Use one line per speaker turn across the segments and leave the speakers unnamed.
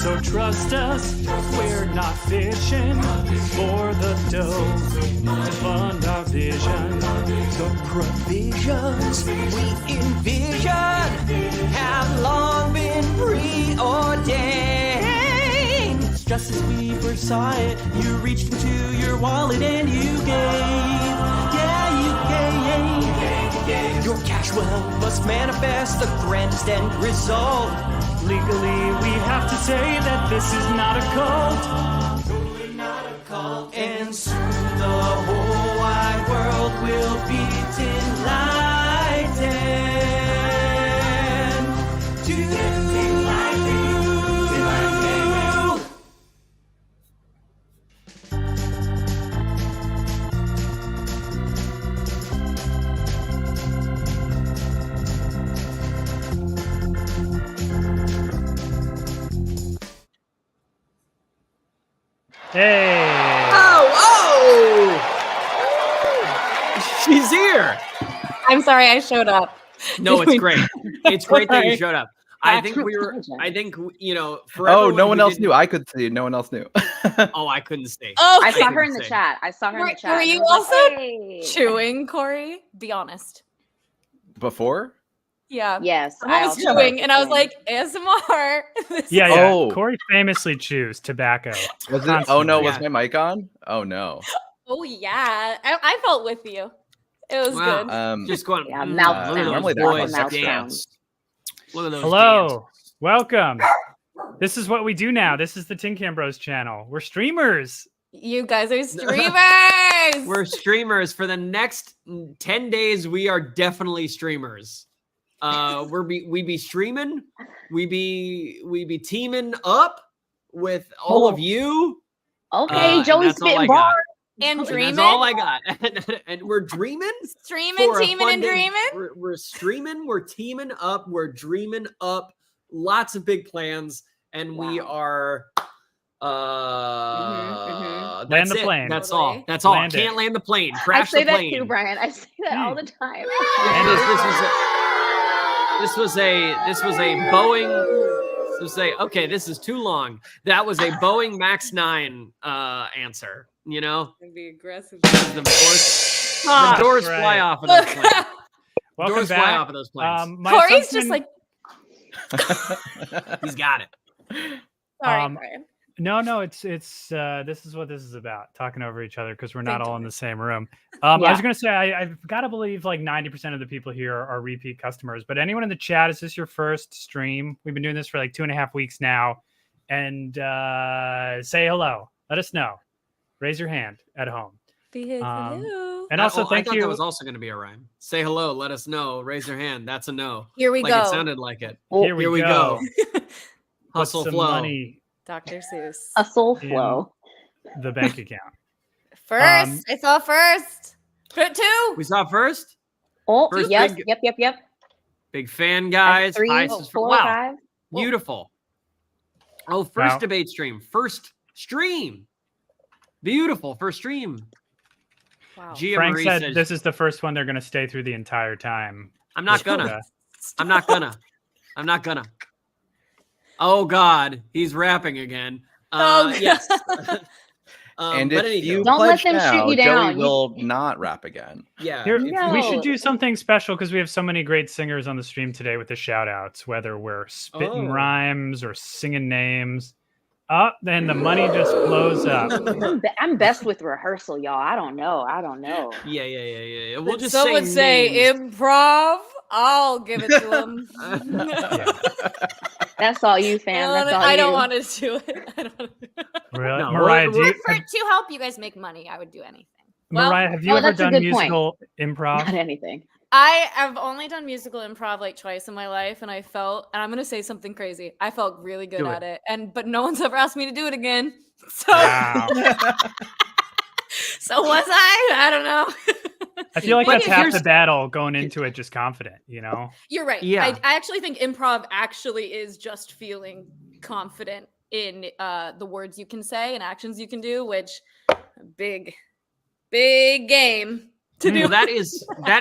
So trust us, we're not fishing for the dough to fund our vision.
The provisions we envision have long been preordained. Just as we foresaw it, you reached into your wallet and you gave. Yeah, you gave. Your cash will help us manifest the grandest end result.
Legally, we have to say that this is not a cult.
Totally not a cult. And soon the whole wide world will be enlightened.
Hey!
Oh! She's here!
I'm sorry I showed up.
No, it's great. It's great that you showed up. I think, you know, for
oh, no one else knew. I could see. No one else knew.
Oh, I couldn't stay.
Oh,
I saw her in the chat.
Were you also chewing, Corey? Be honest.
Before?
Yeah.
Yes.
I was chewing, and I was like, ASMR.
Yeah.
Oh.
Corey famously chews tobacco.
Was it? Oh no, was
Yeah.
my mic on? Oh no.
Oh yeah, I felt with you. It was
Wow.
good.
Just going.
Yeah, mouth
look at
sounds.
Normally
those
that
boys
was mouth
dance. Look at those.
Hello.
dances.
Welcome. This is what we do now. This is the Tin Can Bros channel. We're streamers.
You guys are streamers.
We're streamers for the next 10 days. We are definitely streamers. We be streaming. We be teaming up with all of you.
Okay, Joey's spitting bars.
And dreaming.
That's all I got. And we're dreaming.
Streaming,
for a
teaming,
fun
and
day.
dreaming.
We're streaming. We're teaming up. We're dreaming up. Lots of big plans, and we are.
Land
That's
the
it.
plane.
That's
Totally.
all. That's all.
Land it.
Can't land the plane.
I
Crash
say
the
that
plane.
too, Brian. I say that all the time.
This was a Boeing. Okay, this is too long. That was a Boeing Max 9 answer. You know,
Be aggressive.
the doors
right.
fly off of those planes.
Welcome
Doors
back.
fly off of those planes.
My
Corey's
assumption-
just like,
He's got it.
sorry, Brian.
No, it's this is what this is about, talking over each other because we're not all in the same room. I was gonna say I've got to believe like 90% of the people here are repeat customers, but anyone in the chat, is this your first stream? We've been doing this for like 2.5 weeks now, and say hello. Let us know. Raise your hand at home.
Hello.
And also,
I
thank
thought
you.
that was also going to be a rhyme. Say hello. Let us know. Raise your hand. That's a no.
Here we
Like
go.
it sounded like it.
Here we go. Put
Hustle
some
flow.
money,
Dr. Seuss.
A soul
in
flow.
the bank account.
First. I saw first. Put two.
We saw first.
Oh,
First
yes.
big-
Yep.
Big fan, guys.
Three,
Hi,
four,
wow.
five.
Beautiful. Oh, first
Wow.
debate stream. First stream. Beautiful. First stream.
Wow.
Gia
Frank
Marie
said
says,
this is the first one they're going to stay through the entire time.
I'm not
Just,
gonna. I'm not gonna. I'm not gonna. Oh God, he's rapping again.
Oh,
Yes.
And
but
if
anywho,
you
Don't let
pledge
them shoot
now,
you down.
Joey will not rap again.
yeah.
Here,
No.
we should do something special because we have so many great singers on the stream today with the shout outs, whether we're spitting
Oh.
rhymes or singing names. Then the money just flows up.
I'm best with rehearsal, y'all. I don't know.
Yeah. We'll just
Someone say
names.
improv. I'll give it to them.
That's all you, fam. That's all
I don't
you.
want to do it. I don't
Really?
No,
Mariah,
to help you guys make money, I would do anything.
Mariah, have you
oh,
ever
that's a
done
good point.
musical improv?
Not anything.
I have only done musical improv like twice in my life, and I felt, and I'm gonna say something crazy. I felt really good
Do
at it, but no one's ever asked me to do it again. So,
Wow.
so was I don't know.
I feel like
But
that's half
here's-
the battle, going into it just confident, you know?
You're right.
Yeah.
I actually think improv actually is just feeling confident in the words you can say and actions you can do, which big game to do.
Well, that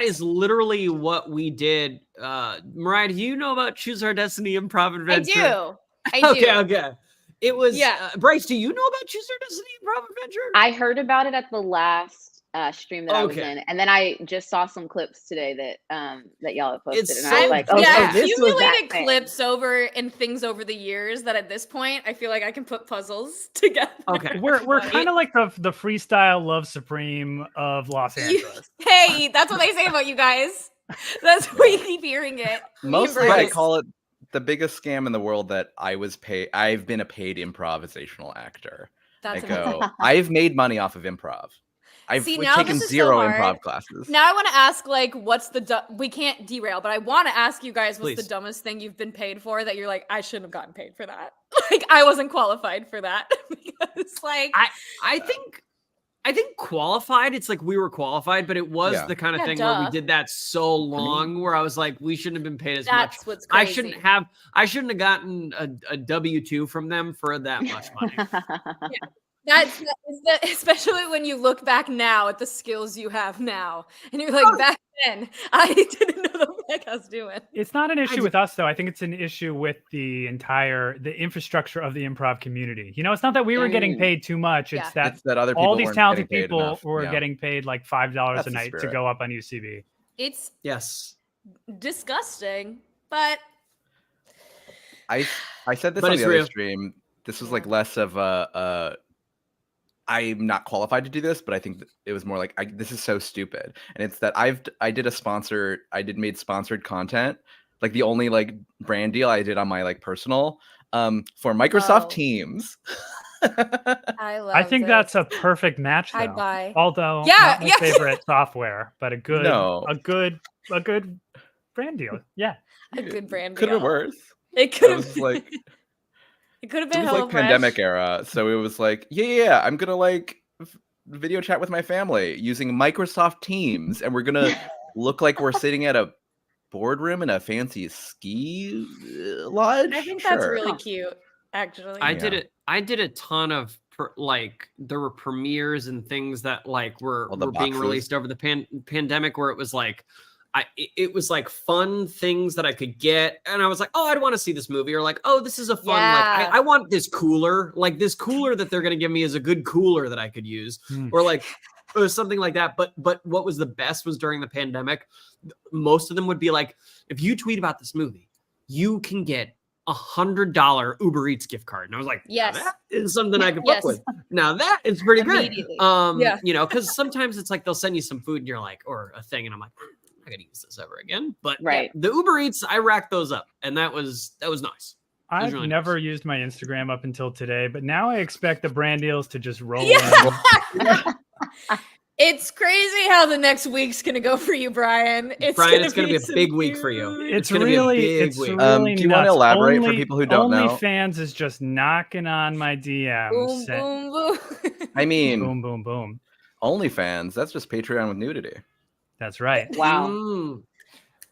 is literally what we did. Mariah, do you know about Choose Our Destiny Improv Adventure?
I do.
Okay. It was.
Yeah.
Bryce, do you know about Choose Your Destiny Improv Adventure?
I heard about it at the last stream that I was in, and then I just saw some clips today that y'all have posted,
It's
and I was
so
like,
good.
oh,
Yeah,
so this was that
accumulated
thing.
clips over and things over the years that at this point I feel like I can put puzzles together.
Okay.
We're kind of like the freestyle Love Supreme of Los Angeles.
Hey, that's what they say about you guys. That's what we keep hearing it.
Mostly,
Bryce.
I call it the biggest scam in the world that I was paid. I've been a paid improvisational actor.
That's
I go.
amazing.
I've made money off of improv. I've
See, now
taken
this is so
0
hard.
improv classes.
Now I want to ask, like, what's the we can't derail, but I want to ask you guys, what's
Please.
the dumbest thing you've been paid for that you're like, I shouldn't have gotten paid for that. Like, I wasn't qualified for that because, like,
I think qualified. It's like we were qualified, but it was
Yeah.
the kind of
Yeah,
thing where we
duh.
did that so long, where I was like, we shouldn't have been paid as much.
that's what's crazy.
I shouldn't have gotten a W-2 from them for that much money.
That's especially when you look back now at the skills you have now, and you're like, back then, I didn't know the heck I was doing.
It's not an issue with us, though. I think it's an issue with the infrastructure of the improv community. You know, it's not that we were getting paid too much. It's
Yeah.
that
It's that other people
all these
weren't
talented
getting paid
people
enough.
were
Yeah.
getting paid like $5
That's
a
the
night to
spirit.
go up on UCB.
It's
Yes.
disgusting, but
I said this
But
on
it's
the other
real.
stream. This was like less of a I'm not qualified to do this, but I think that it was more like this is so stupid. And it's that I made sponsored content. Like the only like brand deal I did on my like personal for Microsoft
Oh.
Teams.
I love
I think that's a perfect match, though.
I'd buy.
Although
Yeah,
not my
yeah.
favorite software, but a good brand deal. Yeah.
a good brand
Could have
deal.
been worse.
It could
It
have
was like
it could have
it
been
was like pandemic era, so it was like, yeah, I'm gonna like video chat with my family using Microsoft Teams, and we're gonna look like we're sitting at a boardroom in a fancy ski lodge.
I think that's
Sure.
really cute, actually.
I
Yeah.
did it. I did a ton of like there were premieres and things that like were
All the
being
boxes.
released over the pandemic, where it was like it was like fun things that I could get, and I was like, oh, I'd want to see this movie, or like, oh, this is a fun
Yeah.
like I want this cooler, like this cooler that they're gonna give me is a good cooler that I could use, or like or something like that. But what was the best was during the pandemic, most of them would be like, if you tweet about this movie, you can get $100 Uber Eats gift card. And I was like,
Yes.
that is something I can
Yes.
fuck with. Now that is pretty good.
Immediately.
Yeah. You know, because sometimes it's like they'll send you some food and you're like, or a thing, and I'm like, I'm not gonna use this ever again. But
Right.
the Uber Eats, I racked those up, and that was nice.
I've
really
never
nice.
used my Instagram up until today, but now I expect the brand deals to just roll
Yeah.
in.
It's crazy how the next week's gonna go for you, Brian. It's
Brian,
gonna
be a
some
big week for you.
huge-
It's
gonna be a
really,
big
it's
week.
really
Do you wanna
nuts.
elaborate for people who don't know?
OnlyFans is just knocking on my DMs.
Boom,
saying,
boom, boom.
I mean,
boom, boom, boom.
OnlyFans, that's just Patreon with nudity.
That's right.
Wow.
Mm.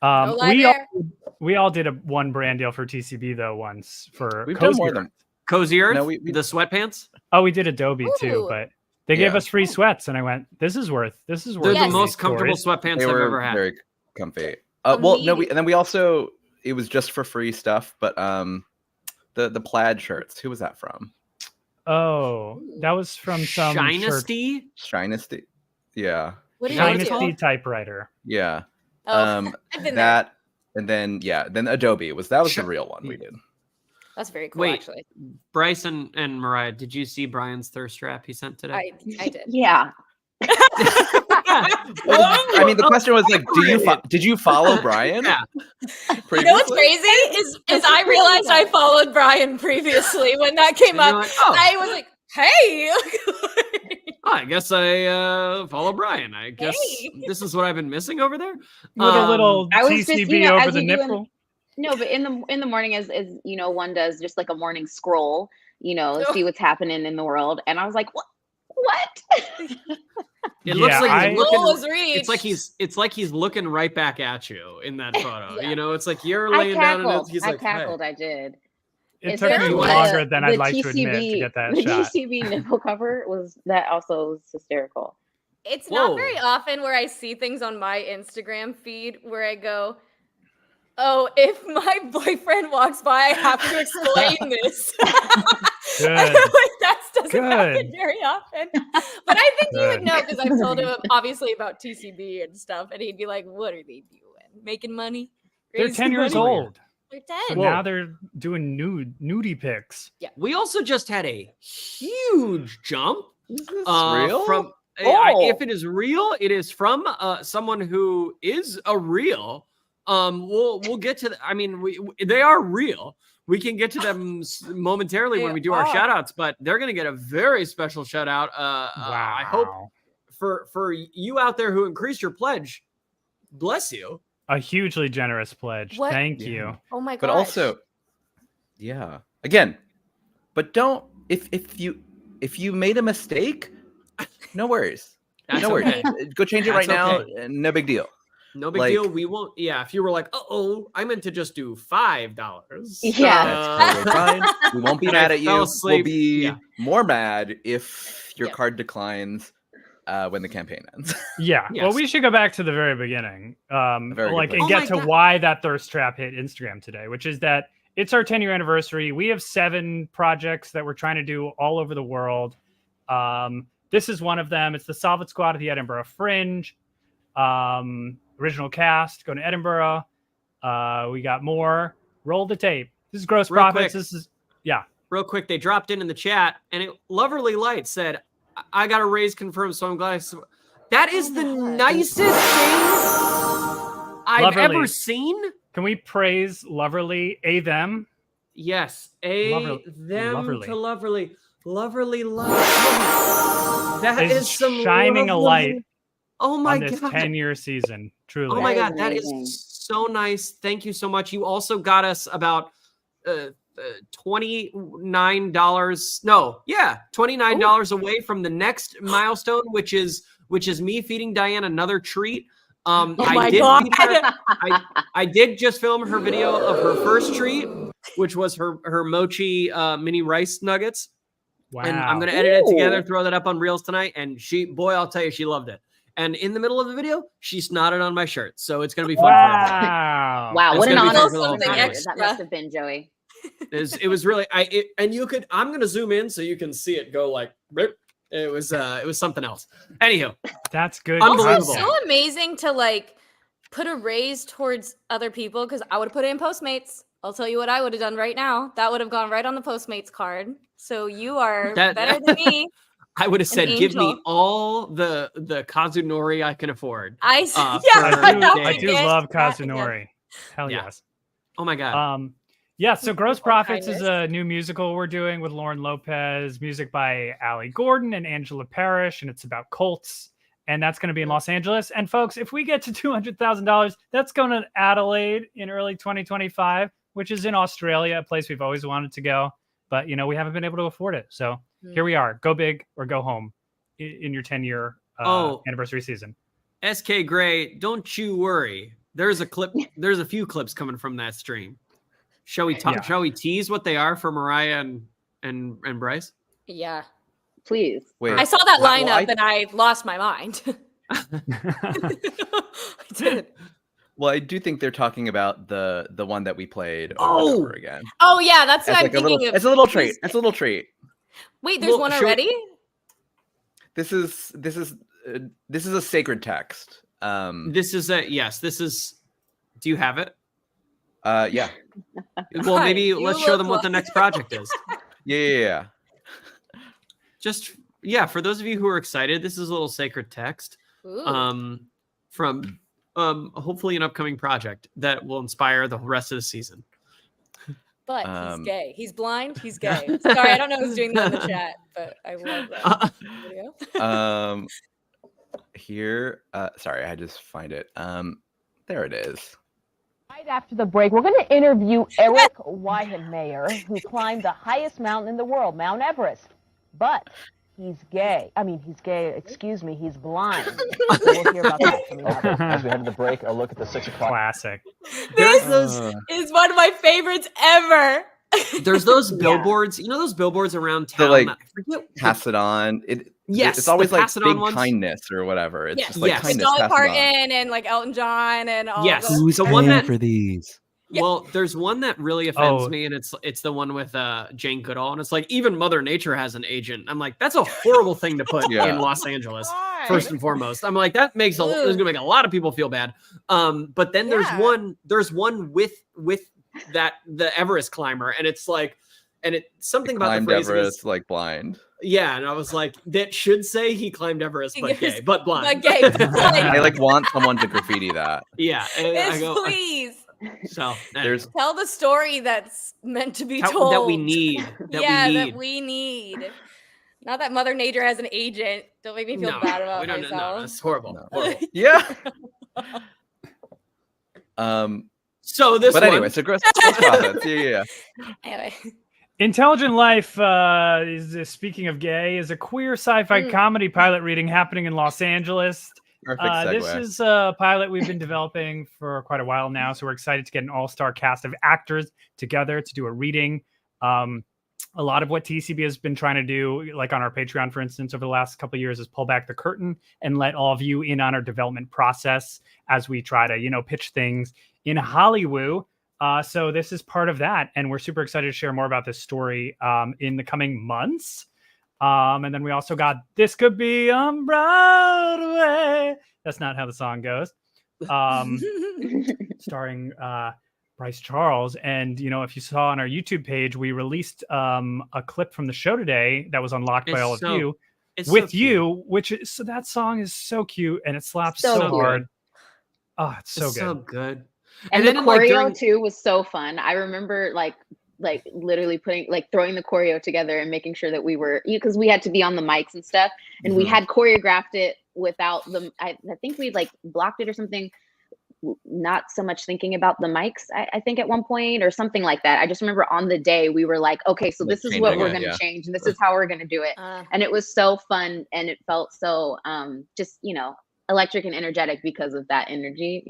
No lie
We all,
there.
we all did one brand deal for TCB though once for
We've done
Cozy
more
Earth.
than
Cozy Earth,
No, we-
the sweatpants.
Oh, we did Adobe too,
Ooh.
but they gave
Yeah.
us free sweats, and I went, "This is worth.
They're
these
the
Yes.
most comfortable
stories."
sweatpants
they
I've
were
ever had.
very comfy. Well, no,
Immediately.
and then we also it was just for free stuff, but the plaid shirts. Who was that from?
Oh, that was from some church.
Shinesty.
Shynasty. Yeah,
What
Is
did
that
you
what it's
do?
called?
Shinesty typewriter.
yeah.
Oh, I've been there.
That and then then Adobe was the
Sure.
real one we did.
That's very cool,
Wait.
actually.
Bryce and Mariah, did you see Brian's thirst trap he sent today?
I did.
Yeah.
I mean, the question was like, did you follow Brian?
Yeah.
You know what's crazy is I realized I followed Brian previously when that came
And you're
up.
like, oh.
I was like, hey.
I guess I follow Brian. I guess
Hey.
this is what I've been missing over there.
With a little
I was just,
TCB
as
over the
you do in-
nipple.
No, but in the morning, as you know, one does just like a morning scroll, see what's happening in the world, and I was like, what?
It looks
Yeah,
like he's looking.
Goal was reached.
It's like he's looking right back at you in that photo.
Yeah.
You know, it's like you're
I
laying down and
cackled.
he's
I
like,
cackled.
hey.
I did.
It
Is
took
there
me
the-
longer than I'd
the
like to admit to get that
the
shot.
TCB nipple cover that also was hysterical.
It's
Whoa.
not very often where I see things on my Instagram feed where I go, oh, if my boyfriend walks by, I have to explain this.
Good.
Like that doesn't
Good.
happen very often. But I think he would know because I've told him obviously about TCB and stuff, and he'd be like, "What are they doing? Making money?
They're
Raising
10 years
money?"
old.
They're
So
10.
now they're doing nudie pics.
We also just had a huge jump.
Is this real?
From
Oh.
if it is real, it is from someone who is a real. We'll get to. I mean, they are real. We can get to them momentarily when
They
we do our
are.
shout outs, but they're going to get a very special shout out.
Wow.
I hope for you out there who increased your pledge, bless you.
A hugely generous pledge.
What?
Thank
Yeah.
you.
Oh my god.
But also, yeah. Again, but don't if you made a mistake, no worries.
That's
No worries.
okay.
Go change it
That's
right now.
okay.
No big deal.
No big
Like-
deal. We won't. Yeah, if you were like, "Oh, I meant to just do $5."
Yeah.
That's totally fine. We won't be
And I
mad at
fell
you.
asleep.
We'll be
Yeah.
more mad if your
Yeah.
card declines when the campaign ends.
Yeah. Well,
Yes.
we should go back to the very beginning.
Very good
Like
place.
and
Oh
get
my
to
God.
why that thirst trap hit Instagram today, which is that it's our 10-year anniversary. We have 7 projects that we're trying to do all over the world. This is one of them. It's the Solid Squad at the Edinburgh Fringe. Original cast going to Edinburgh. We got more. Roll the tape. This is Gross
Real
Profits.
quick.
This is
Real quick, they dropped in the chat, and Loverly Light said, "I got a raise confirmed, so I'm glad." That is the
God.
nicest thing I've
Loverly.
ever seen.
Can we praise Loverly? A them.
Yes, them
Loverly.
to Loverly Light. That
Is
is some
shining a
lovely-
light
Oh my
on this
god!
10-year season. Truly.
Oh my
That
god,
is
that
amazing.
is so nice. Thank you so much. You also got us about $29. No, yeah, $29 away from the next milestone, which is me feeding Diane another treat.
Oh
I
my
did
god.
feed her- I did just film her video of her first treat, which was her mochi mini rice nuggets.
Wow.
And I'm gonna edit it together,
Ooh.
throw that up on Reels tonight. And I'll tell you, she loved it. And in the middle of the video, she snotted on my shirt, so it's gonna be fun. For everyone.
Wow.
Wow,
It's
what an
gonna be
honor
fun for the whole
that
family.
extra.
must have been, Joey.
It was really and you could. I'm gonna zoom in so you can see it go like. Rip. It was something else. Anywho,
That's good.
Also,
Also,
Unbelievable.
so amazing to like put a raise towards other people because I would have put it in Postmates. I'll tell you what I would have done right now. That would have gone right on the Postmates card. So you are
That-
better than me.
I would have said, "Give me
angel.
all the kazunori I can afford."
I
for
I do
Yes,
love
that again.
Kazunori. Hell
Yeah.
yes.
Oh my god.
Yeah, so Gross
All
Profits is
kindness.
a new musical we're doing with Lauren Lopez, music by Allie Gordon and Angela Parrish, and it's about cults. And that's going to be in Los Angeles. And folks, if we get to $200,000, that's going to Adelaide in early 2025, which is in Australia, a place we've always wanted to go. But, we haven't been able to afford it. So here we are. Go big or go home in your 10-year anniversary season.
SK Gray, don't you worry. There's a clip. There's a few clips coming from that stream. Shall we talk?
Yeah.
Shall we tease what they are for Mariah and Bryce?
Yeah.
Please.
Wait.
I saw that
well,
lineup and I lost my mind. I did.
Well, I do think they're talking about the one that we played over and over again.
Oh yeah, that's what
As
I'm
like a
thinking
little,
of.
it's a little treat. It's a little treat.
Wait, there's
Well,
one
should we-
already?
This is a sacred text.
This is a yes. This is. Do you have it?
Yeah.
Well,
Fine,
maybe
you
let's show
look
them what the
like-
next project is.
Yeah.
Just for those of you who are excited, this is a little sacred text.
Ooh.
From hopefully an upcoming project that will inspire the rest of the season.
But he's
um,
gay. He's blind. He's gay. Sorry, I don't know who's doing that in the chat, but I love that video.
Here. Sorry, I just find it. There it is.
Right after the break, we're going to interview Eric Weihenmayer, who climbed the highest mountain in the world, Mount Everest. But he's gay. I mean, he's gay. Excuse me. He's blind. So we'll hear about that coming up.
As we head to the break, a look at the 6 o'clock.
Classic.
There's
This
those.
is one of my favorites ever.
There's those
Yeah.
billboards. You know those billboards around
The,
town.
like,
I forget.
Pass it on.
Yes,
It's always
the
like
pass it on
big
ones.
kindness or whatever. It's
Yes.
just like
Yes.
kindness.
Dolly
pass it on.
Parton and like Elton John and all
Yes.
those.
The one that
for these?
Well, there's one that really offends me, and it's the one with Jane Goodall, and it's like even Mother Nature has an agent. I'm like, that's a horrible thing to put in Los Angeles. First and foremost, I'm like, that makes there's gonna make a lot of people feel bad. But then there's one with that the Everest climber, and it's like, and it something about the phrasing
Everest
is
like blind.
Yeah, and I was like, that should say he climbed Everest, but gay, but blind.
But gay, but blind.
I like want someone to graffiti that.
Yeah, and
Yes,
I go,
please.
So
there's
tell the story that's meant to be told.
That we need.
That we need. Not that Mother Nature has an agent. Don't make me feel bad about myself.
No, it's horrible.
No.
Horrible.
Yeah.
So this.
But anyway, so gross profits. Yeah.
Anyway.
Intelligent Life, speaking of gay, is a queer sci-fi comedy pilot reading happening in Los Angeles.
Perfect segue.
This is a pilot we've been developing for quite a while now, so we're excited to get an all-star cast of actors together to do a reading. A lot of what TCB has been trying to do, like on our Patreon, for instance, over the last couple of years, is pull back the curtain and let all of you in on our development process as we try to, pitch things in Hollywood. So this is part of that, and we're super excited to share more about this story in the coming months. And then we also got This Could Be on Broadway. That's not how the song goes. Starring Bryce Charles. And, if you saw on our YouTube page, we released a clip from the show today that was unlocked by all of you with you, so that song is so cute and it slaps so hard. Oh, it's so good. So
good.
And the choreo too was so fun. I remember like literally throwing the choreo together and making sure that we were, because we had to be on the mics and stuff, and we had choreographed it without them. I think we blocked it or something, not so much thinking about the mics. I think at one point or something like that. I just remember on the day we were like, okay, so this is what we're going to change, and this is how we're going to do it. And it was so fun, and it felt so just electric and energetic because of that energy.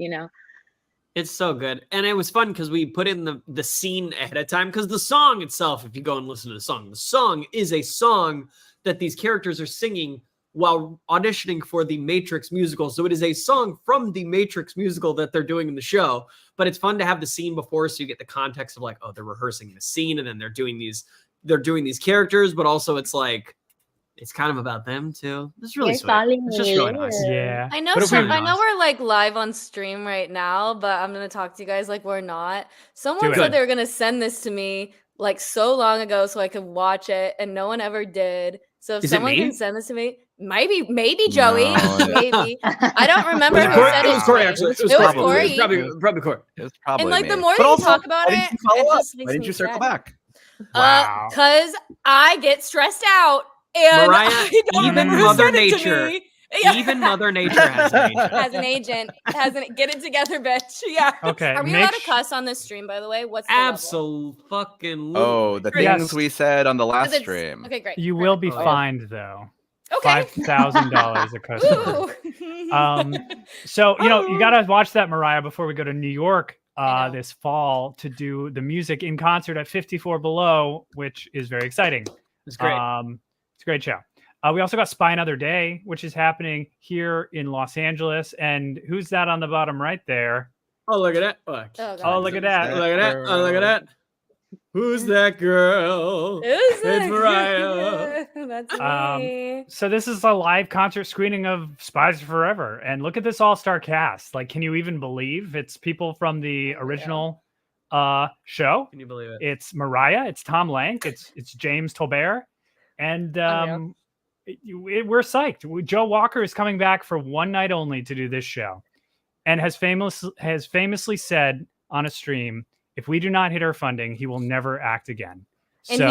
It's so good. And it was fun because we put in the scene ahead of time, because the song itself, if you go and listen to the song is a song that these characters are singing while auditioning for the Matrix musical. So it is a song from the Matrix musical that they're doing in the show, but it's fun to have the scene before, so you get the context of they're rehearsing the scene and then they're doing these characters, but also it's it's kind of about them too. It's really sweet. It's just really nice.
Yeah.
I know. I know we're live on stream right now, but I'm gonna talk to you guys like we're not. Someone said they were gonna send this to me so long ago so I could watch it, and no one ever did. So if someone can send this to me, maybe Joey, maybe. I don't remember who said it.
It was Corey, actually. It was Corey. Probably Corey.
It was probably
and
me.
the more that you talk about it,
why didn't you circle back?
Wow.
Because I get stressed out. And
Mariah, even Mother Nature, even Mother Nature has an agent.
Get it together, bitch. Yeah.
Okay.
Are we allowed to cuss on this stream, by the way? What's the
Absolutely.
Oh, the things we said on the last stream.
Okay, great.
You will be fined though.
Okay.
$5,000 a customer. So you got to watch that, Mariah, before we go to New York this fall to do the music in concert at 54 Below, which is very exciting.
It's great.
It's a great show. We also got Spy Another Day, which is happening here in Los Angeles. And who's that on the bottom right there?
Oh, look at that.
Oh, look at that.
Look at that. Oh, look at that. Who's that girl? It's Mariah.
That's me.
So this is a live concert screening of Spies Forever. And look at this all-star cast. Can you even believe it's people from the original show?
Can you believe it?
It's Mariah. It's Tom Lank. It's James Tolbert. And we're psyched. Joe Walker is coming back for one night only to do this show, and has famously said on a stream, if we do not hit our funding, he will never act again.
And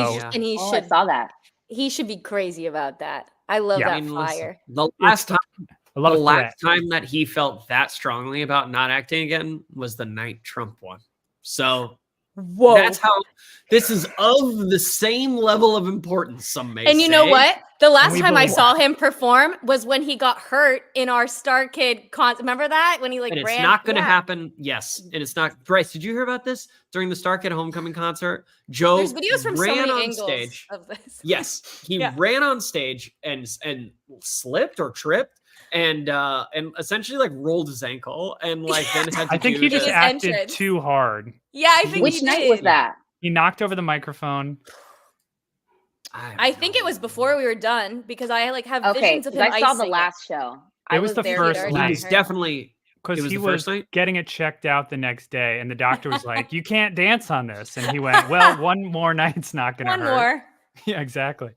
he should.
I saw that.
He should be crazy about that. I love that fire.
The last time that he felt that strongly about not acting again was the night Trump won. So that's how this is of the same level of importance, some may say.
And you know what? The last time I saw him perform was when he got hurt in our Star Kid concert. Remember that? When he
and
ran?
It's not going to happen. Yes. And it's not. Bryce, did you hear about this? During the Star Kid homecoming concert, Joe
There's videos from
ran
so many
on
angles
stage.
of this.
Yes. He ran on stage and slipped or tripped and essentially like rolled his ankle and like then had to
I think
do
he just
the-
acted
entrance.
too hard.
Yeah, I think
Which
he
night
did.
was that?
He knocked over the microphone.
I think it was before we were done because I like have
Okay,
visions of him.
I saw the
icing it.
last show.
It was the
there
first
for
night.
He's definitely
Because
It was
he
the first
was
night?
getting it checked out the next day, and the doctor was like, "You can't dance on this," and he went, "Well, one more night's not gonna
One
hurt."
more.
Yeah, exactly.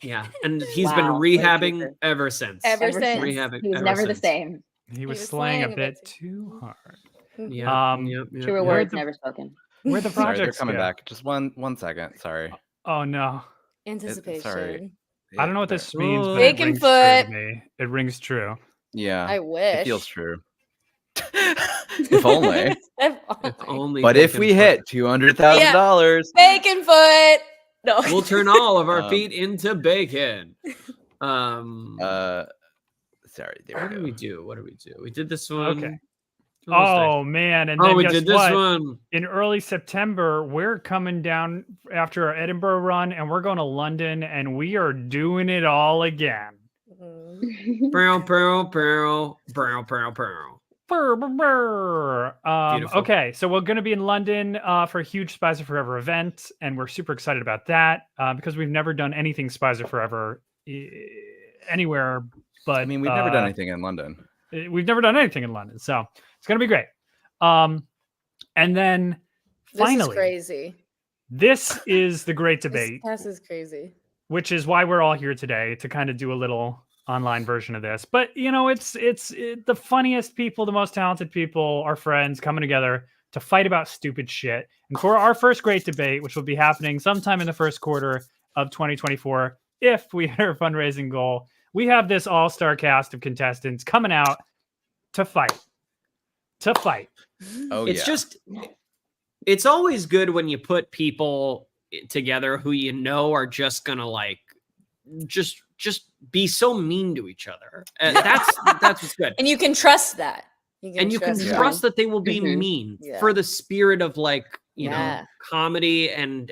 yeah, and he's
Wow,
been
what a
rehabbing
trooper.
ever since.
Ever
Ever
since.
since.
Rehabbing
He was
ever
never the
since.
same.
He was
was
slaying a
slaying a
bit
bit
too hard.
Yeah,
Um,
Truer
Where'd
words
the-
never spoken.
Where'd the
Sorry, they're
projects
coming
go?
back. Just one second. Sorry.
Oh no,
Anticipation.
I don't know what this
There-
means, but it
Bacon
rings true to
foot.
me. It rings true.
Yeah.
I wish.
It feels true. If only.
If
If
only.
only
But if
Bacon
we
Foot.
hit $200,000,
Bacon foot. No.
we'll turn all of our
Um,
feet into bacon.
sorry, there
What
we
did
go.
we do? What did we do? We did this one.
Okay.
What was
Oh man, and
next?
then
Oh, we
guess
did this
what?
one.
In early September, we're coming down after our Edinburgh run, and we're going to London, and we are doing it all again.
Brow, brow, brow, brow, brow, brow.
Brr, brr, brr.
Beautiful.
Okay, so we're going to be in London for a huge Spies Are Forever event, and we're super excited about that because we've never done anything Spies Are Forever anywhere. But
I mean, we've never done anything in London.
We've never done anything in London, so it's going to be great. And then
This
finally,
is crazy.
this is the great debate,
This is crazy.
which is why we're all here today to kind of do a little online version of this. But you know, it's the funniest people, the most talented people, our friends coming together to fight about stupid shit. And for our first great debate, which will be happening sometime in the first quarter of 2024, if we hit our fundraising goal, we have this all-star cast of contestants coming out to fight. To fight.
Oh,
It's
yeah.
just, it's always good when you put people together who you know are just gonna like, just be so mean to each other. And that's what's good.
And you can trust that. You
And you can
trust
trust that they will be
Mhm.
mean
Yeah.
for the spirit of like, you know,
Yeah.
comedy and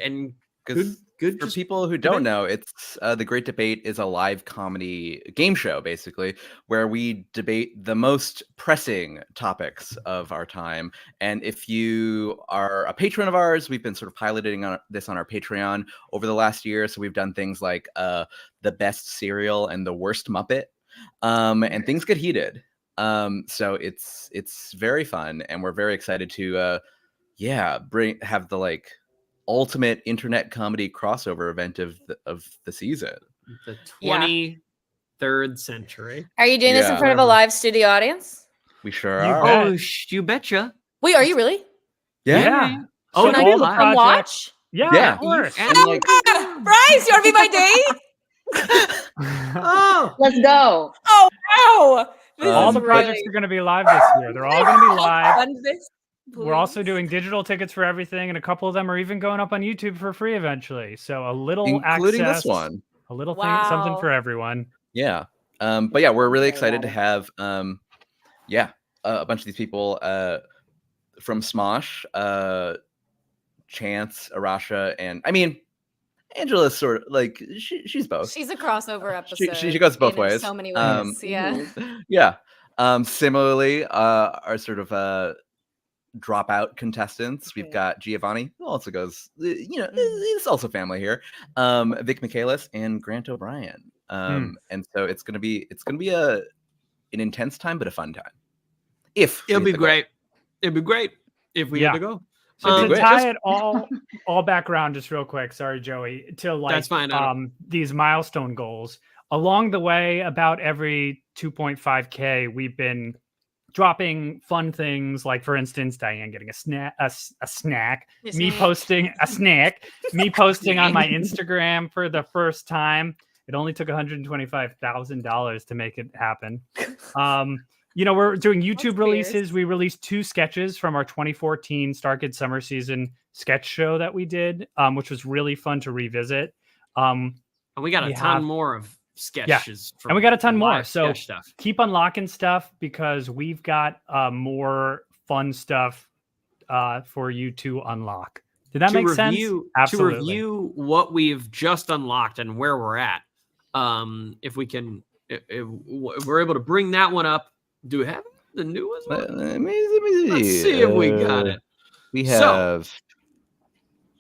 'Cause
good
for
just
people who don't know, it's the Great Debate is a live comedy game show, basically, where we debate the most pressing topics of our time. And if you are a patron of ours, we've been sort of piloting this on our Patreon over the last year. So we've done things like the best cereal and the worst Muppet, and things get heated. So it's very fun, and we're very excited to have the like ultimate internet comedy crossover event of the season.
the
Yeah.
23rd century.
Are you doing this in
Yeah.
front of a live studio audience?
We sure
You
are.
bet.
Oh, you betcha.
Wait, are you really?
Yeah.
Oh,
So
no,
all
you
the
live.
Come
projects-
watch?
Yeah,
Yeah.
of course.
And like,
Bryce, you want to be my date?
oh,
Let's go.
Oh, wow. This
all
is
the projects
really
are going to be live this year. They're all going to be live.
fun this,
We're also
please.
doing digital tickets for everything, and a couple of them are even going up on YouTube for free eventually. So a little
including
access,
this one.
a little thing, something
Wow.
for everyone.
Yeah. But yeah, we're really
Very
excited to
radical.
have a bunch of these people from Smosh, Chance, Arasha, and I mean Angela's sort of like she's both.
She's a crossover episode.
She goes both
in
ways.
So many
Um,
ways. Yeah.
Yeah. Similarly, our sort of dropout contestants. We've
Mhm.
got Giovanni, who also goes, he's also family here. Vic Michaelis and Grant O'Brien. And so it's gonna be an intense time, but a fun time. If we
it'll
hit
be
the goal.
great. It'd be great if we
Yeah.
had to go.
So to
Great.
tie it all back around, just real quick, sorry, Joey, to like
That's fine, Adam.
these milestone goals. Along the way, about every 2.5K, we've been dropping fun things, like for instance, Diane getting a snack, me posting a snack, me posting on my Instagram for the first time. It only took $125,000 to make it happen. We're doing YouTube
That's
releases.
fierce.
We released 2 sketches from our 2014 Starkid Summer Season sketch show that we did, which was really fun to revisit.
And we got a
we
ton
have-
more of sketches.
and we got a ton more.
live
So
sketch stuff.
keep unlocking stuff because we've got more fun stuff for you to unlock. Did that make sense?
To
Absolutely.
review what we've just unlocked and where we're at. If we can if we're able to bring that one up, do we have the newest one?
Let me see.
Let's see if we got it.
We have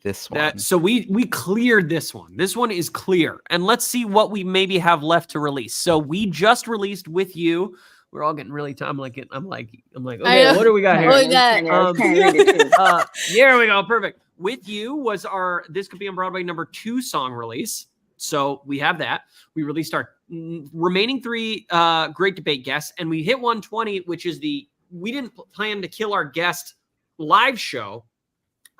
this one.
So we cleared this one. This one is clear. And let's see what we maybe have left to release. So we just released With You. We're all getting really I'm like, okay, what do we got here? Here we go. Perfect. With You was our This Could Be on Broadway #2 song release. So we have that. We released our remaining 3 Great Debate guests, and we hit 120, which is we didn't plan to kill our guest live show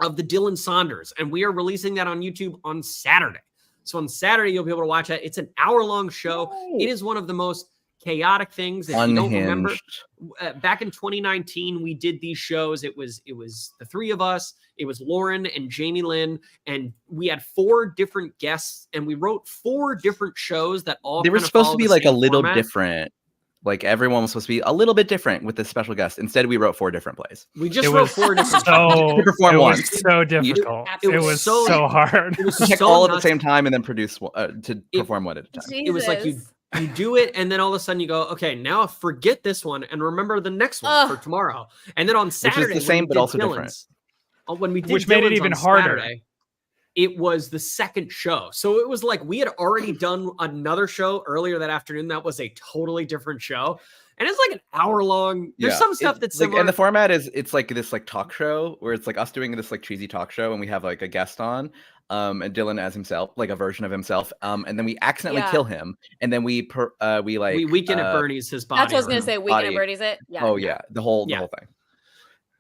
of the Dylan Saunders, and we are releasing that on YouTube on Saturday. So on Saturday, you'll be able to watch that. It's an hour-long show. It is one of the most chaotic things. If you don't remember, back in 2019, we did these shows. It was the 3 of us. It was Lauren and Jamie Lynn, and we had 4 different guests, and we wrote 4 different shows that all
they were supposed to be like a little different. Like everyone was supposed to be a little bit different with the special guest. Instead, we wrote 4 different plays.
We just wrote 4 different
to perform one.
So difficult. It was so hard.
It was
check all at the same time and then produce to perform one at a time.
Jesus.
It was like you do it, and then all of a sudden you go, okay, now forget this one and remember the next one for tomorrow. And then on Saturday,
which is the same but also different.
When we did
which made it even harder.
Saturday, it was the second show. So it was like we had already done another show earlier that afternoon. That was a totally different show. And it's like an hour long. There's some stuff that's similar.
And the format is it's like this like talk show where it's like us doing this like cheesy talk show and we have like a guest on and Dylan as himself, like a version of himself. And then we accidentally kill him. And then we
Weekend at Bernie's his body.
That's what I was gonna say. Weekend at Bernie's it. Yeah.
Oh yeah. The whole thing.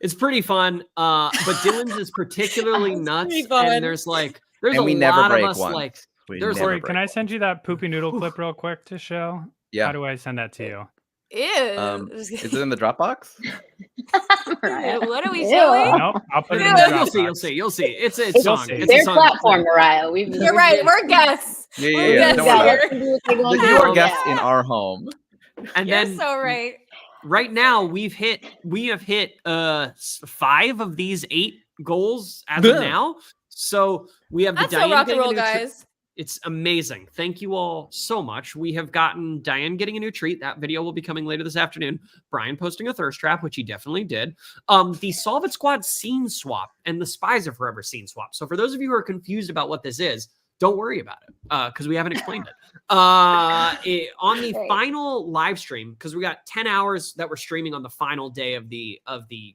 It's pretty fun. But Dylan's is particularly nuts. And there's
and
a
we never
lot
break
of us
one.
like
Corey, can I send you that poopy noodle clip real quick to show?
Yeah.
How do I send that to you?
Ew.
Is it in the Dropbox?
What are we showing?
Nope, I'll put it in the Dropbox.
You'll see. It's a song.
It's their platform, Mariah.
You're right. We're guests.
Yeah. Don't worry. You are guests in our home.
And
You're
then
so right.
Right now we have hit 5 of these 8 goals as of now. So we have
That's
Diane
so rock and
getting
roll,
a new
guys.
It's amazing. Thank you all so much. We have gotten Diane getting a new treat. That video will be coming later this afternoon. Brian posting a thirst trap, which he definitely did. The Solve It Squad scene swap and the Spies Are Forever scene swap. So for those of you who are confused about what this is, don't worry about it because we haven't explained it. On the final live stream, because we got 10 hours that we're streaming on the final day of the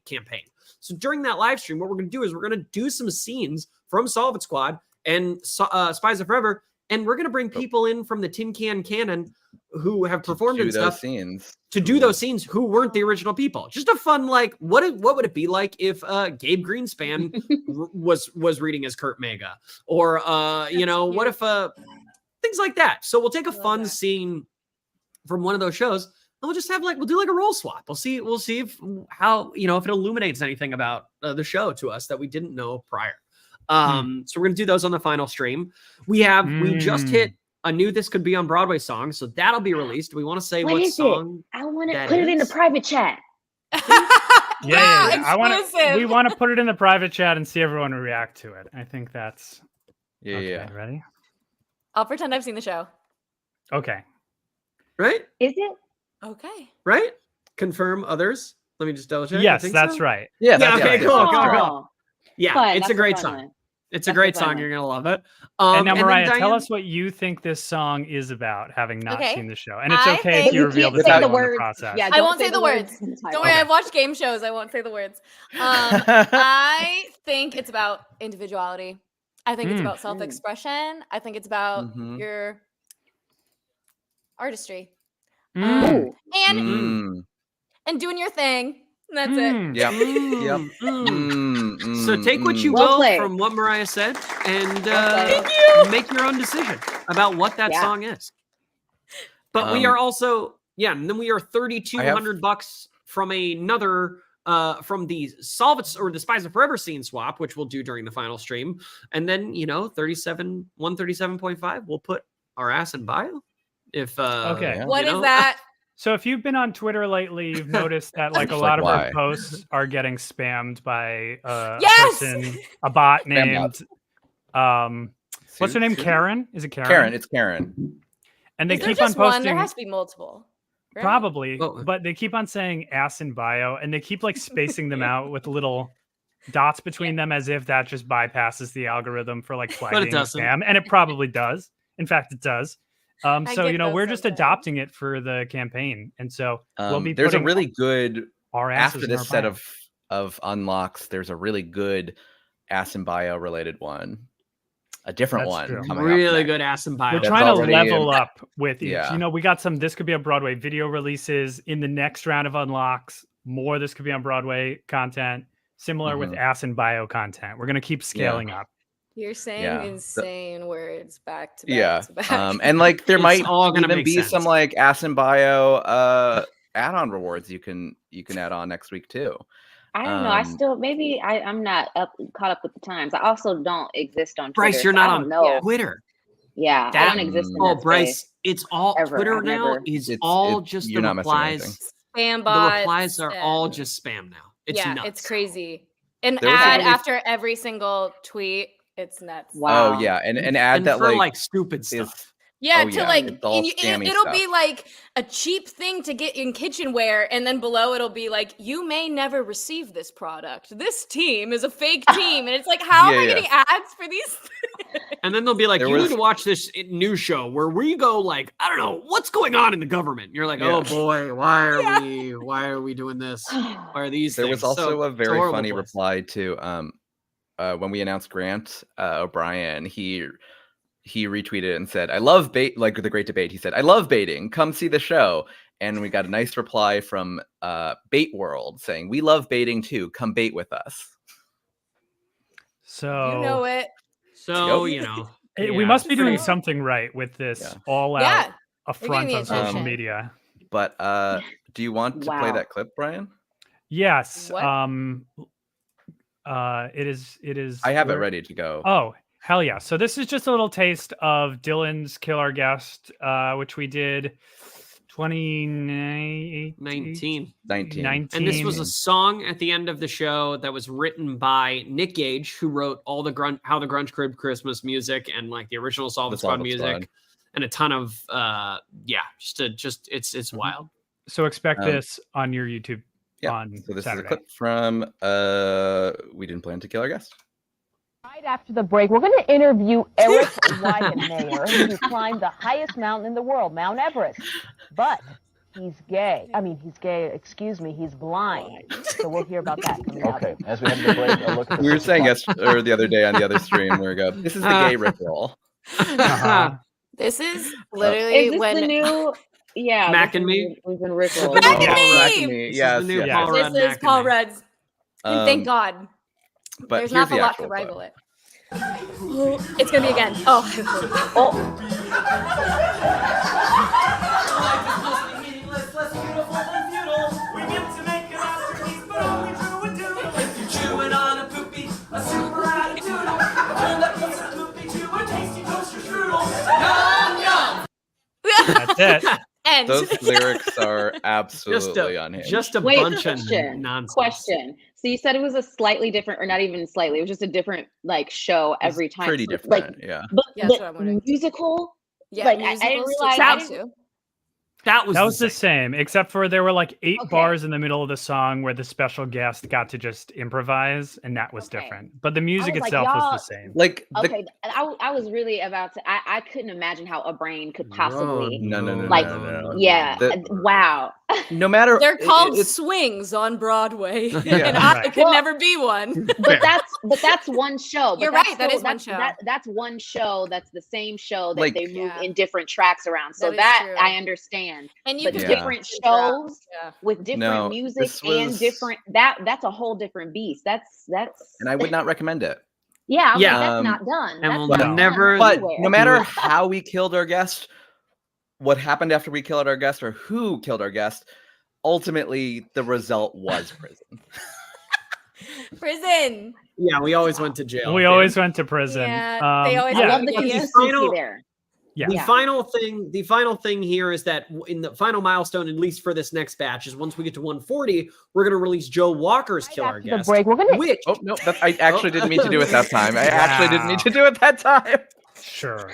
campaign. So during that live stream, what we're going to do is we're going to do some scenes from Solve It Squad and Spies Are Forever, and we're going to bring people in from the Tin Can Canon who have performed and stuff to do those scenes who weren't the original people. Just a fun, like, what would it be like if Gabe Greenspan was reading as Kurt Mega, or what if things like that. So we'll take a fun scene from one of those shows, and we'll just have we'll do a roll swap. We'll see if if it illuminates anything about the show to us that we didn't know prior. So we're gonna do those on the final stream. We just hit a new This Could Be on Broadway song, so that'll be released. We want to say what song?
I want to put it in the private chat.
Yeah. We want to put it in the private chat and see everyone react to it. I think that's Ready?
I'll pretend I've seen the show.
Okay.
Right?
Is it?
Okay.
Right? Confirm others. Let me just double check.
Yes, that's right.
Yeah. Okay. Cool. Yeah,
Fun.
It's
That's
a great
fun
song.
one.
It's a great song. You're gonna love it.
And now, Mariah,
Diane,
tell us what you think this song is about, having not seen the show. And it's
I
okay if you reveal the title in the process.
Yeah,
I won't say the words. Don't worry, I've watched game shows. I won't say the words. I think it's about individuality. I think it's about self-expression. I think it's about your artistry. And doing your thing. That's it.
Yep.
So take what you will from what Mariah said and make your own decision about what that song is. But we are also, and then we are $3,200 from another from the Solve It or the Spies Are Forever scene swap, which we'll do during the final stream. And then 137.5 we'll put our ass in bio. If
what is that?
So if you've been on Twitter lately, you've noticed that a lot of our posts are getting spammed by a bot named what's her name? Karen? Is it Karen?
It's Karen.
And they
Is there
keep on
just one?
posting.
There has to be multiple. Right?
Probably,
Oh.
but they keep on saying ass in bio, and they keep like spacing them out with little dots between them as if that just bypasses the algorithm for like flagging
doesn't.
spam, and it probably does. In fact, it does. So
get those
we're just
sometimes.
adopting it for the campaign, and so we'll be.
There's a
putting
really good
our asses
after
in
this
our
set
bio.
of unlocks. There's a really good ass and bio related one, a different
That's
one
true.
coming
Really
up
good ass and bio.
We're
That's
trying to
already-
level up with each.
Yeah.
We got some This Could Be on Broadway video releases in the next round of unlocks. More This Could Be on Broadway content, similar with ass and bio content. We're gonna keep scaling up.
You're saying insane words back to back
Yeah.
to back.
And like there
It's
might
all gonna
even
make
be
sense.
some like ass and bio add-on rewards you can add on next week too.
I don't know. I still maybe I'm not caught up with the times. I also don't exist on Twitter.
Bryce, you're
so I
not
don't
on
know.
Twitter.
Yeah, I don't exist in
Oh,
that
Bryce,
space.
it's all
Ever.
Twitter
I've
now.
never-
Is
It's-
all
it's-
just the
you're not missing anything.
replies.
Spam
The
bots.
replies are all
and-
just spam now. It's
yeah,
nuts.
it's crazy. An
There was a
ad
really-
after every single tweet. It's nuts.
Wow.
Oh yeah, and an ad
And
that
for
like
stupid
is
stuff.
Yeah,
Oh,
to
yeah,
like,
it's all scammy
it'll
stuff.
be like a cheap thing to get in kitchenware, and then below it'll be like, you may never receive this product. This team is a fake team, and it's like, how am I
Yeah,
getting ads for these?
And then they'll be like,
There
you
was-
need to watch this news show where we go like, I don't know, what's going on in the government? You're like,
Yeah.
oh boy, why are we doing this? Why are these
there
things?
was also
So,
a
it's
very
horrible
funny
place.
reply to when we announced Grant O'Brien, he retweeted and said, I love bait, like the great debate. He said, I love baiting. Come see the show. And we got a nice reply from Bait World saying, we love baiting too. Come bait with us.
So
You know it.
So,
Yep.
you know.
we
yeah,
must be
it's
doing
pretty-
something right with this
Yeah.
all out
Yeah.
affront
the
on social
attention.
media.
But do you want to play
Wow.
that clip, Brian?
Yes.
What?
It is.
I have it
where-
ready to go.
Oh, hell yeah. So this is just a little taste of Dylan's Kill Our Guest, which we did 2019.
19. And this was a song at the end of the show that was written by Nick Gage, who wrote all the How the Grunge Crib Christmas music and like the original Solvent Squad music, and a ton of it's wild.
So expect this on your YouTube on
So this
Saturday.
is a clip from We Didn't Plan to Kill Our Guest.
Right after the break, we're going to interview Eric Weihenmayer, who climbed the highest mountain in the world, Mount Everest. But he's gay. I mean, he's gay. Excuse me. He's blind. So we'll hear about that coming up.
Okay, as we head to the break, a look at the
We were
6
saying
o'clock.
the other day on the other stream, we go, this is the gay ritual.
Uh-huh.
This is literally
Is this
when
the new? Yeah,
Mac
this
and
is
Me?
We've been Rickle.
Mac and
Yeah,
Me!
Mac and Me.
This is
Yes,
the new
yes.
Paul Rudd,
this is
Mac and
Paul
Me.
Rudd's. And thank God.
But
There's
here's
not a
the
lot
actual
to rival
clip.
it. It's gonna be again.
That's it.
And
Those lyrics are absolutely unhinged.
Just a
Wait,
bunch of
question.
nonsense.
Question. So you said it was a slightly different, or not even slightly. It was just a different like show every time.
Pretty
So,
different,
Like,
yeah.
but
Yeah, that's what I'm wondering.
musical.
yeah,
like, I didn't
musicals
realize-
to
I
try
didn't-
to.
That was
the same, except for there were like 8
Okay.
bars in the middle of the song where the special guest got to just improvise, and that was
Okay.
different. But the music
was like,
itself was
y'all-
the same.
Like
Okay, I was really about to. I couldn't imagine how a brain could possibly.
No.
Like,
no.
Yeah. Wow.
No matter
They're called
it's
swings on Broadway,
Yeah,
and I
right.
could
Well-
never be one.
But that's one show. But
You're
that's
right, that
still-
is one show.
That's one show. That's the same show that
Like-
they move
Yeah.
in different tracks around. So
That is
that
true.
I understand.
And you
But
could
Yeah.
get
different
throughout.
shows
Yeah.
with different
No,
music
this
and
was-
different that's a whole different beast. That's
and I would not recommend it.
yeah. I'm
Yeah.
like, that's not done.
and
That's
we'll
not done
never-
But
anywhere.
no matter how we killed our guest, what happened after we killed our guest, or who killed our guest, ultimately the result was prison.
Prison.
Yeah, we always went to jail.
We
dude.
always went to prison.
Yeah, they always
I
yeah.
love the
Yeah.
consistency
Final-
there.
Yeah.
The
Yeah.
final thing here is that in the final milestone, at least for this next batch, is once we get to 140, we're going to release Joe Walker's
Right
Kill Our
after the
Guest.
break, we're going to
Which
Oh no, I actually didn't mean to do it that time. I actually didn't mean to do it that time.
Sure.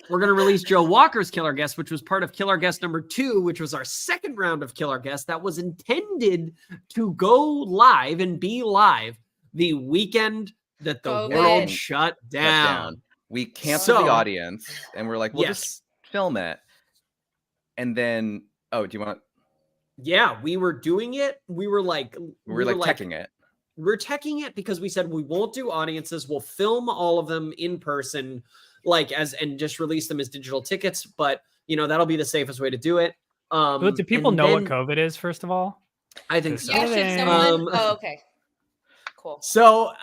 We're going to release Joe Walker's Killer Guest, which was part of Killer Guest number 2, which was our second round of Killer Guest that was intended to go live and be live the weekend that the world shut down.
We canceled the audience and we're like, we'll just film it. And then, do you want?
Yeah, we were doing it. We were
teching it.
We're teching it because we said we won't do audiences. We'll film all of them in person, and just release them as digital tickets. But that'll be the safest way to do it.
Do people know what COVID is? First of all,
I think so.
Yeah, should someone? Okay. Cool.
So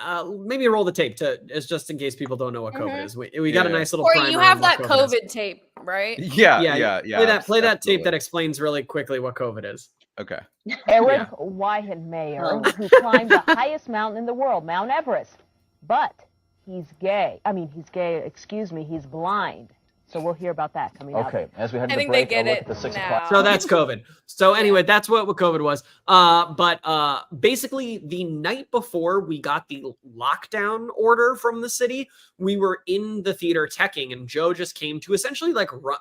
maybe roll the tape just in case people don't know what COVID is. We got a nice little.
Corey, you have that COVID tape, right?
Yeah.
Play that tape that explains really quickly what COVID is.
Okay.
Eric Weihenmayer, who climbed the highest mountain in the world, Mount Everest, but he's gay. Excuse me, he's blind. So we'll hear about that coming up.
Okay, as we head to
I
the
think
break,
they get
I'll look
it
at the 6
now.
o'clock.
So that's COVID. So anyway, that's what COVID was. But basically the night before we got the lockdown order from the city, we were in the theater teching, and Joe just came to essentially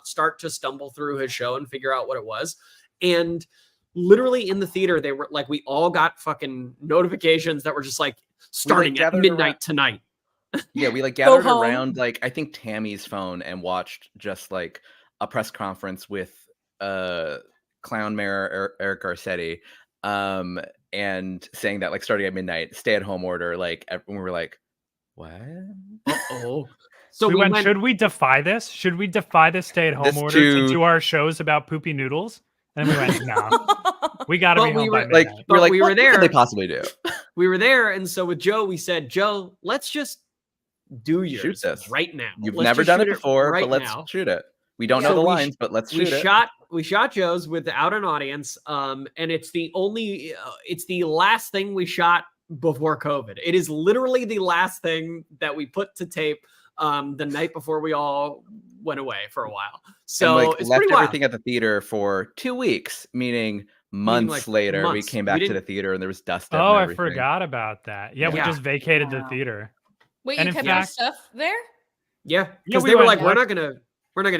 start to stumble through his show and figure out what it was. And literally in the theater, they were we all got fucking notifications that were just starting at midnight tonight.
Yeah, we gathered around I think Tammy's phone and watched just a press conference with Clown Mayor Eric Garcetti and saying that starting at midnight, stay at home order, and we were like, what?
So we went, should we defy this? Should we defy this stay at home order to do our shows about poopy noodles? And we went, no. We got to be home by midnight.
We were there.
What could they possibly do?
We were there, and so with Joe, we said, Joe, let's just do yours.
Shoot this
right now.
You've never done it before, but let's shoot it. We don't know the lines, but let's shoot it.
We shot Joe's without an audience, and it's the last thing we shot before COVID. It is literally the last thing that we put to tape the night before we all went away for a while. So it's
left
pretty wild.
everything at the theater for 2 weeks, meaning months later, we came back to the theater and there was dust.
Oh, I forgot about that. Yeah, we just vacated the theater.
Wait, you kept your stuff there?
Yeah, because they were like, we're not gonna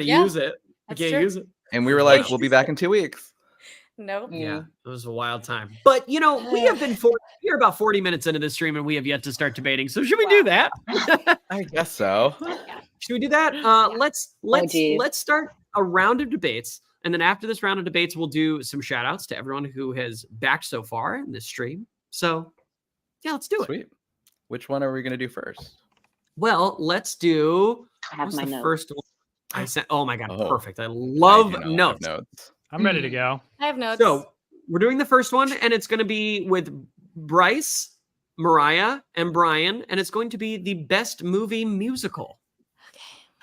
use it. We can't use it.
And we were like, we'll be back in 2 weeks.
Nope.
Yeah, it was a wild time. But we have been we're about 40 minutes into this stream and we have yet to start debating. So should we do that?
I guess so.
Should we do that? Let's start a round of debates. And then after this round of debates, we'll do some shout outs to everyone who has backed so far in this stream. So yeah, let's do it.
Sweet. Which one are we going to do first?
Well, let's do.
I have my notes.
First one I sent. Oh my God, perfect! I love notes.
I'm ready to go.
I have notes.
So we're doing the first one, and it's going to be with Bryce, Mariah, and Brian, and it's going to be the best movie musical.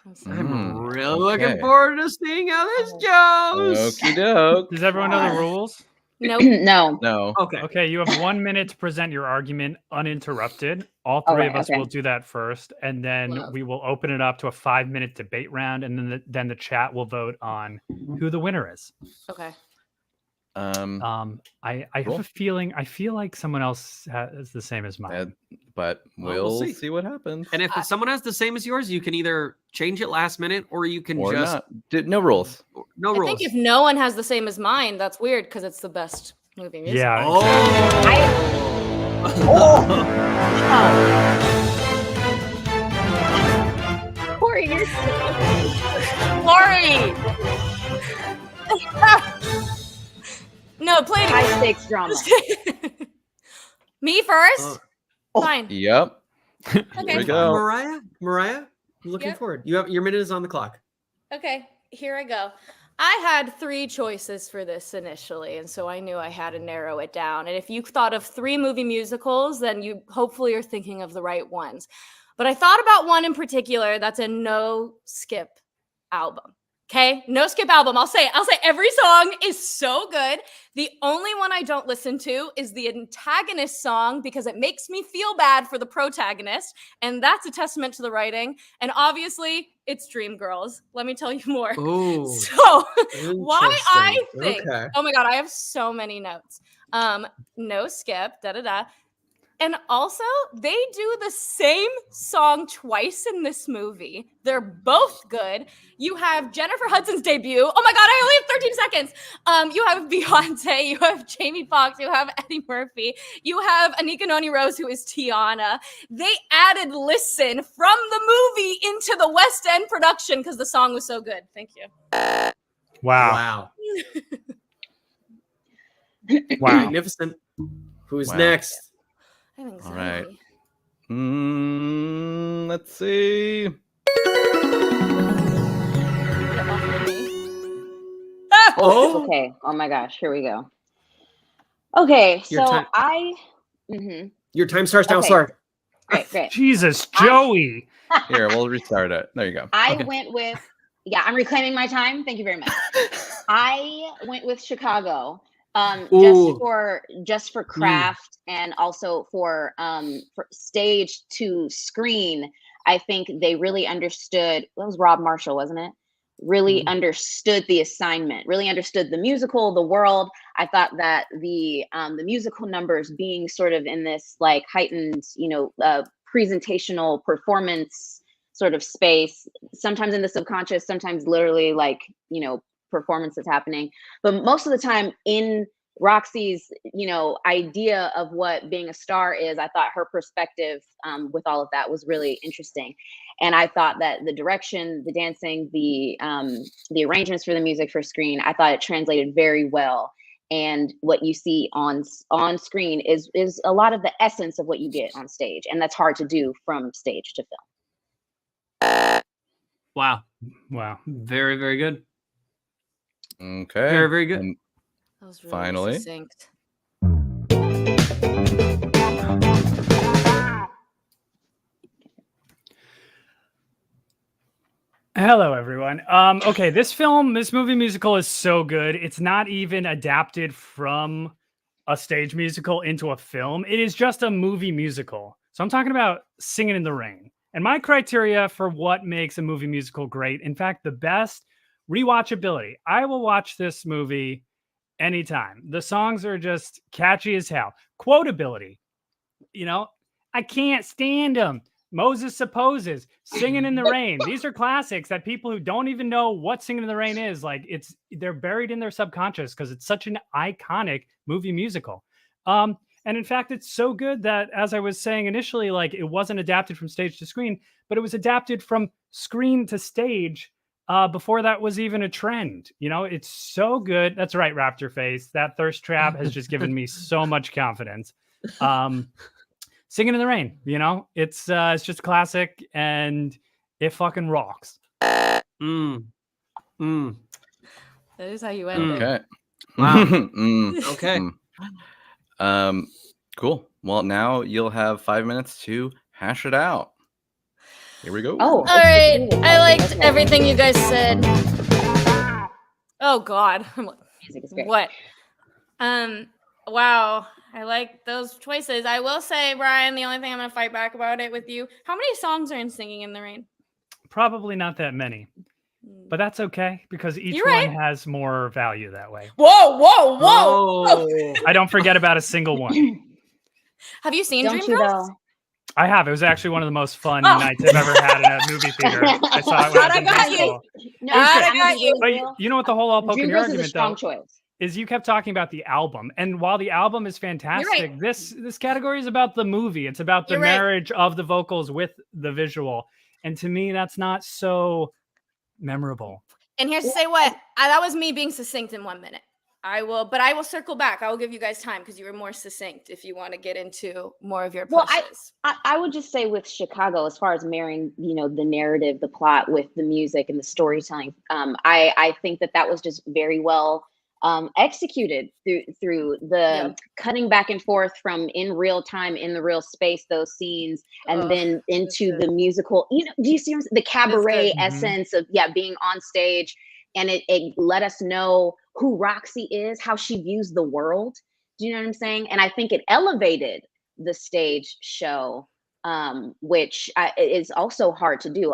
Okay.
I'm really looking forward to seeing how this goes.
Okie doke.
Does everyone know the rules?
Nope.
No.
Okay.
You have 1 minute to present your argument uninterrupted. All three of us will do that first, and then we will open it up to a 5-minute debate round, and then the chat will vote on who the winner is.
Okay.
I have a feeling. I feel like someone else is the same as mine,
but we'll see what happens.
And if someone has the same as yours, you can either change it last minute, or you can
no rules.
No rules.
I think if no one has the same as mine, that's weird because it's the best movie music.
Yeah.
Corey, you're
Corey. No, play it again.
high stakes drama.
Me first? Fine.
Yep.
Okay.
Here we go.
Mariah, looking forward. Your minute is on the clock.
Okay, here I go. I had 3 choices for this initially, and so I knew I had to narrow it down. And if you thought of 3 movie musicals, then you hopefully are thinking of the right ones. But I thought about one in particular that's a no-skip album. Okay, no skip album. I'll say every song is so good. The only one I don't listen to is the antagonist song because it makes me feel bad for the protagonist. And that's a testament to the writing. And obviously it's Dreamgirls. Let me tell you more.
Ooh,
so why I think,
okay.
Oh my God, I have so many notes. No skip, And also, they do the same song twice in this movie. They're both good. You have Jennifer Hudson's debut. Oh my God, I only have 13 seconds. You have Beyonce. You have Jamie Foxx. You have Eddie Murphy. You have Anika Noni Rose, who is Tiana. They added "Listen" from the movie into the West End production because the song was so good. Thank you.
Wow.
Magnificent. Who's next?
All right. Let's see.
Oh, okay. Oh my gosh. Here we go. Okay, so
Your time starts now.
Okay.
Sorry.
Great.
Jesus, Joey.
Here, we'll restart it. There you go.
I went with, I'm reclaiming my time. Thank you very much. I went with Chicago, just for craft and also for stage to screen. I think they really understood. That was Rob Marshall, wasn't it? Really understood the assignment. Really understood the musical, the world. I thought that the musical numbers being sort of in this like heightened, presentational performance sort of space, sometimes in the subconscious, sometimes literally like, performance is happening. But most of the time in Roxy's, idea of what being a star is, I thought her perspective with all of that was really interesting. And I thought that the direction, the dancing, the arrangements for the music for screen, I thought it translated very well. And what you see on screen is a lot of the essence of what you get on stage. And that's hard to do from stage to film.
Wow. Very, very good.
Okay.
Very, very good.
And
That was really
finally.
succinct.
Hello, everyone. Okay, this movie musical is so good. It's not even adapted from a stage musical into a film. It is just a movie musical. So I'm talking about Singing in the Rain. And my criteria for what makes a movie musical great, in fact, the best, rewatchability. I will watch this movie anytime. The songs are just catchy as hell. Quotability. I can't stand them. Moses Supposes, Singing in the Rain. These are classics that people who don't even know what Singing in the Rain is, like they're buried in their subconscious because it's such an iconic movie musical. And in fact, it's so good that, as I was saying initially, like it wasn't adapted from stage to screen, but it was adapted from screen to stage before that was even a trend. It's so good. That's right, Raptor Face. That thirst trap has just given me so much confidence. Singing in the Rain, it's just classic and it fucking rocks.
That is how you end it.
Okay.
Wow. Okay.
Cool. Well, now you'll have 5 minutes to hash it out. Here we go.
Oh,
All right. I liked everything you guys said. Oh God.
Music is great.
What? Wow. I like those choices. I will say, Brian, the only thing I'm going to fight back about it with you, how many songs are in Singing in the Rain?
Probably not that many, but that's okay because each one has more value that way.
Whoa.
I don't forget about a single one.
Have you seen
Don't you
Dreamgirls?
though?
I have. It was actually one of the most fun nights I've ever had in a movie theater. I saw it when I was in high school.
No,
I
I'm
got you.
really
But
real.
you know what the whole all poking your
Dreamgirls is a
argument
strong
though
choice.
is you kept talking about the album, and while the album is fantastic, this category is about the movie. It's about the marriage of the vocals with the visual, and to me, that's not so memorable.
And here's to say what that was me being succinct in 1 minute. I will circle back. I will give you guys time because you were more succinct if you want to get into more of your pushes.
I would just say with Chicago, as far as marrying, the narrative, the plot with the music and the storytelling, I think that was just very well executed through the cutting back and forth from in real time, in the real space, those scenes, and then into the musical. Do you see the cabaret essence of being on stage? And it let us know who Roxy is, how she views the world. Do you know what I'm saying? And I think it elevated the stage show, which is also hard to do.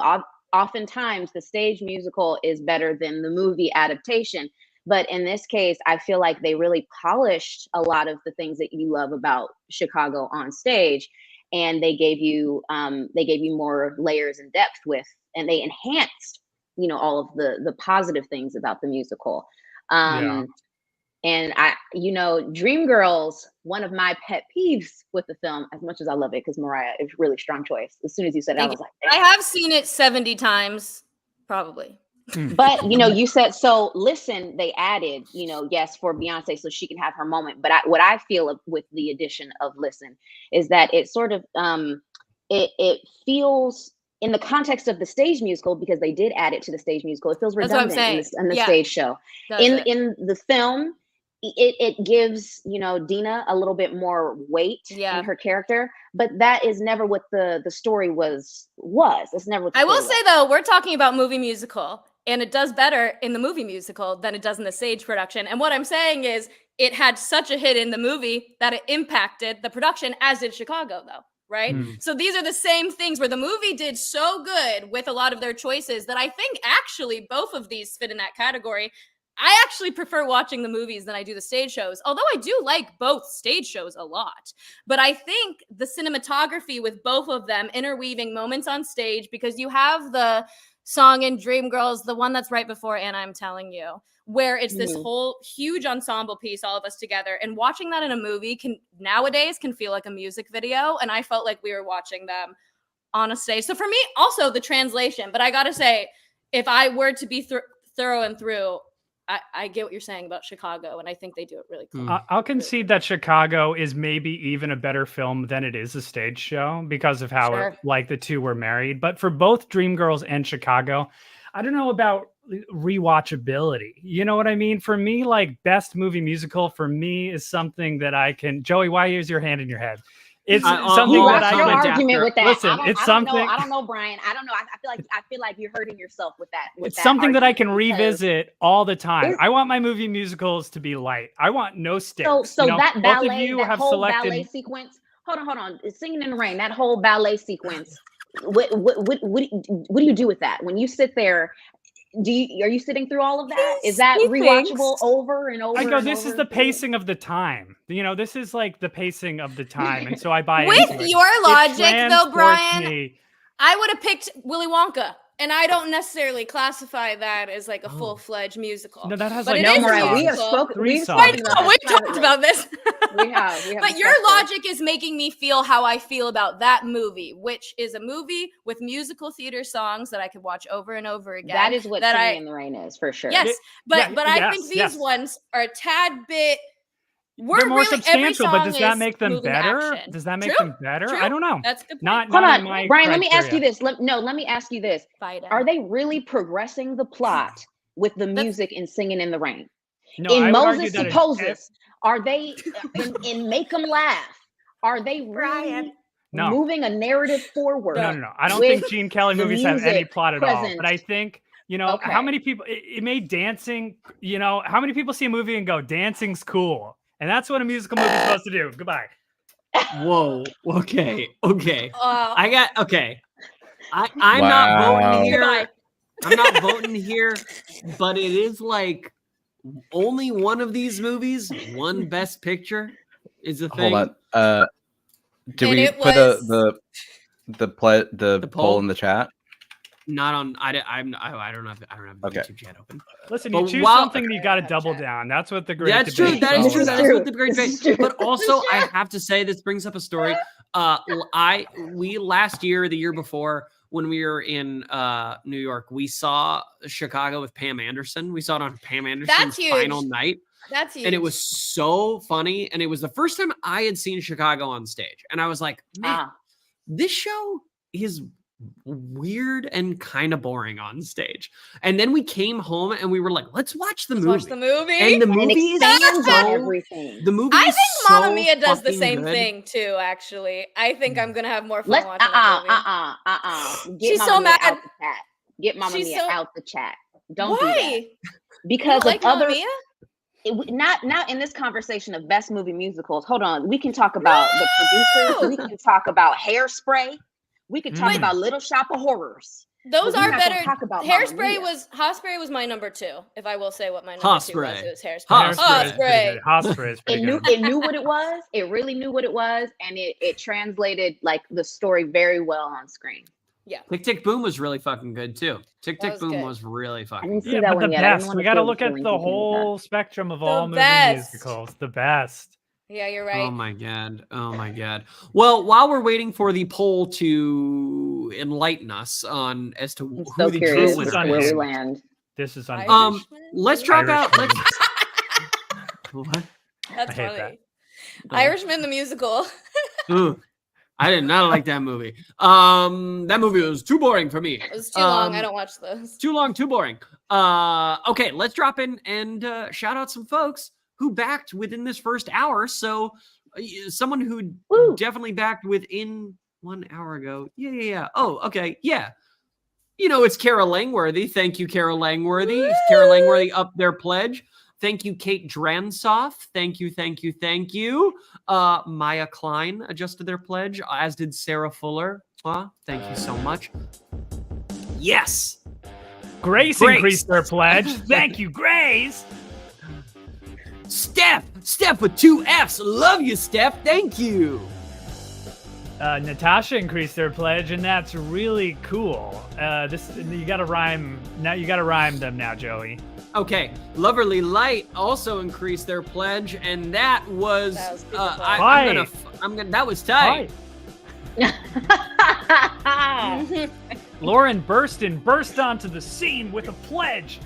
Oftentimes, the stage musical is better than the movie adaptation. But in this case, I feel like they really polished a lot of the things that you love about Chicago on stage, and they gave you more layers and depth with, and they enhanced, all of the positive things about the musical. And Dreamgirls, one of my pet peeves with the film, as much as I love it, because Mariah is a really strong choice. As soon as you said it, I was like,
I have seen it 70 times, probably.
But you said, so listen, they added, yes, for Beyonce, so she can have her moment. But what I feel with the addition of Listen is that it sort of it feels, in the context of the stage musical, because they did add it to the stage musical, it feels redundant in the stage show. In the film, it gives Dina a little bit more weight in her character, but that is never what the story was. It's never what the
I will
story
say though, we're talking about movie musical, and it does better in the movie musical than it does in the stage production. And what I'm saying is, it had such a hit in the movie that it impacted the production, as did Chicago though. Right? So these are the same things where the movie did so good with a lot of their choices that I think actually both of these fit in that category. I actually prefer watching the movies than I do the stage shows, although I do like both stage shows a lot. But I think the cinematography with both of them interweaving moments on stage, because you have the song in Dreamgirls, the one that's right before And I'm Telling You, where it's this whole huge ensemble piece, all of us together, and watching that in a movie nowadays can feel like a music video, and I felt like we were watching them on a stage. So for me, also the translation, but I gotta say, if I were to be thorough and through, I get what you're saying about Chicago, and I think they do it really cool.
I'll concede that Chicago is maybe even a better film than it is a stage show because of how the two were married. But for both Dreamgirls and Chicago, I don't know about rewatchability. You know what I mean? For me, best movie musical for me is something that I can. Joey, why is your hand in your head? It's something that I can
argument with that.
Listen, it's something.
I don't know, Brian. I don't know. I feel like you're hurting yourself with that.
It's something that I can revisit all the time. I want my movie musicals to be light. I want no sticks.
So that ballet, ballet sequence. Hold on. Singing in the Rain. That whole ballet sequence. What do you do with that when you sit there? Are you sitting through all of that? Is that rewatchable over and over?
I go, this is the pacing of the time. This is the pacing of the time. And so I buy
with your logic though, Brian, I would have picked Willy Wonka. And I don't necessarily classify that as a full-fledged musical.
No, that has
Mariah, we have spoken.
We've talked about this.
we have.
But your logic is making me feel how I feel about that movie, which is a movie with musical theater songs that I could watch over and over again.
That is what Singing in the Rain is, for sure.
Yes, but I think these ones are a tad bit.
They're more substantial, but does that make them better? Does that make them better? I don't know.
That's good.
Hold on, Brian. Let me ask you this. Let me ask you this. Are they really progressing the plot with the music in Singing in the Rain?
No,
in Moses Supposes, are they in Make 'Em Laugh? Are they really moving a narrative forward?
No. I don't think Gene Kelly movies have any plot at all. But I think. How many people it made dancing, how many people see a movie and go, dancing's cool? And that's what a musical movie is supposed to do. Goodbye.
Whoa. Okay. I'm not voting here.
Goodbye.
I'm not voting here, but it is only one of these movies, one Best Picture is the thing.
Hold on. Do we put the poll in the chat?
Not on. I don't have the YouTube chat open.
Listen, you choose something, you got to double down. That's what the great.
That's true. That is true. That is what the great debate. But also, I have to say, this brings up a story. We last year, the year before, when we were in New York, we saw Chicago with Pam Anderson. We saw it on Pam Anderson's final night.
That's huge.
And it was so funny. And it was the first time I had seen Chicago on stage. And I was like, man, this show is weird and kind of boring on stage. And then we came home and we were like, let's watch the movie. And the movie is
everything.
The movie
I think
so
Mamma Mia does the same
good.
Thing too, actually. I think I'm gonna have more fun watching that movie.
Get
She's
Mamma
so
Mia
mad.
out the chat. Get Mamma Mia out the chat. Don't do
Why?
that. Because of
Mamma
other
Mia?
Not in this conversation of best movie musicals. Hold on. We can talk about the producers. We can talk about Hairspray. We could talk about Little Shop of Horrors.
Those
We're
are
not gonna
better.
talk about Mamma
Hairspray
Mia.
was my number 2. If I will say what my number 2 was, it was Hairspray.
Hairspray. Hairspray is pretty good.
It knew what it was. It really knew what it was, and it translated like the story very well on screen.
Yeah.
Tick Tick Boom was really fucking good too. Tick Tick Boom
good.
was really
I
fucking
didn't see
Yeah,
that
but
one
the
yet. I didn't
best.
wanna
We got to
feel
look at
feelings
the
thinking about
whole spectrum of all movie
best.
musicals. The best.
Yeah, you're right.
Oh my god. Oh my god. Well, while we're waiting for the poll to enlighten us on as to
I'm
who
so
the
curious
true
is
winner
where we
is.
land.
This is
Irishman?
unhinged.
Let's drop out.
Irishman.
What?
That's
I hate
funny.
that.
Irishman the musical.
Ooh, I did not like that movie. That movie was too boring for me.
It was too long. I don't watch those.
Too long, too boring. Okay, let's drop in and shout out some folks who backed within this first hour. So someone who
Woo.
definitely backed within 1 hour ago. Yeah. Oh, okay. Yeah. You know, it's Kara Langworthy. Thank you, Kara Langworthy.
Woo!
Kara Langworthy up their pledge. Thank you, Kate Dransoff. Thank you. Maya Klein adjusted their pledge, as did Sarah Fuller. Thank you so much. Yes.
Grace increased their pledge. Thank you, Grace.
Steph with 2 Fs. Love you, Steph. Thank you.
Natasha increased their pledge, and that's really cool. You got to rhyme now. You got to rhyme them now, Joey.
Okay, Loverly Light also increased their pledge, and that was that was tight.
Lauren Burston burst onto the scene with a pledge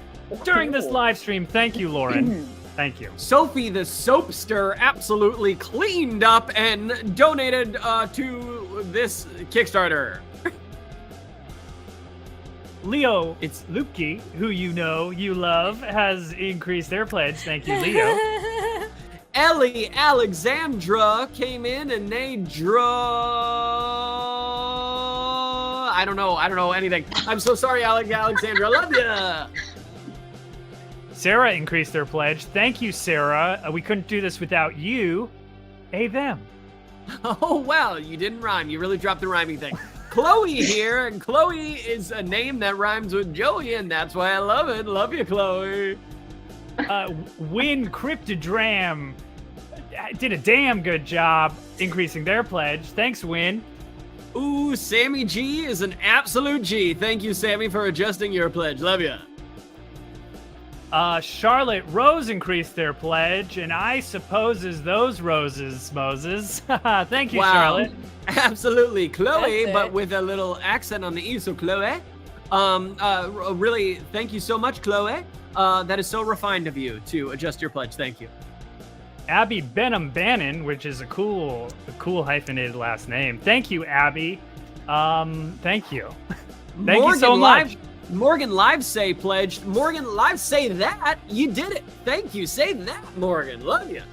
during this live stream. Thank you, Lauren. Thank you.
Sophie the Soapster absolutely cleaned up and donated to this Kickstarter.
Leo, it's Lupke, who you know you love, has increased their pledge. Thank you, Leo.
Ellie Alexandra came in and they I don't know anything. I'm so sorry, Alexandra. Love ya.
Sarah increased their pledge. Thank you, Sarah. We couldn't do this without you. Them.
Oh, well, you didn't rhyme. You really dropped the rhyming thing. Chloe here, and Chloe is a name that rhymes with Joey, and that's why I love it. Love you, Chloe.
Win Cryptodram did a damn good job increasing their pledge. Thanks, Win.
Ooh, Sammy G is an absolute G. Thank you, Sammy, for adjusting your pledge. Love ya.
Charlotte Rose increased their pledge, and I supposes those roses, Moses. Thank you, Charlotte.
Absolutely, Chloe, but with a little accent on the E, so Chloe. Really, thank you so much, Chloe. That is so refined of you to adjust your pledge. Thank you.
Abby Benham Bannon, which is a cool hyphenated last name. Thank you, Abby. Thank you. Thank you so much.
Morgan Livesay pledged. Morgan Livesay that. You did it. Thank you. Say that, Morgan. Love you.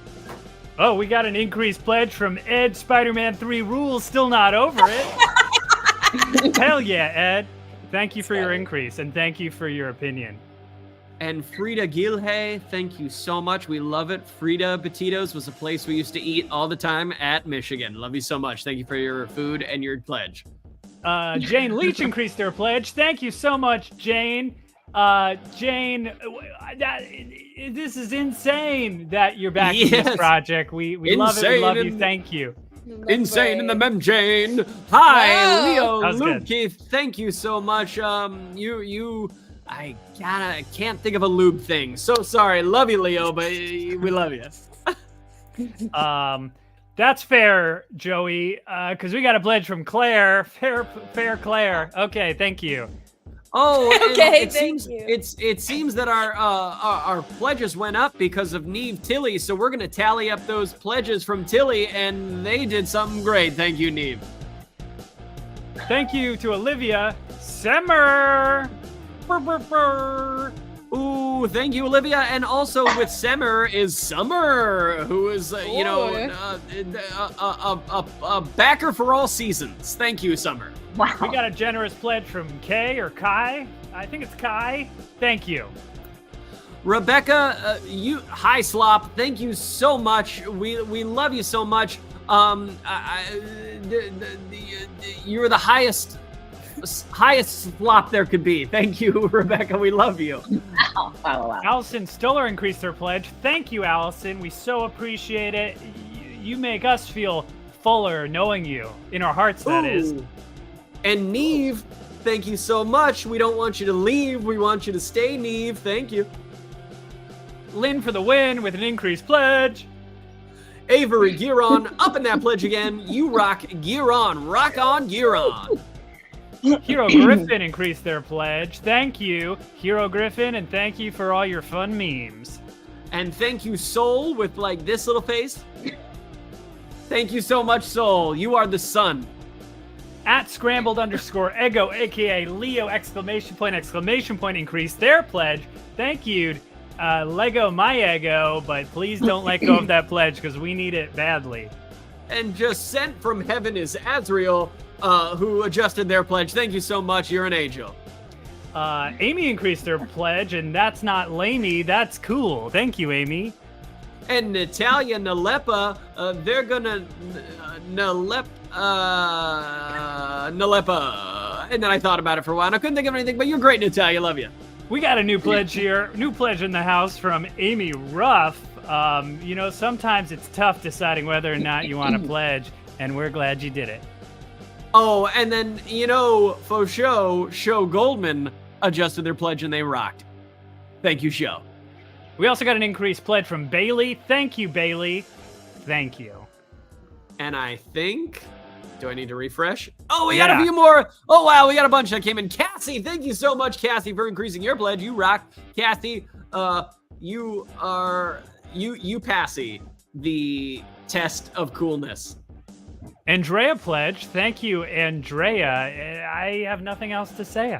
Oh, we got an increased pledge from Ed. Spider-Man 3 rules still not over it. Hell yeah, Ed. Thank you for your increase, and thank you for your opinion.
And Frida Gilhay, thank you so much. We love it. Frida Petitos was a place we used to eat all the time at Michigan. Love you so much. Thank you for your food and your pledge.
Jane Leach increased their pledge. Thank you so much, Jane. Jane, this is insane that you're back in this project. We love it. We love you. Thank you.
Insane in the mem, Jane. Hi, Leo
Lubke.
Thank you so much. I can't think of a lube thing. So sorry. Love you, Leo, but we love you.
That's fair, Joey, because we got a pledge from Claire. Fair Claire. Okay, thank you.
Oh,
okay,
thank you. It seems that our pledges went up because of Neve Tilly, so we're gonna tally up those pledges from Tilly, and they did something great. Thank you, Neve.
Thank you to Olivia Semmer. Burr, burr, burr.
Ooh, thank you, Olivia. And also with Semmer is Summer, who is, a backer for all seasons. Thank you, Summer.
Wow.
We got a generous pledge from Kay or Kai. I think it's Kai. Thank you.
Rebecca, hi, Slop. Thank you so much. We love you so much. You're the highest highest slop there could be. Thank you, Rebecca. We love you.
Wow.
Allison Stoller increased their pledge. Thank you, Allison. We so appreciate it. You make us feel fuller knowing you. In our hearts, that is.
And Neve, thank you so much. We don't want you to leave. We want you to stay, Neve. Thank you.
Lynn for the win with an increased pledge.
Avery Gear On up in that pledge again. You rock, gear on. Rock on, gear on.
Hero Griffin increased their pledge. Thank you, Hero Griffin, and thank you for all your fun memes.
And thank you, Soul, with like this little face. Thank you so much, Soul. You are the sun.
At @scrambled_ego, aka Leo ! Increased their pledge. Thank you, Lego my ego, but please don't let go of that pledge because we need it badly.
And just sent from heaven is Azriel, who adjusted their pledge. Thank you so much. You're an angel.
Amy increased their pledge, and that's not lamey. That's cool. Thank you, Amy.
And Natalia Nalepa, they're gonna Nalepa. And then I thought about it for a while, and I couldn't think of anything, but you're great, Natalia. Love you.
We got a new pledge here. New pledge in the house from Amy Ruff. Sometimes it's tough deciding whether or not you want to pledge, and we're glad you did it.
Oh, and then, for Show Goldman adjusted their pledge and they rocked. Thank you, Show.
We also got an increased pledge from Bailey. Thank you, Bailey. Thank you.
And I think, do I need to refresh? Oh, we got a few more. Oh, wow, we got a bunch that came in. Cassie, thank you so much, Cassie, for increasing your pledge. You rock. Cassie, you passy the test of coolness.
Andrea pledge. Thank you, Andrea. I have nothing else to say.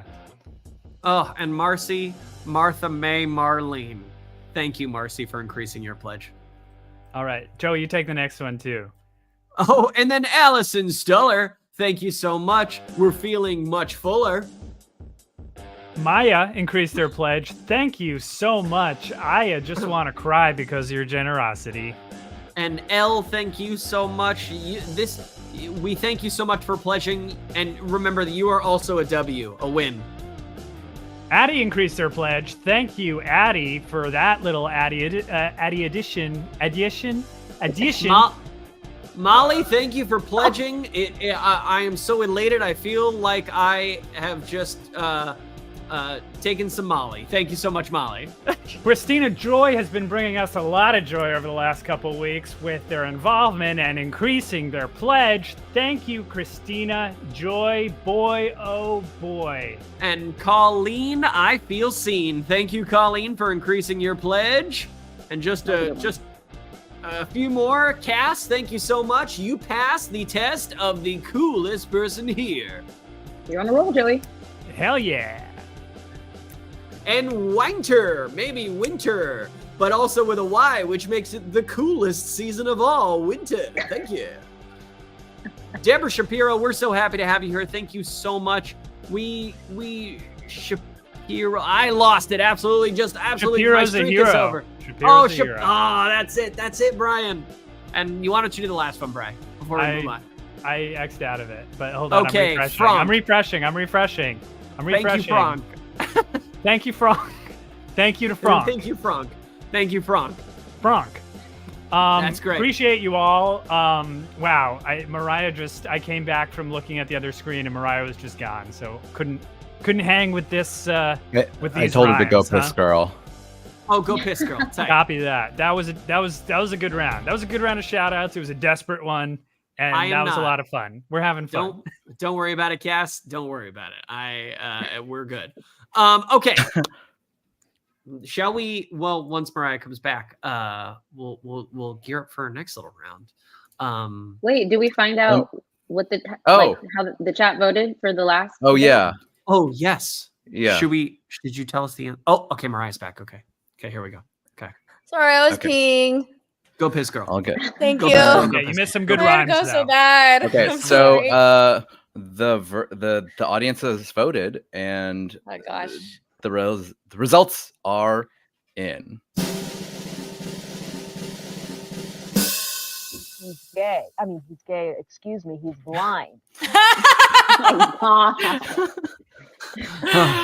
Oh, and Martha May Marlene. Thank you, Marcy, for increasing your pledge.
All right. Joey, you take the next one, too.
Oh, and then Allison Stuller. Thank you so much. We're feeling much fuller.
Maya increased their pledge. Thank you so much. I just want to cry because of your generosity.
And Elle, thank you so much. We thank you so much for pledging. And remember that you are also a W, a win.
Addie increased their pledge. Thank you, Addie, for that little Addie addition.
Molly, thank you for pledging. I am so elated. I feel like I have just taken some Molly. Thank you so much, Molly.
Christina Joy has been bringing us a lot of joy over the last couple weeks with their involvement and increasing their pledge. Thank you, Christina Joy. Boy, oh boy.
And Colleen, I feel seen. Thank you, Colleen, for increasing your pledge. And just a few more. Cass, thank you so much. You passed the test of the coolest person here.
You're on a roll, Joey.
Hell yeah.
And Winter, maybe winter, but also with a Y, which makes it the coolest season of all, winter. Thank you. Deborah Shapiro, we're so happy to have you here. Thank you so much. Shapiro, I lost it. Absolutely.
Shapiro's a hero.
Shapiro's a hero. Oh, that's it, Brian. And you wanted to do the last one, Brian, before we move on.
I X'd out of it, but hold on.
Okay,
I'm refreshing.
Thank you, Frank.
Thank you, Frank. Thank you to Frank.
Thank you, Frank. Thank you, Frank.
Frank.
That's great.
Appreciate you all. Wow. Mariah I came back from looking at the other screen and Mariah was just gone. So couldn't hang with this, with these
I told her to go
rhymes,
piss girl.
Oh, go piss girl. Tight.
Copy that. That was a good round. That was a good round of shout outs. It was a desperate one. And that was a lot of fun. We're having fun.
Don't worry about it, Cass. Don't worry about it. We're good. Okay. Shall we? Well, once Mariah comes back, we'll gear up for our next little round.
Wait, do we find out what how the chat voted for the last?
Oh yeah.
Oh yes.
Yeah.
Did you tell us the end? Oh, okay. Mariah's back. Okay, here we go. Okay.
Sorry, I was peeing.
Go piss girl.
All good.
Thank you.
Yeah, you missed some good rhymes.
Go so bad.
Okay,
I'm
so
sorry.
the audience has voted, and
Oh gosh.
the results are in.
He's gay. I mean, he's gay. Excuse me. He's blind.
Oh, God.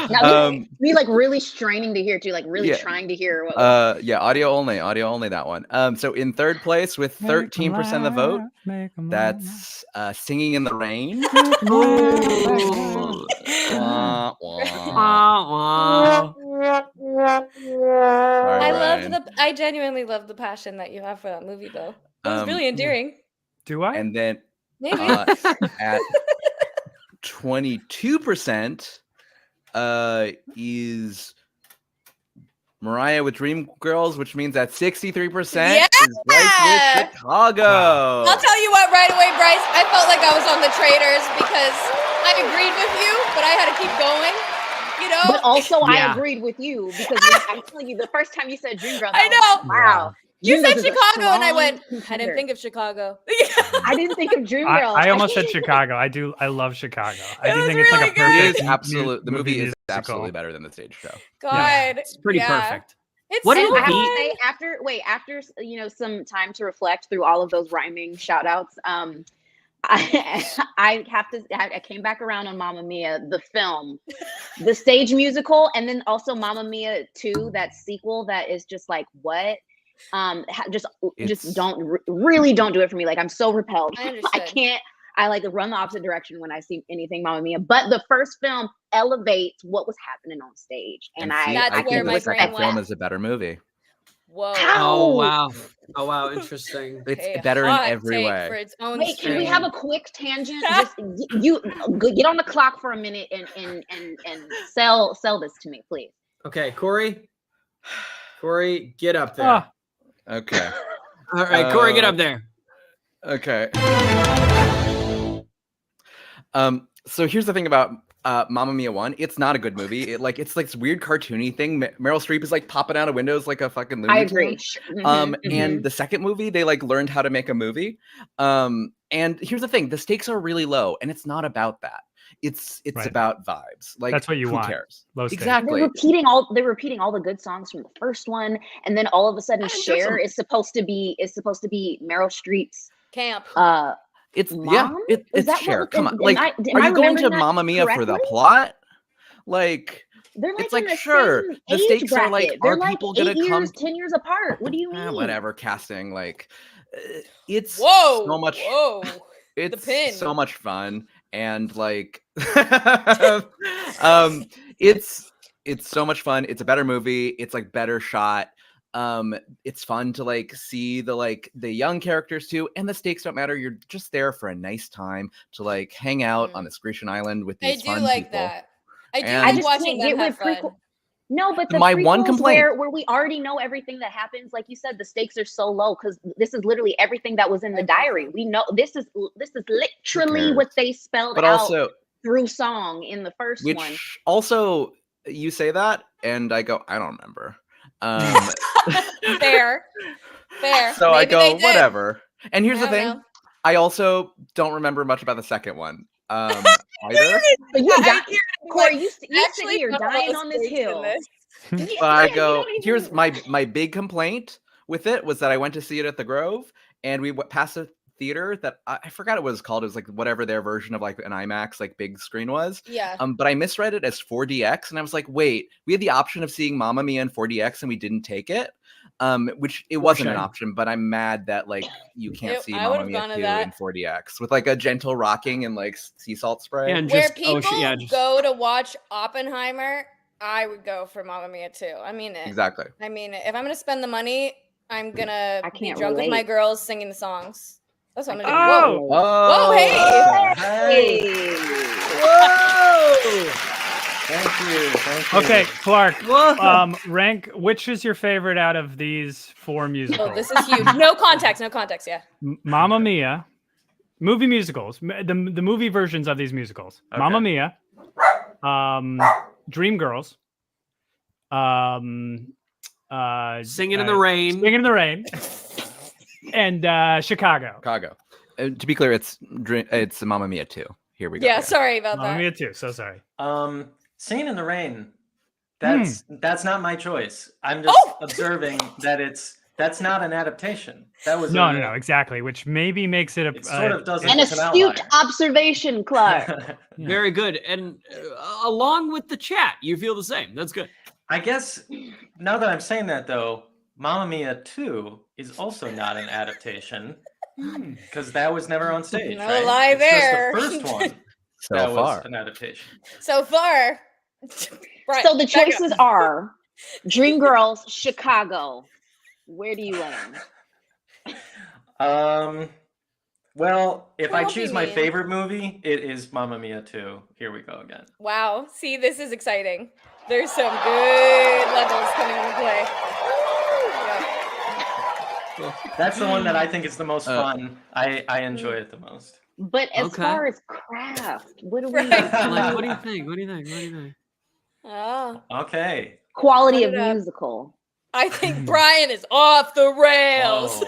Now, me like really straining to hear too, like really trying to hear what
audio only that one. So in third place with 13% of the vote, that's Singing in the Rain. Wah, wah. Sorry,
I genuinely love the passion that you have for that movie though. It was really endearing.
Do I?
And then
Maybe.
at 22% is Mariah with Dreamgirls, which means that 63% is Bryce with Chicago.
I'll tell you what, right away, Bryce, I felt like I was on the Traitors because I agreed with you, but I had to keep going. You know?
But also I agreed with you because I'm telling you, the first time you said Dreamgirls,
I know.
Wow.
You said Chicago, and I went, I didn't think of Chicago.
I didn't think of Dreamgirls.
I almost said Chicago. I love Chicago. I do think it's like a perfect
the movie is absolutely better than the stage show.
God.
It's pretty perfect.
It's
what
so
did
I have to say, after some time to reflect through all of those rhyming shout outs, I came back around on Mamma Mia, the film, the stage musical, and then also Mamma Mia 2, that sequel that is just like, what? Just really don't do it for me. Like, I'm so repelled. I can't. I like run the opposite direction when I see anything Mamma Mia. But the first film elevates what was happening on stage, and
I think the second film is a better movie.
Whoa!
Oh wow! Interesting.
It's better in every way.
For its own
Wait, can we have a quick tangent? Just you get on the clock for a minute and sell this to me, please.
Okay, Corey, get up there.
Okay.
All right, Corey, get up there.
Okay. So here's the thing about Mamma Mia 1. It's not a good movie. It's like this weird cartoony thing. Meryl Streep is like popping out of windows like a fucking Looney Tune.
I agree.
And the second movie, they like learned how to make a movie. And here's the thing: the stakes are really low, and it's not about that. It's about vibes. Like,
that's what you want.
Who cares?
Low stakes.
Exactly.
They're repeating all the good songs from the first one, and then all of a sudden, Cher is supposed to be Meryl Streep's
camp.
It's
mom?
It's Cher. Come on, like, are you going to Mamma Mia for the plot? Like,
they're like,
it's like, sure, the stakes are like,
they're
are
like
people gonna
10 years apart? What do you mean?
Whatever, casting, like, it's
so
much. It's so much fun, and like, it's so much fun. It's a better movie. It's like better shot. It's fun to like see the young characters too, and the stakes don't matter. You're just there for a nice time to like hang out on this Grecian island with these fun people.
That. I do
I
like watching them have fun.
No, but
my one complaint
where we already know everything that happens, like you said, the stakes are so low because this is literally everything that was in the diary. We know this is literally what they spelled out through song in the first one.
Also, you say that, and I go, I don't remember.
Fair.
So maybe I go, whatever. And here's the thing: I also don't remember much about the second one. Either.
Corey, you sit here dying on this hill.
But I go, here's my big complaint with it was that I went to see it at the Grove, and we went past a theater that I forgot what it was called. It was like whatever their version of like an IMAX like big screen was.
Yeah.
But I misread it as 4DX, and I was like, wait, we had the option of seeing Mamma Mia in 4DX, and we didn't take it. Which it wasn't an option, but I'm mad that like you can't see Mamma Mia 2 in 4DX with like a gentle rocking and like sea salt spray.
And where people go to watch Oppenheimer, I would go for Mamma Mia 2. I mean it.
Exactly.
I mean it. If I'm gonna spend the money, I'm gonna be drunk with my girls singing the songs. That's what I'm gonna do. Whoa, hey!
Whoa! Thank you.
Okay, Clark. Rank which is your favorite out of these four musicals?
Oh, this is huge. No context. Yeah.
Mamma Mia, movie musicals, the movie versions of these musicals. Okay. Mamma Mia, Dreamgirls,
Singing in the Rain,
and Chicago.
To be clear, it's Mamma Mia 2. Here we go.
Yeah, sorry about that.
Mamma Mia 2. So sorry.
Singing in the Rain. That's not my choice. I'm just observing that it's That's not an adaptation. That was
no, exactly. Which maybe makes it
It sort of doesn't.
An
It's an
astute
outlier.
observation, Clark.
Very good. And along with the chat, you feel the same. That's good.
I guess now that I'm saying that though, Mamma Mia 2 is also not an adaptation because that was never on stage.
No
right?
lie
It's
there.
just the first one
So
that
far.
was an adaptation.
So far. Right.
So the choices are Dreamgirls, Chicago. Where do you land?
Well, if I
What do
choose
you
my
mean?
favorite movie, it is Mamma Mia 2. Here we go again.
Wow. See, this is exciting. There's some good levels coming into play. Yeah.
That's the one that I think is the most fun. I enjoy it the most.
But as
Okay.
far as craft, what do we
Like, what do you think? What do you think? What do you think?
Oh,
Okay.
quality
Put
of
it up.
musical?
I think Brian is off the rails.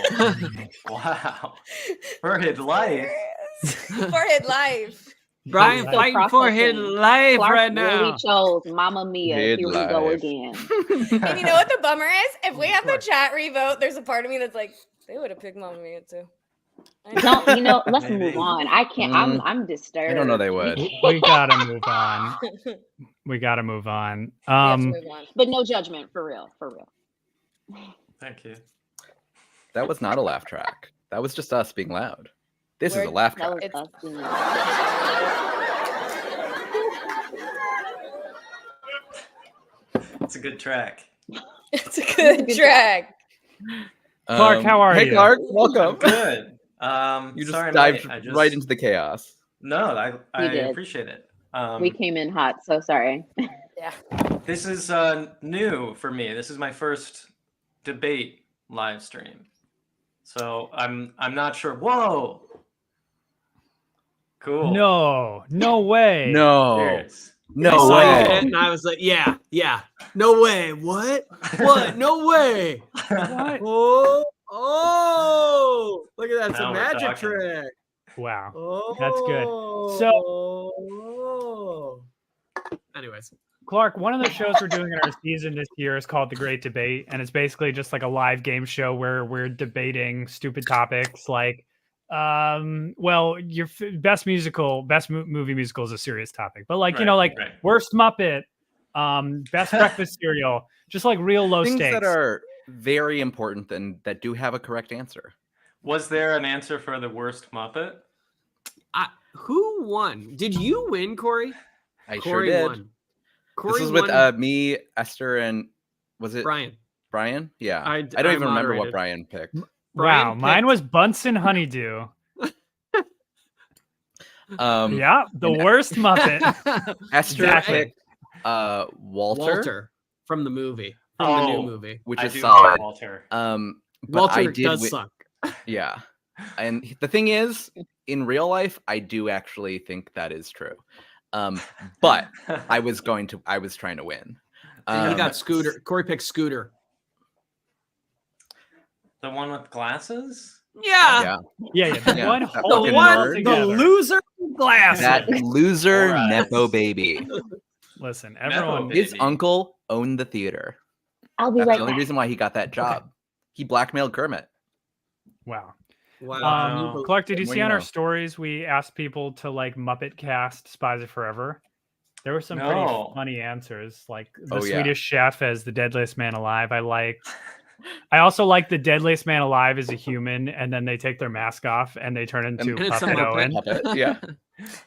Oh, wow. Forehead life.
Forehead life.
Brian
Still
fighting for his
processing.
life
Clark
right
really
now.
chose Mamma Mia.
Mid
Here we go
life.
again.
And you know what the bummer is? If we have the chat revote, there's a part of me that's like, they would have picked Mamma Mia too.
Don't let's
Maybe.
move on. I can't. I'm disturbed.
I don't know they would.
We gotta move on. We gotta move on.
We have to move on.
But no judgment, for real, for real.
Thank you.
That was not a laugh track. That was just us being loud. This is a
Word.
laugh
That
track.
was us being
It's a good track.
It's a good track.
Clark, how are
hey,
you?
Hey, Clark,
I'm
welcome.
good.
You just
sorry I'm
dived
late. I
right into the chaos.
No, I
did.
appreciate it.
we came in hot, so sorry.
Yeah.
This is new for me. This is my first debate live stream. So I'm not sure. Whoa. Cool.
No way.
No.
Cheers.
I
No
saw you hit it,
way.
and I was like, yeah. No way. What? What? No way.
What?
Oh, look at that. It's
Now
a
we're
magic
talking.
trick.
Wow.
Oh,
That's good.
So, anyways,
Clark, one of the shows we're doing in our season this year is called The Great Debate, and it's basically just like a live game show where we're debating stupid topics like, well, your best movie musical is a serious topic, but like, you know, like
Right.
worst Muppet, best breakfast cereal, just like real low
Things
stakes.
that are very important and that do have a correct answer.
Was there an answer for the worst Muppet?
who won? Did you win, Corey?
I
Corey
sure did.
won. Corey
This was with
won.
me, Esther, and was it
Brian.
Brian? Yeah.
I
I don't even remember what
moderated.
Brian picked.
Wow,
Brian
mine
picked-
was Bunsen Honeydew. Yeah, the
and-
worst Muppet.
Esther
Exactly.
picked Walter,
from the movie, from the new movie.
which
I
is
do
solid.
get Walter.
But
Walter
I did
does
wi-
suck.
Yeah. And the thing is, in real life, I do actually think that is true. But I was trying to win.
He got Scooter. Corey picked Scooter.
The one with glasses?
Yeah.
Yeah.
The
Yeah,
one
that
holding
fucking
it all
nerd.
The
together.
loser glasses.
That loser
Alright.
Nepo baby.
Listen,
Nepo
everyone.
baby.
His uncle owned the theater.
I'll be
That's
right
the only
back.
reason why he got that job. He blackmailed Kermit.
Wow.
Wow.
Clark, did you
What
see
do you
on our
know?
stories we asked people to like Muppet cast Spies of Forever? There were some
No.
pretty funny answers, like the
Oh, yeah.
Swedish Chef as the deadliest man alive. I also like the deadliest man alive as a human, and then they take their mask off and they turn into
And
it's a
Puppet
Muppet.
Owen.
Puppet, yeah.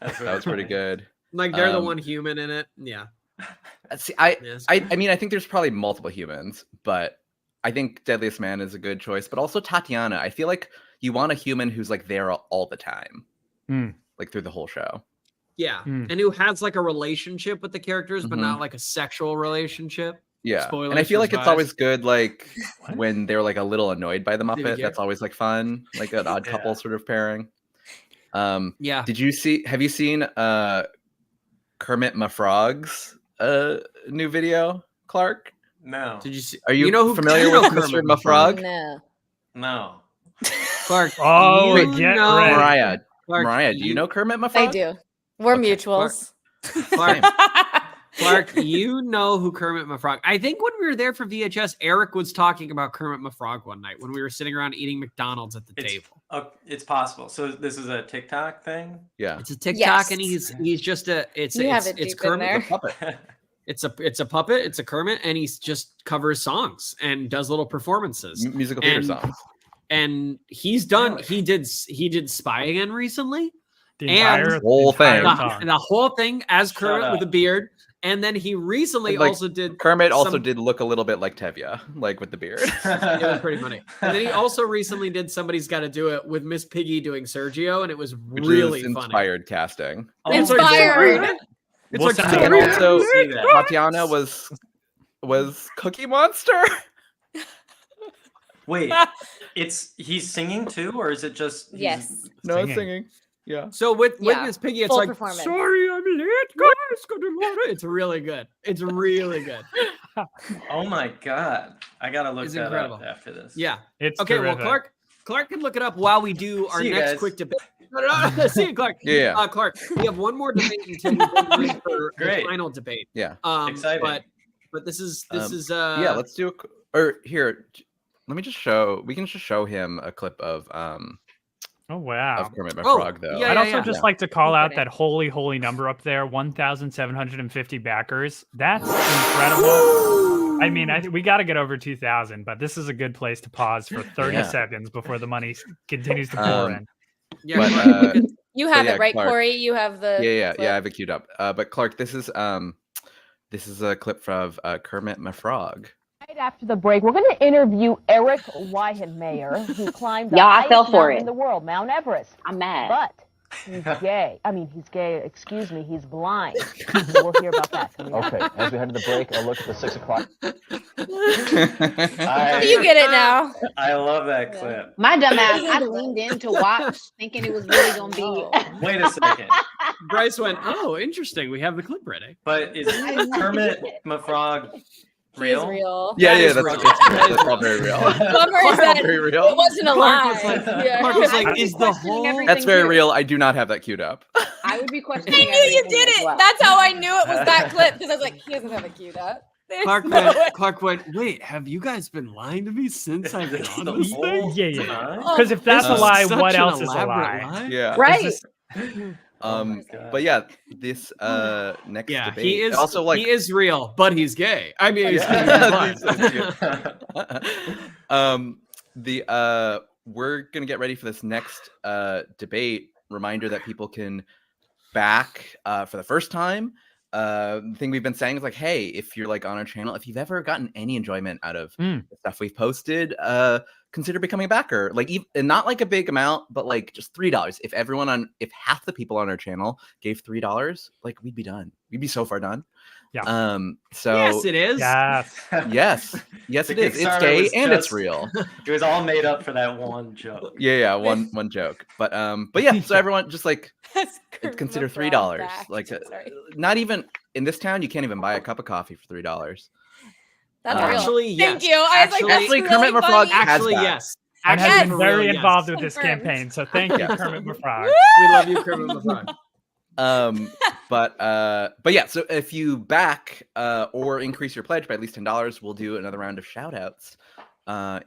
That's
That was pretty good.
Like they're the
Um,
one human in it. Yeah.
See, I
Yes.
mean, I think there's probably multiple humans, but I think Deadliest Man is a good choice. But also Tatiana. I feel like you want a human who's like there all the time, like through the whole show.
Yeah.
Mm.
And who has like a relationship with the characters, but
Mhm.
not like a sexual relationship.
Yeah,
Spoilers
and I feel
for
like it's
Spies.
always good, like when they're like a little annoyed by the
David
Muppet.
Garrett.
That's always like fun, like an odd couple
Yeah.
sort of pairing.
Yeah.
Have you seen Kermit Ma Frog's new video, Clark?
No.
Did you see?
Are you,
know who
familiar
you know
with Mr.
Kermit
Ma Frog?
No.
No.
Clark.
Oh,
you
get
know-
ready.
Mariah,
Clark,
do you know Kermit Ma
I
Frog?
do. We're
Okay.
mutuals.
Clark, Clark, you know who Kermit Mafrog. I think when we were there for VHS, Eric was talking about Kermit Mafrog one night when we were sitting around eating McDonald's at the table.
It's possible. So this is a TikTok thing?
Yeah.
It's a TikTok, and he's just it's Kermit. It's a puppet. It's a Kermit, and he's just covers songs and does little performances,
musical theater songs.
And he's done. He did Spy Again recently.
The
whole thing as Kermit with a beard, and then he recently also did.
Kermit also did look a little bit like Tevye, like with the beard.
It was pretty funny. And then he also recently did Somebody's Got to Do It with Miss Piggy doing Sergio, and it was really funny.
Inspired casting.
Inspired.
It's like also Tatiana was Cookie Monster.
Wait, he's singing too, or is it just
yes?
No, it's singing. Yeah.
So with Miss Piggy, it's
full
like
performance.
Sorry, I'm late, guys. It's really good. It's really good.
Oh my god, I gotta look
It's
that
incredible.
up after this.
Yeah.
It's
okay.
terrific.
Well, Clark can look it up while we do our next quick debate. No. See you, Clark.
Yeah.
Clark, we have one more debate until we go for the final debate.
Yeah.
Exciting.
But this is
yeah. Let's do or here. Let me just show. We can just show him a clip of
Oh wow!
Of Kermit Mafrog, though.
I'd also just like to call out that holy number up there: 1,750 backers. That's incredible. I mean, I think we got to get over 2,000, but this is a good place to pause for 30 seconds before the money continues to pour in.
Yeah,
but,
you have it right,
Clark.
Corey. You have the
yeah. I have it queued up. But Clark, this is a clip from Kermit Mafrog.
Right after the break, we're going to interview Eric Weihenmayer, who climbed the
I fell
highest
for
mountain
it.
in the world, Mount Everest.
I'm mad.
But he's gay. I mean, he's gay. Excuse me. He's blind. So we'll hear about that.
Okay. As we head to the break, a look at the 6 o'clock.
You get it now.
I love that clip.
My dumb ass, I leaned in to watch, thinking it was really gonna be.
Wait a second.
Bryce went, "Oh, interesting. We have the clip ready."
But is Kermit Mafrog real?
He's real.
Yeah,
That
that's all very real.
Bummer is that
Very real.
it wasn't a lie.
Clark was like, "Is the whole?"
That's very real. I do not have that queued up.
I would be questioning.
I knew you
everything
did
as
it.
well.
That's how I knew it was that clip because I was like, he doesn't have it queued up. There's
Clark went, "Wait, have you guys been lying to me since I've been on this thing?"
Yeah. Because if that's a lie, what else is a lie?
Yeah.
Right.
But yeah, this next debate.
He is
also like
he is real, but he's gay. I mean, he's
we're gonna get ready for this next debate. Reminder that people can back for the first time. The thing we've been saying is like, hey, if you're like on our channel, if you've ever gotten any enjoyment out of the stuff we've posted, consider becoming a backer. Like, and not like a big amount, but like just $3. If half the people on our channel gave $3, like we'd be done. We'd be so far done.
Yeah.
So
yes, it is.
Yes, it is. It's gay and it's real.
It was all made up for that one joke.
Yeah, one joke. But yeah. So everyone just like consider $3. Like, not even in this town, you can't even buy a cup of coffee for $3.
That's
actually,
real.
yes.
Thank you. I was like, that's
actually,
really
Kermit Mafrog
funny.
Actually,
has that.
yes.
And
Actually,
has been
for
very
real,
involved
yes.
with this
Confirmed.
campaign. So thank you, Kermit Mafrog.
We love you, Kermit Mafrog.
But yeah, so if you back or increase your pledge by at least $10, we'll do another round of shout outs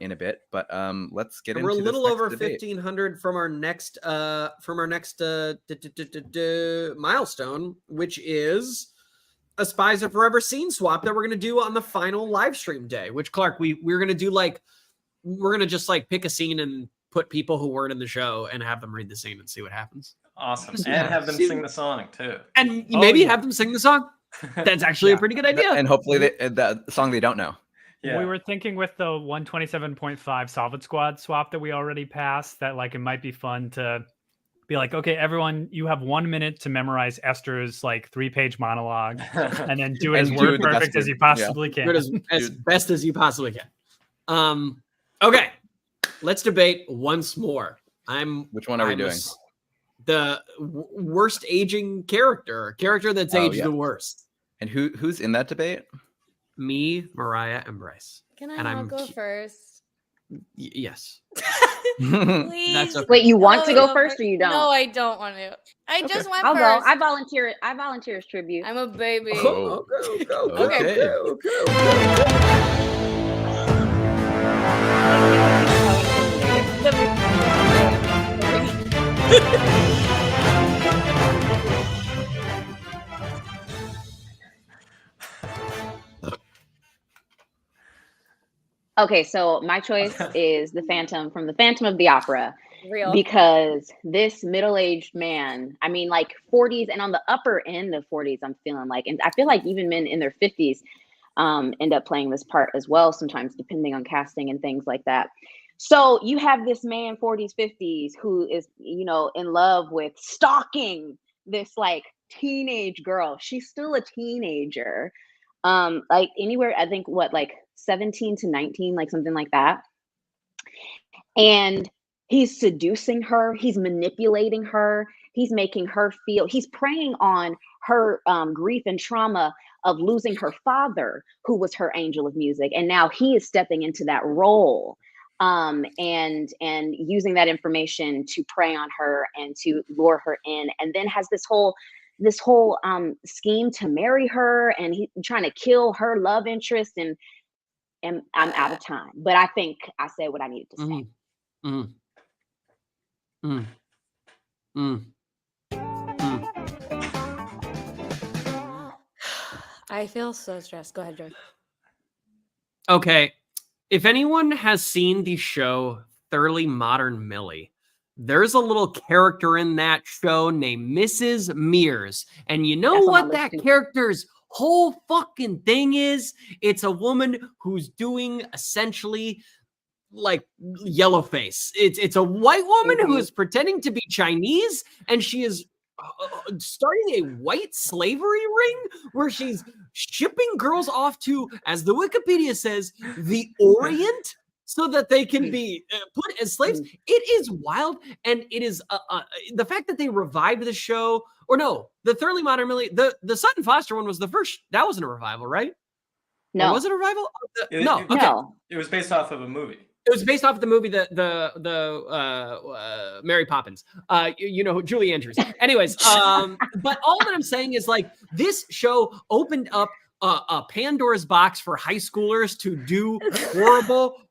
in a bit. But let's get into
We're a
this
little
next
over
debate.
1,500 from our next milestone, which is a Spies Are Forever scene swap that we're gonna do on the final live stream day. Which, Clark, we're gonna do we're gonna just like pick a scene and put people who weren't in the show and have them read the scene and see what happens.
Awesome. And have them sing the song too.
And maybe have them sing the song. That's actually a pretty good idea.
And hopefully the song they don't know.
Yeah.
We were thinking with the 127.5 Solid Squad swap that we already passed that like it might be fun to be like, okay, everyone, you have 1 minute to memorize Esther's like 3-page monologue and then do it as word perfect as you possibly can.
Do it as best as you possibly can. Okay, let's debate once more.
Which one are we doing?
The worst aging character that's aged the worst.
And who's in that debate?
Me, Mariah, and Bryce.
Can I not go first?
Yes.
Please.
That's okay.
Wait, you want to go first or you don't?
No, I don't want to. I just went
I'll
first.
go. I volunteer as tribute.
I'm a baby.
Oh.
Okay.
Okay, so my choice is the Phantom from the Phantom of the Opera.
Real.
Because this middle-aged man, I mean, like 40s and on the upper end of 40s, I'm feeling like, and I feel like even men in their 50s end up playing this part as well, sometimes depending on casting and things like that. So you have this man, 40s, 50s, who is, you know, in love with stalking this like teenage girl. She's still a teenager. Like anywhere, I think what, like 17 to 19, like something like that. And he's seducing her, he's manipulating her, he's making her feel, he's preying on her grief and trauma of losing her father, who was her angel of music. And now he is stepping into that role and using that information to prey on her and to lure her in, and then has this whole scheme to marry her, and he's trying to kill her love interest. And I'm out of time, but I think I said what I needed to say.
I feel so stressed. Go ahead, Joey.
Okay. If anyone has seen the show Thoroughly Modern Millie, there's a little character in that show named Mrs. Mears. And you know what that character's whole fucking thing is? It's a woman who's doing essentially like yellowface. It's a white woman who is pretending to be Chinese, and she is starting a white slavery ring where she's shipping girls off to, as the Wikipedia says, the Orient, so that they can be put as slaves. It is wild, and it is the fact that they revived the show, or no, the Thoroughly Modern Millie, the Sutton Foster one was the first. That wasn't a revival, right?
No,
or was it a revival?
No.
No.
It was based off of a movie.
It was based off of the movie, the Mary Poppins. You know, Julie Andrews. Anyways, but all that I'm saying is, like, this show opened up a Pandora's box for high schoolers to do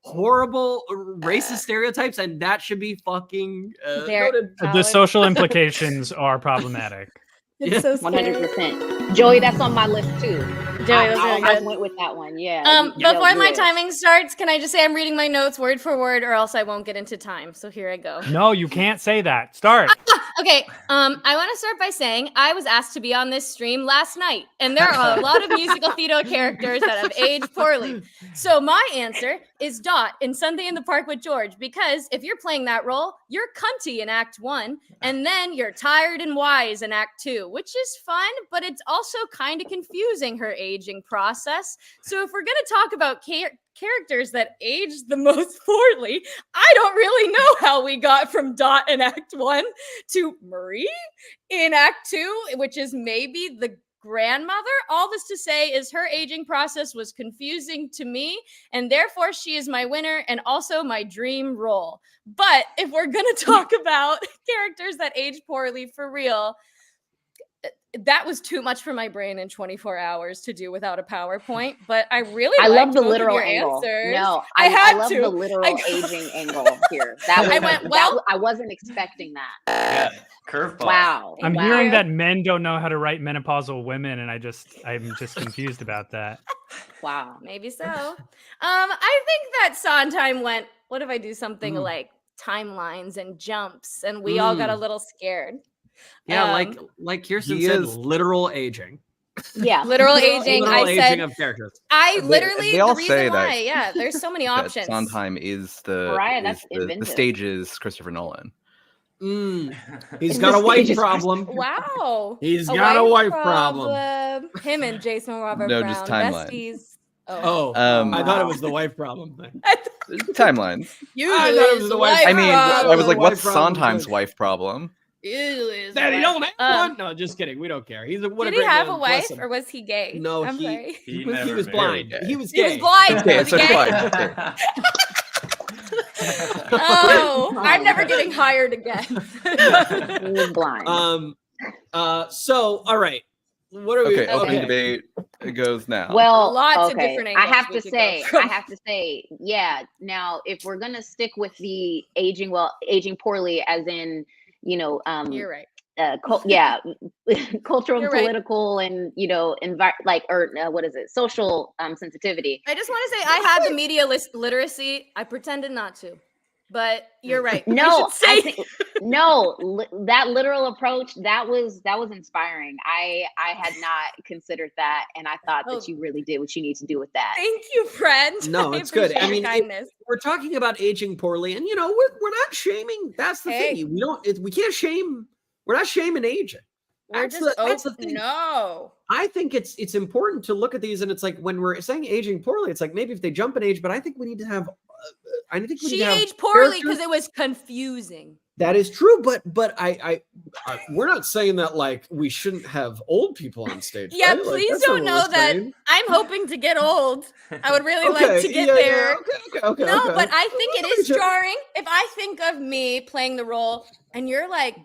horrible racist stereotypes, and that should be fucking noted.
The social implications are problematic.
It's so scary.
100%. Joey, that's on my list too.
Joey,
I went with that one. Yeah.
Before my timing starts, can I just say I'm reading my notes word for word, or else I won't get into time. So here I go.
No, you can't say that. Start.
Okay. I want to start by saying I was asked to be on this stream last night, and there are a lot of musical theater characters that have aged poorly. So my answer is Dot in Sunday in the Park with George, because if you're playing that role, you're cunty in Act 1, and then you're tired and wise in Act 2, which is fun, but it's also kind of confusing, her aging process. So if we're going to talk about characters that aged the most poorly, I don't really know how we got from Dot in Act 1 to Marie in Act 2, which is maybe the grandmother. All this to say is her aging process was confusing to me, and therefore she is my winner and also my dream role. But if we're going to talk about characters that age poorly for real, that was too much for my brain in 24 hours to do without a PowerPoint, but I
love the literal angle.
Answers.
No,
I
love the literal aging angle here. I wasn't expecting that.
Yeah, curveball.
Wow.
I'm hearing that men don't know how to write menopausal women, and I'm just confused about that.
Wow.
Maybe so. I think that Sondheim went, what if I do something like timelines and jumps, and we all got a little scared.
Yeah, like Kirsten said, literal aging.
Yeah,
literal aging.
Literal
I
aging
said
of characters.
I literally
they all
the reason
say
why.
that,
Yeah, there's so many options.
Sondheim is the
Mariah, that's
the stage is Christopher Nolan.
He's got a wife problem.
Wow.
He's got a wife problem.
Him and Jason Robert
No,
Brown,
just timeline.
besties.
I thought it was the wife problem thing.
Timelines.
Usually
I thought it was the wife.
I mean, I was like, what's
Wife problem.
Sondheim's wife problem?
That he don't have one? No, just kidding. We don't care. He's a
Did he have a wife, or was he gay?
No, he was blind. He was
He
gay.
was blind.
Yeah,
Was he
so
gay?
blind.
Oh, I'm never getting hired again.
You're blind.
So all right. What are we?
Okay, opening debate goes now.
Well,
Lots of different angles
I have
we
to
could go
say,
from.
yeah. Now, if we're gonna stick with the aging poorly, as in,
You're right.
cultural,
You're right.
political, and what is it, social sensitivity.
I just want to say I had the media literacy. I pretended not to, but you're right.
No, that literal approach, that was inspiring. I had not considered that, and I thought that you really did what you need to do with that.
Thank you, friend.
No, it's good. I mean,
kindness.
we're talking about aging poorly, and we're not shaming. That's the thing. We can't shame. We're not shaming aging. That's the thing.
No.
I think it's important to look at these, and it's like when we're saying aging poorly, it's like maybe if they jump in age, but I think we need to have.
She aged poorly because it was confusing.
That is true, but I we're not saying that like we shouldn't have old people on stage.
Yeah,
right?
please don't know that I'm hoping to get old. I would really like to get there.
Okay.
No, but I think it is jarring if I think of me playing the role and you're like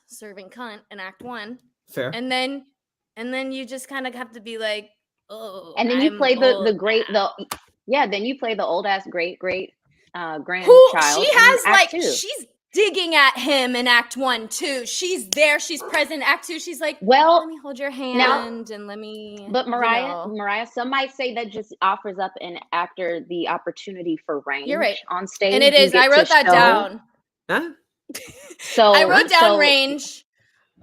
serving cunt in Act 1.
Fair.
And then you just kind of have to be like, oh.
And then you play then you play the old ass great grandchild.
She has she's digging at him in Act 1 too. She's there, she's present. Act 2, she's like, well, let me hold your hand and let me.
But Mariah, some might say that just offers up an actor the opportunity for range.
You're right.
On stage.
And it is. I wrote that down.
Huh?
So
I wrote down range.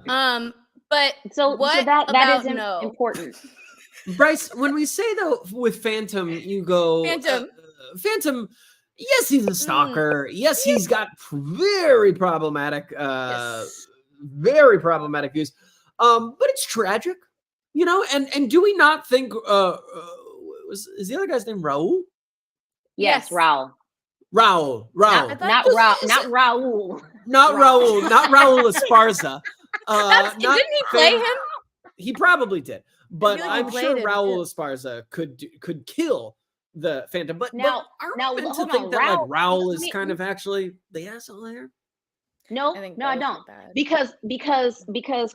But
that is important.
Bryce, when we say though with Phantom, you go Phantom. Yes, he's a stalker. Yes, he's got very problematic views. But it's tragic, And do we not think? Is the other guy's name Raul?
Yes, Raul.
Raul.
Not Raul.
Not Raul Esparza.
Didn't he play him?
He probably did. But I'm sure Raul Esparza could kill the Phantom. But
now
are we meant to think that Raul is kind of actually the asshole here?
No, I don't. Because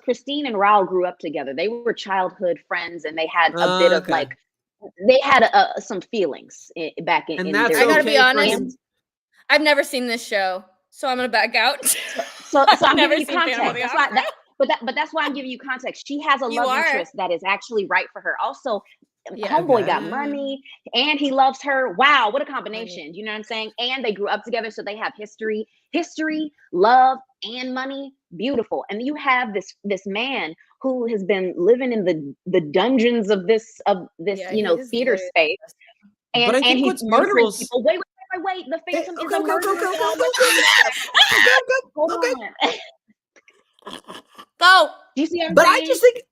Christine and Raul grew up together. They were childhood friends, and they had a bit of they had some feelings back in.
And that's
I gotta be honest. I've never seen this show, so I'm gonna back out.
So I'm giving you context. But that's why I'm giving you context. She has a love interest that is actually right for her. Also, homeboy got money and he loves her. Wow, what a combination. You know what I'm saying? And they grew up together, so they have history, love, and money. Beautiful. And you have this man who has been living in the dungeons of this theater space. And he's murdering people. Wait. The Phantom is a murderer. Hold on.
Go.
Do you see what I'm
I
saying?
do think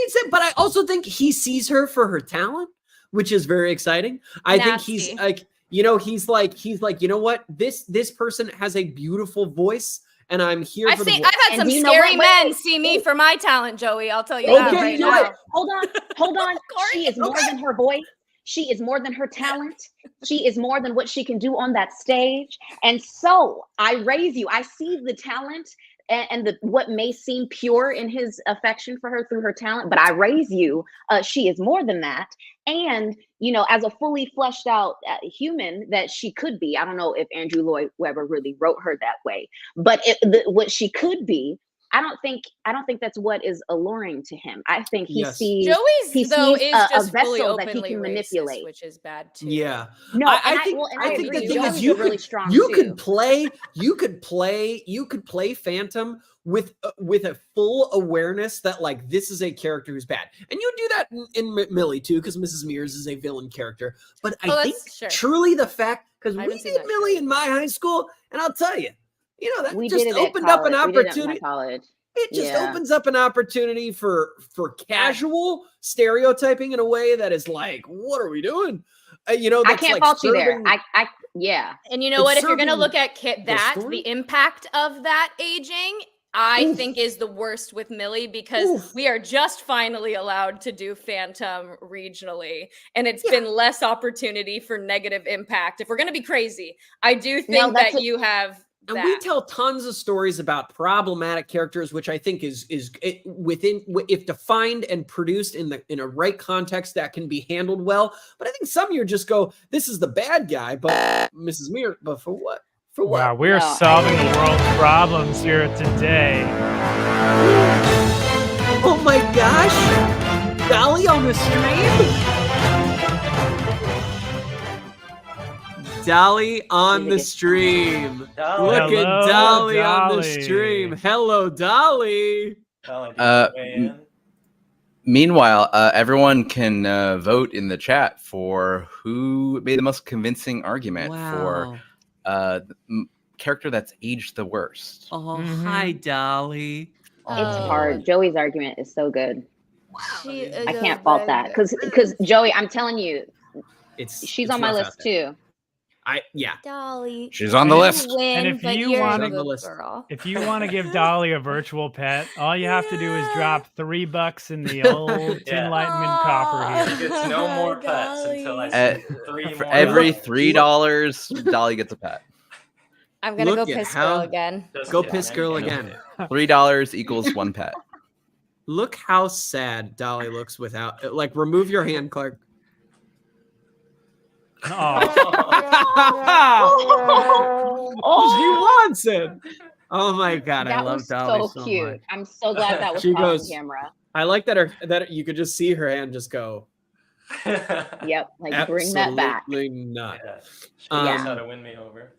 it's it, but I also think he sees her for her talent, which is very exciting. I think he's like, he's like, you know what? This person has a beautiful voice, and I'm here for the voice.
I've had some scary men see me for my talent, Joey. I'll tell you that right now.
Hold on. She is more than her voice. She is more than her talent. She is more than what she can do on that stage. And so I raise you. I see the talent and what may seem pure in his affection for her through her talent, but I raise you. She is more than that. And, as a fully fleshed out human that she could be, I don't know if Andrew Lloyd Webber really wrote her that way, but what she could be, I don't think that's what is alluring to him. I think he sees
Joey's
a vessel that he can manipulate,
which is bad too.
Yeah,
no,
I think the thing is you could play Phantom with a full awareness that like this is a character who's bad, and you do that in Millie too, because Mrs. Mears is a villain character. But I think truly the fact, because we did Millie in my high school, and I'll tell you. That just opened up an opportunity. It just opens up an opportunity for casual stereotyping in a way that is like, what are we doing?
I can't fault you there.
And you know what? If you're going to look at the impact of that aging, I think is the worst with Millie because we are just finally allowed to do Phantom regionally, and it's been less opportunity for negative impact. If we're going to be crazy, I do think that you have.
And we tell tons of stories about problematic characters, which I think is within, if defined and produced in a right context, that can be handled well. But I think some of you just go, "This is the bad guy," but Mrs. Mir, but for what? For what?
Wow, we're solving the world's problems here today.
Oh my gosh! Dolly on the stream? Dolly on the stream.
Dolly.
Look at Dolly on the stream. Hello, Dolly.
Meanwhile, everyone can vote in the chat for who made the most convincing argument for character that's aged the worst.
Oh, hi, Dolly.
It's hard. Joey's argument is so good.
Wow.
I can't fault that because Joey, I'm telling you, she's on my list too.
Dolly.
She's on the list.
And if you want to give Dolly a virtual pet, all you have to do is drop $3 in the old Tin Lightman coffer here.
She gets no more pets until I see 3 more.
For every $3, Dolly gets a pet.
I'm gonna go piss girl again.
Go piss girl again.
$3 equals 1 pet.
Look how sad Dolly looks without. Like, remove your hand, Clark. She wants it. Oh my god, I love Dolly so
cute.
much.
I'm so glad that was
She
caught
goes,
on camera.
I like that you could just see her hand just go.
Yep, like bring that back.
Absolutely not.
She knows how to win me over.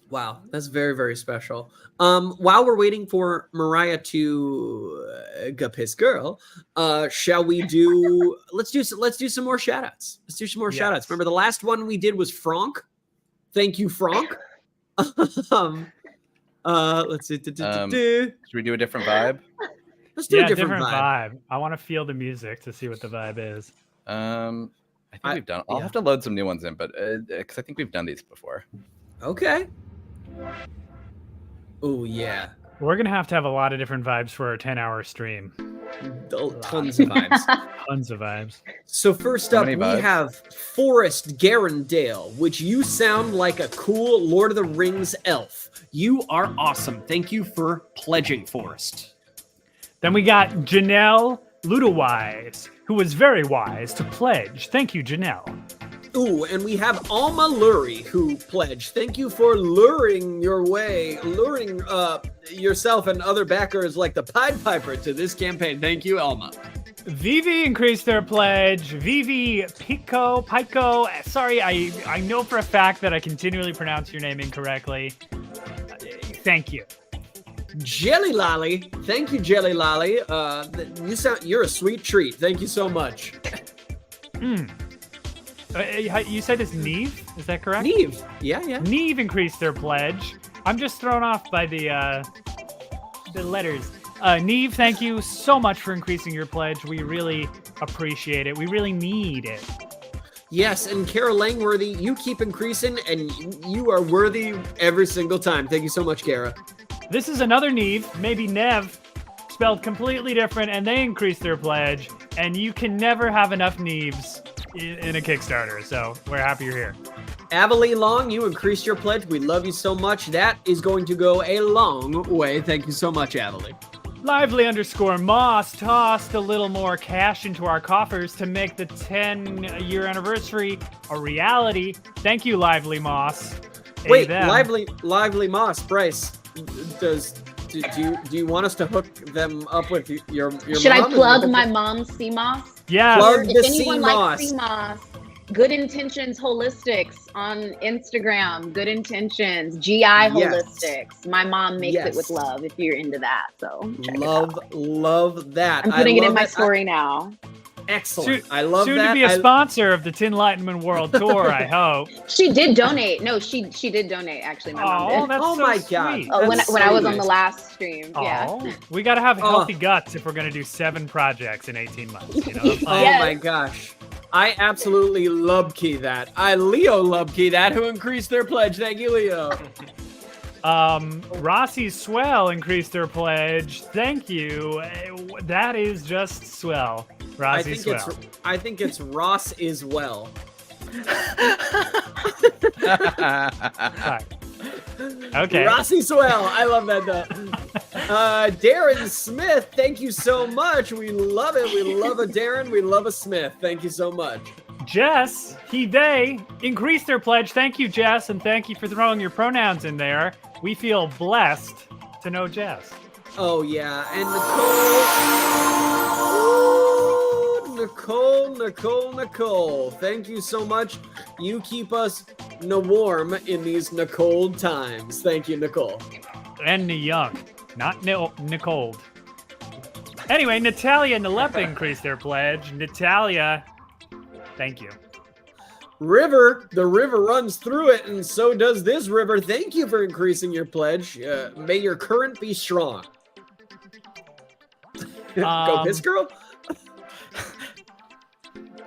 Wow, that's very, very special. While we're waiting for Mariah to go piss girl, shall we do? Let's do some more shout outs. Let's do some more shout outs. Remember the last one we did was Franck. Thank you, Franck. Let's see.
Should we do a different vibe?
Let's do a different vibe.
I want to feel the music to see what the vibe is.
I think we've done. I'll have to load some new ones in, but because I think we've done these before.
Okay. Oh yeah.
We're gonna have to have a lot of different vibes for our 10-hour stream.
Tons of vibes.
Tons of vibes.
So first up, we have Forrest Garendale, which you sound like a cool Lord of the Rings elf. You are awesome. Thank you for pledging, Forrest.
Then we got Janelle Ludowise, who was very wise to pledge. Thank you, Janelle.
Ooh, and we have Alma Lurie, who pledged. Thank you for luring yourself and other backers like the Pied Piper to this campaign. Thank you, Alma.
Vivi increased their pledge. Vivi Pico, sorry, I know for a fact that I continually pronounce your name incorrectly. Thank you.
Jelly Lolly, thank you, Jelly Lolly. You're a sweet treat. Thank you so much.
You said it's Neve? Is that correct?
Neve. Yeah.
Neve increased their pledge. I'm just thrown off by the letters. Neve, thank you so much for increasing your pledge. We really appreciate it. We really need it.
Yes, and Kara Langworthy, you keep increasing, and you are worthy every single time. Thank you so much, Kara.
This is another Neve, maybe Nev, spelled completely different, and they increased their pledge. And you can never have enough Neves in a Kickstarter, so we're happy you're here.
Avalee Long, you increased your pledge. We love you so much. That is going to go a long way. Thank you so much, Avalee.
Lively_Moss tossed a little more cash into our coffers to make the 10-year anniversary a reality. Thank you, Lively Moss.
Wait, Lively Moss, Bryce. Do you want us to hook them up with your
Should
mom?
I plug my mom's CMOS?
Yeah.
Plug
if
the
anyone
CMOS.
likes CMOS, Good Intentions Holistics on Instagram. Good Intentions, GI Holistics. My mom makes it with love. If you're into that, so
love that.
I'm putting it in my story now.
Excellent. I love that.
Soon to be a sponsor of the Tin Lightman World Tour, I hope.
She did donate. No, she did donate. Actually, my mom did.
That's so
my
sweet.
God.
When I was on the last stream. Yeah.
We got to have healthy guts if we're going to do 7 projects in 18 months. You know what I'm
Oh my gosh. I absolutely love key that. I Leo love key that who increased their pledge. Thank you, Leo.
Rossi Swell increased their pledge. Thank you. That is just swell. Rossi Swell.
I think it's Ross is well.
Okay.
Rossi Swell. I love that though. Darren Smith, thank you so much. We love it. We love a Darren. We love a Smith. Thank you so much.
Jess, they increased their pledge. Thank you, Jess, and thank you for throwing your pronouns in there. We feel blessed to know Jess.
Oh yeah, and Nicole. Thank you so much. You keep us warm in these Nicole times. Thank you, Nicole.
And young, not Nicole. Anyway, Natalia and Nalepa increased their pledge. Natalia, thank you.
River, the river runs through it, and so does this river. Thank you for increasing your pledge. May your current be strong. Go Piss Girl.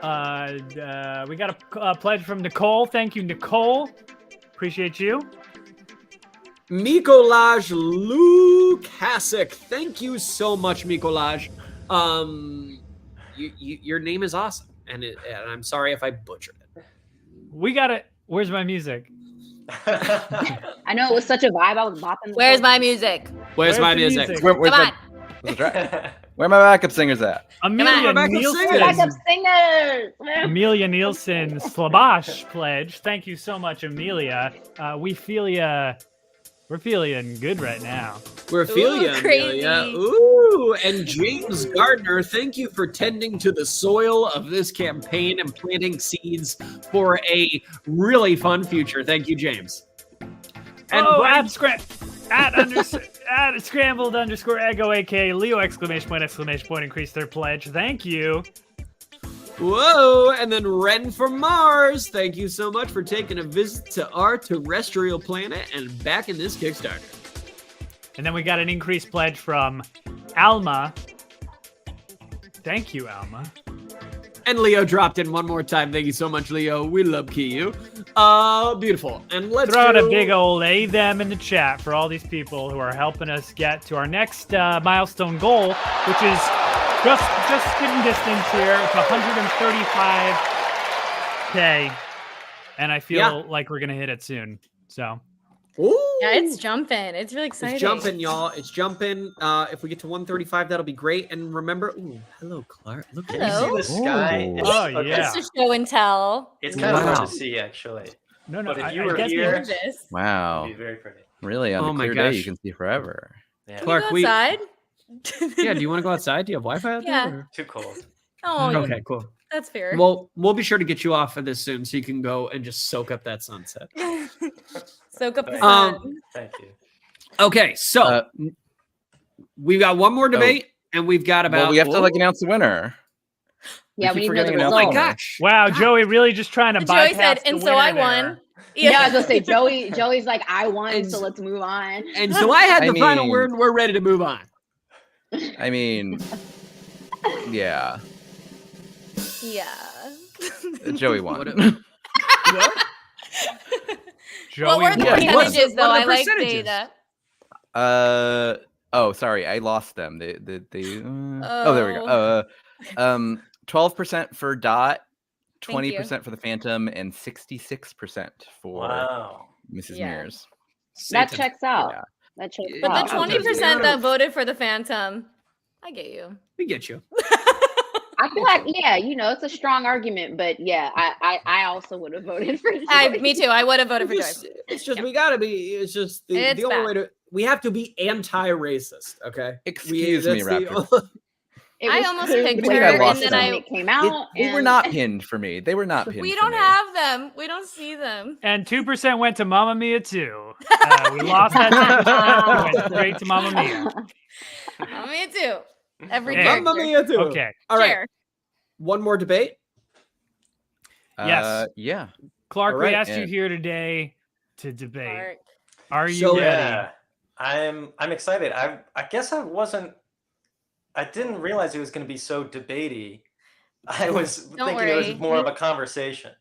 We got a pledge from Nicole. Thank you, Nicole. Appreciate you.
Mikolaj Lukasik. Thank you so much, Mikolaj. Your name is awesome, and I'm sorry if I butchered it.
We got it. Where's my music?
I know it was such a vibe. I was bopping.
Where's my music?
Where's my music?
Come on.
Where are my backup singers at?
Amelia Nielsen.
Backup singers.
Amelia Nielsen Slabash pledge. Thank you so much, Amelia. We feel ya. We're feeling good right now.
We're feeling ya, Amelia. Ooh, and James Gardner, thank you for tending to the soil of this campaign and planting seeds for a really fun future. Thank you, James. And
at scrambled _ ego aka Leo !! Increased their pledge. Thank you.
Whoa, and then Ren from Mars. Thank you so much for taking a visit to our terrestrial planet and back in this Kickstarter.
And then we got an increased pledge from Alma. Thank you, Alma.
And Leo dropped in one more time. Thank you so much, Leo. We love Kiyu. Beautiful. And let's
throw out a big old them in the chat for all these people who are helping us get to our next milestone goal, which is just spitting distance here. It's 135K, and I feel like we're gonna hit it soon. So,
ooh.
Yeah, it's jumping. It's really exciting.
It's jumping, y'all. It's jumping. If we get to 135, that'll be great. And remember, hello, Clark. Look
at you. See the sky?
Oh yeah.
It's a show and tell.
It's kind of hard to see, actually.
No.
But if you were here,
wow,
it'd be very pretty.
Really, on a clear day, you can see forever.
Yeah.
Clark,
Can you go outside?
Yeah, do you want to go outside? Do you have Wi-Fi out there? Or?
Too cold.
Oh,
okay, cool.
That's fair.
Well, we'll be sure to get you off of this soon so you can go and just soak up that sunset.
Soak up the sun.
Thank you.
Okay, so we've got one more debate, and we've got about.
Well, we have to announce the winner.
Yeah, we need to know the
result. Oh my gosh!
Wow, Joey really just trying to bypass
Joey said, and so I won.
Yeah, I was gonna say Joey's like, I won, so let's move on.
And so I had the final word, and we're ready to move on.
I mean, yeah.
Yeah.
Joey won.
What?
Joey
What were the percentages, though? I like
percentages?
data.
Oh, sorry, I lost them. They oh, there we go. 12% for Dot, 20% for the Phantom, and 66% for Mrs. Mears.
That checks out. Yeah. That checks
but
out.
the 20% that voted for the Phantom, I get you.
We get you.
I feel like, it's a strong argument, but I also would have voted for Joey.
Me too. I would have voted for Joey.
It's just, we gotta be, it's just the only way to, we have to be anti-racist, okay?
Excuse me, Raptor.
I almost picked her, and then
it came out.
They were not pinned for me. They were not pinned.
We don't have them. We don't see them.
And 2% went to Mamma Mia too. We lost that 2%. Went straight to Mamma Mia.
Mamma Mia too. Every
Mamma Mia too.
Okay.
All right. One more debate.
Yes.
Yeah.
Clark, we asked you here today to debate.
Clark.
Are you ready?
Yeah, I'm excited. I guess I didn't realize it was going to be so debatey. I was thinking it was more of a conversation.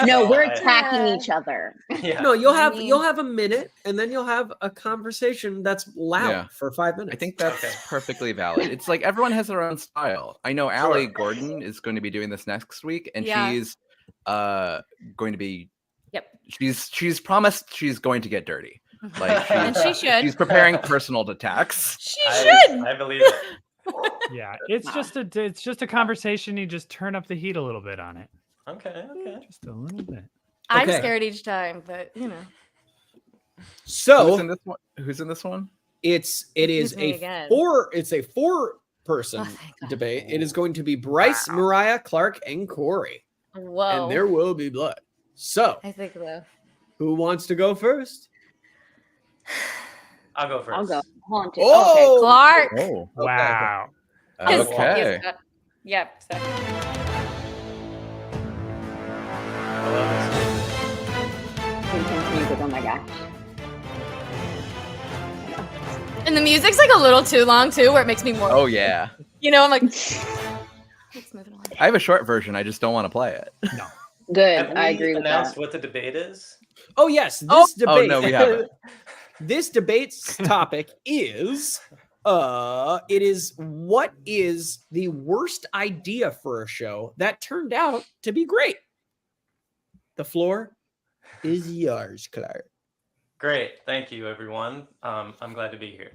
No, we're attacking each other.
Yeah.
No, you'll have a minute, and then you'll have a conversation that's loud
Yeah.
for 5 minutes.
I think that's
Okay.
perfectly valid. It's like everyone has their own style. I know
Sure.
Allie Gordon is going to be doing this next week, and
Yeah.
she's going to be.
Yep.
She's promised she's going to get dirty. Like
And she should.
She's preparing personal attacks.
She should.
I believe it.
Yeah, it's just a conversation. You just turn up the heat a little bit on it,
Okay.
just a little bit.
I'm
Okay.
scared each time, but you know.
So
Who's in this one? Who's in this one?
it is
me
a
again.
four-person
Oh, thank God.
debate. It is going to be Bryce, Mariah, Clark, and Corey,
Whoa.
and there will be blood. So,
I think though.
who wants to go first?
I'll go first.
I'll go. Hold on.
Oh,
Clark.
Oh,
Wow.
His-
okay.
Yep. So.
I love
Intense music. Oh my gosh.
And the music's like a little too long too, where it makes me more.
Oh yeah.
You know, I'm like. Let's move it along.
I have a short version. I just don't want to play it.
No.
Good.
Have
I
we
agree with
announced
that.
what the debate is?
Oh yes, this
Oh
debate.
no, we haven't.
This debate's topic is it is what is the worst idea for a show that turned out to be great? The floor is yours, Clark.
Great. Thank you, everyone. I'm glad to be here.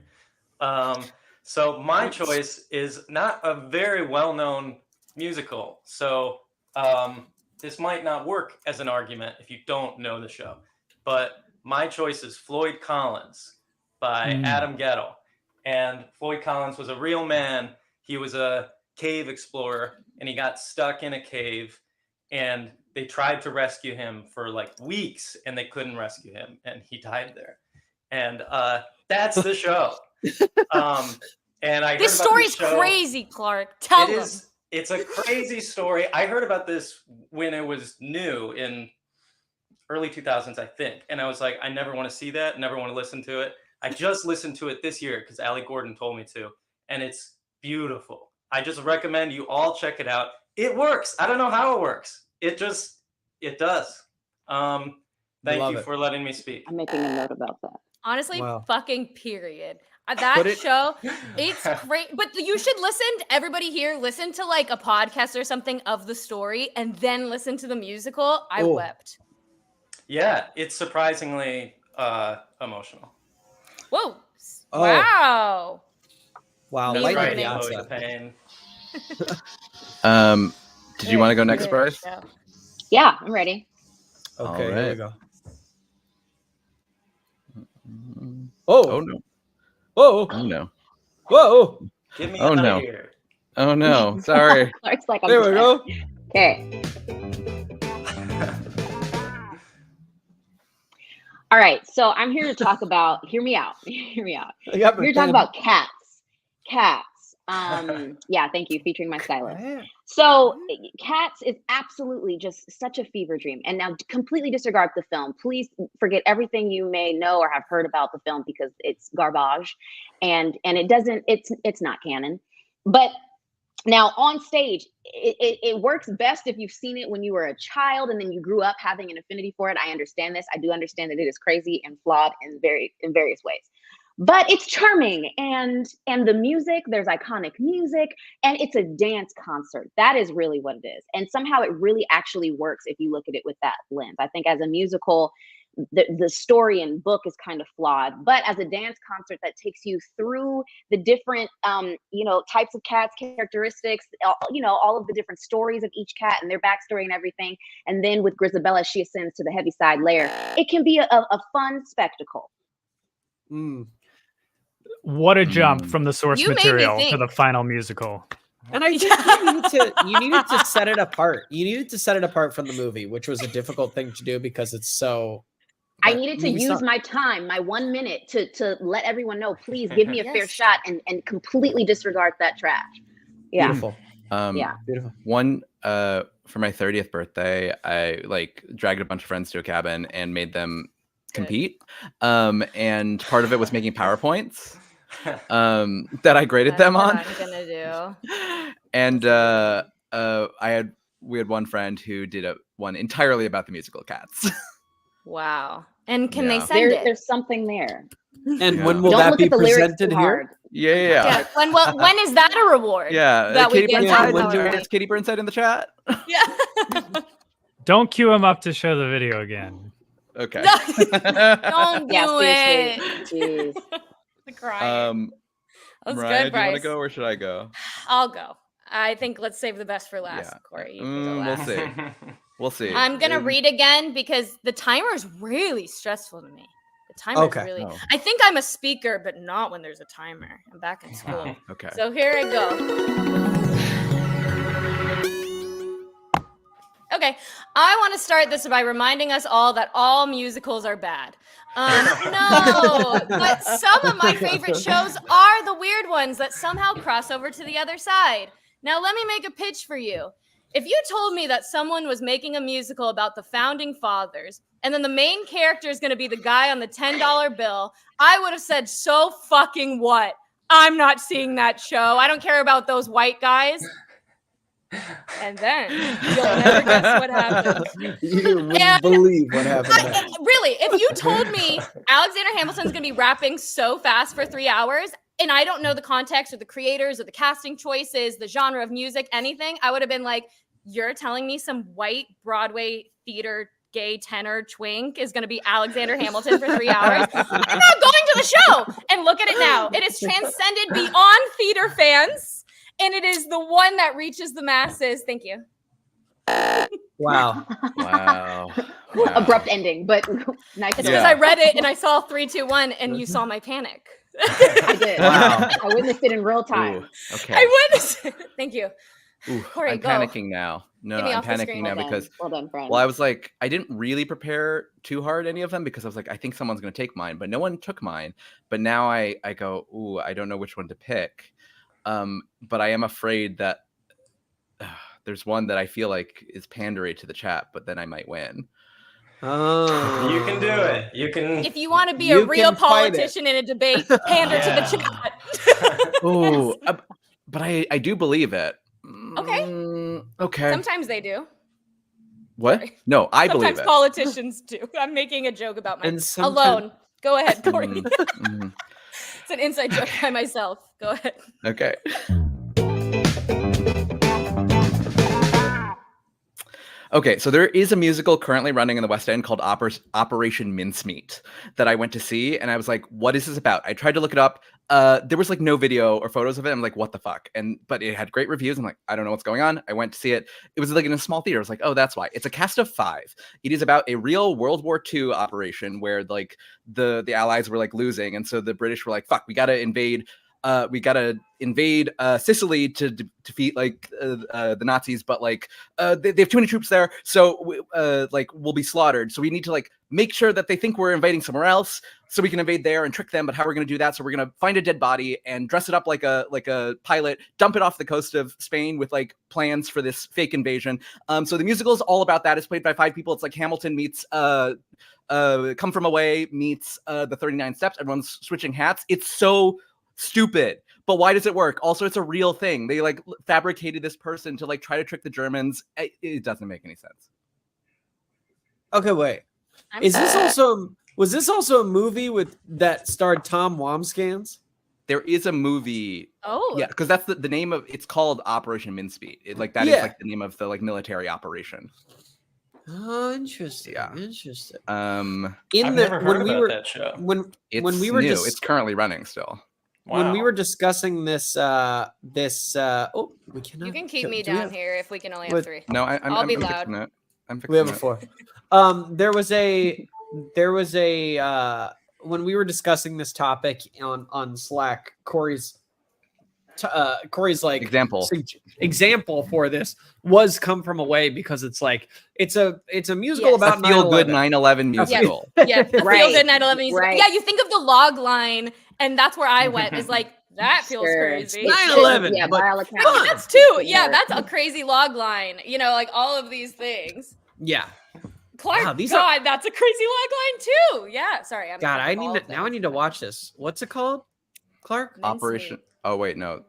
So my choice is not a very well-known musical. So this might not work as an argument if you don't know the show. But my choice is Floyd Collins by Adam Gettle. And Floyd Collins was a real man. He was a cave explorer, and he got stuck in a cave. And they tried to rescue him for like weeks, and they couldn't rescue him, and he died there. And that's the show. And I
This
heard about
story's
show.
crazy, Clark. Tell
It
them.
is. It's a crazy story. I heard about this when it was new in early 2000s, I think. And I was like, I never want to see that. Never want to listen to it. I just listened to it this year because Allie Gordon told me to. And it's beautiful. I just recommend you all check it out. It works. I don't know how it works. It does. Thank
Love
you
it.
for letting me speak.
I'm making a note about that.
Honestly,
Wow.
fucking period. That
it-
show, it's great. But you should listen, everybody here, listen to like a podcast or something of the story and then listen to the musical. I
Oh.
wept.
Yeah, it's surprisingly emotional.
Whoa.
Oh.
Wow.
Wow,
He's
light
right
the
in.
Chloe
outside.
Pain.
Did you want to go next,
Good
Bryce?
show.
Yeah, I'm ready.
Okay,
All
here we
right.
go.
Oh
Oh,
no!
whoa,
Oh no!
whoa.
Get me
Oh,
out
no.
of here.
Oh no! Sorry.
Clark's like, I'm
There we go.
Okay. All right. So I'm here to talk about, hear me out. Hear me out.
I got
We're talking about cats. Cats. Yeah, thank you. Featuring my stylist. So Cats is absolutely just such a fever dream. And now completely disregard the film. Please forget everything you may know or have heard about the film because it's garbage and it doesn't, it's not canon. But now on stage, it works best if you've seen it when you were a child and then you grew up having an affinity for it. I understand this. I do understand that it is crazy and flawed in various ways. But it's charming and the music, there's iconic music and it's a dance concert. That is really what it is. And somehow it really actually works if you look at it with that lens. I think as a musical, the story and book is kind of flawed, but as a dance concert that takes you through the different, types of cats, characteristics, all of the different stories of each cat and their backstory and everything. And then with Grisabella, she ascends to the heaviside layer. It can be a fun spectacle.
What a jump from the source
You made me
material to
think.
the final musical.
And I think you needed to set it apart. You needed to set it apart from the movie, which was a difficult thing to do because it's so.
I needed to use my time, my 1 minute to let everyone know, please give me a fair
Yes.
shot and completely disregard that trash. Yeah.
Beautiful.
Yeah.
Beautiful.
One for my 30th birthday, I dragged a bunch of friends to a cabin and made them compete. And part of it was making PowerPoints that I graded them on.
That's what I'm gonna do.
And I had one friend who did one entirely about the musical Cats.
Wow. And can they
Yeah.
send it?
There's something there.
And
Yeah.
when will
Don't
that
look
be
at the lyrics
presented
too
here?
hard.
Yeah.
When is that a reward?
Yeah.
That we
Katie
get
Burnside,
$10.
is Katie Burnside in the chat?
Yeah.
Don't cue him up to show the video again.
Okay.
Don't do
Yeah,
it.
seriously. Jeez.
The crying.
Mariah,
That's good,
do you want to
Bryce.
go or should I go?
I'll go. I think let's save the best for last,
Yeah.
Corey. You can go last.
We'll see. We'll see.
I'm gonna read again because the timer is really stressful to me. The timer is really.
Oh.
I think I'm a speaker, but not when there's a timer. I'm back in school.
Okay.
So here I go. Okay, I want to start this by reminding us all that all musicals are bad. No, but some of my favorite shows are the weird ones that somehow cross over to the other side. Now, let me make a pitch for you. If you told me that someone was making a musical about the founding fathers, and then the main character is going to be the guy on the $10 bill, I would have said, so fucking what? I'm not seeing that show. I don't care about those white guys. And then you'll never guess what happened.
You wouldn't believe what happened.
Really, if you told me Alexander Hamilton's going to be rapping so fast for 3 hours, and I don't know the context or the creators or the casting choices, the genre of music, anything, I would have been like, you're telling me some white Broadway theater gay tenor twink is going to be Alexander Hamilton for 3 hours? I'm not going to the show. And look at it now. It has transcended beyond theater fans. And it is the one that reaches the masses. Thank you.
Wow.
Abrupt ending, but nice.
It's because I read it and I saw 3, 2, 1, and you saw my panic.
I did.
Wow.
I witnessed it in real time.
Ooh, okay.
I witnessed it. Thank you.
Ooh,
Corey,
I'm
go.
panicking now. No,
Get me
I'm
off the
panicking
screen.
now
Well
because
done, friend.
well, I was like, I didn't really prepare too hard any of them because I was like, I think someone's going to take mine, but no one took mine. But now I go, ooh, I don't know which one to pick. But I am afraid that there's one that I feel like is pandery to the chat, but then I might win.
Oh,
You can do it. You can.
If you want to be
You
a real
can fight it.
politician in a debate, pander to the chat.
Oh, but I do believe it.
Okay.
Okay.
Sometimes they do.
What?
Sorry.
No, I believe
Sometimes
it.
politicians do. I'm making a joke about my
And sometimes-
alone. Go ahead, Corey.
Mhm.
It's an inside joke by myself. Go ahead.
Okay. Okay, so there is a musical currently running in the West End called Operation Mincemeat that I went to see, and I was like, what is this about? I tried to look it up. There was like no video or photos of it. I'm like, what the fuck? But it had great reviews. I'm like, I don't know what's going on. I went to see it. It was like in a small theater. I was like, oh, that's why. It's a cast of 5. It is about a real World War II operation where like the Allies were like losing, and so the British were like, fuck, we gotta invade Sicily to defeat like the Nazis, but like they have too many troops there, so like we'll be slaughtered. So we need to like make sure that they think we're invading somewhere else, so we can invade there and trick them. But how we're gonna do that? So we're gonna find a dead body and dress it up like a pilot, dump it off the coast of Spain with like plans for this fake invasion. So the musical is all about that. It's played by 5 people. It's like Hamilton meets Come From Away meets the 39 Steps. Everyone's switching hats. It's so stupid, but why does it work? Also, it's a real thing. They like fabricated this person to like try to trick the Germans. It doesn't make any sense.
Okay, wait. Was this also a movie that starred Tom Wamsgans?
There is a movie.
Oh,
Yeah, because that's the name of it's called Operation Mincemeat. That is like the name of the like military operation.
Oh, interesting.
Yeah.
Interesting.
I've never heard about that show.
When we were
new.
just
It's currently running still.
when we were discussing this we cannot.
you can keep me
do we
down
have-
here if we can only have 3.
No,
I'll be
I'm
loud.
fixing it. I'm fixing
We have a
it.
4. There was a when we were discussing this topic on Slack, Corey's like example for this was Come From Away, because it's like it's a musical
Yes.
about
A feel good
9/11.
9/11 musical.
Yeah, the
Right.
feel good 9/11 music.
Right.
Yeah, you think of the log line, and that's where I went. Is like that feels
Sure.
crazy.
9/11,
Yeah,
but
by all accounts.
I mean, that's 2. Yeah, that's a crazy log line. You know, like all of these things.
Yeah.
Clark,
Wow, these
God, that's a crazy log line too. Yeah, sorry. I'm
God, I
involved
need to watch this. What's it called, Clark?
Operation. Oh wait, no.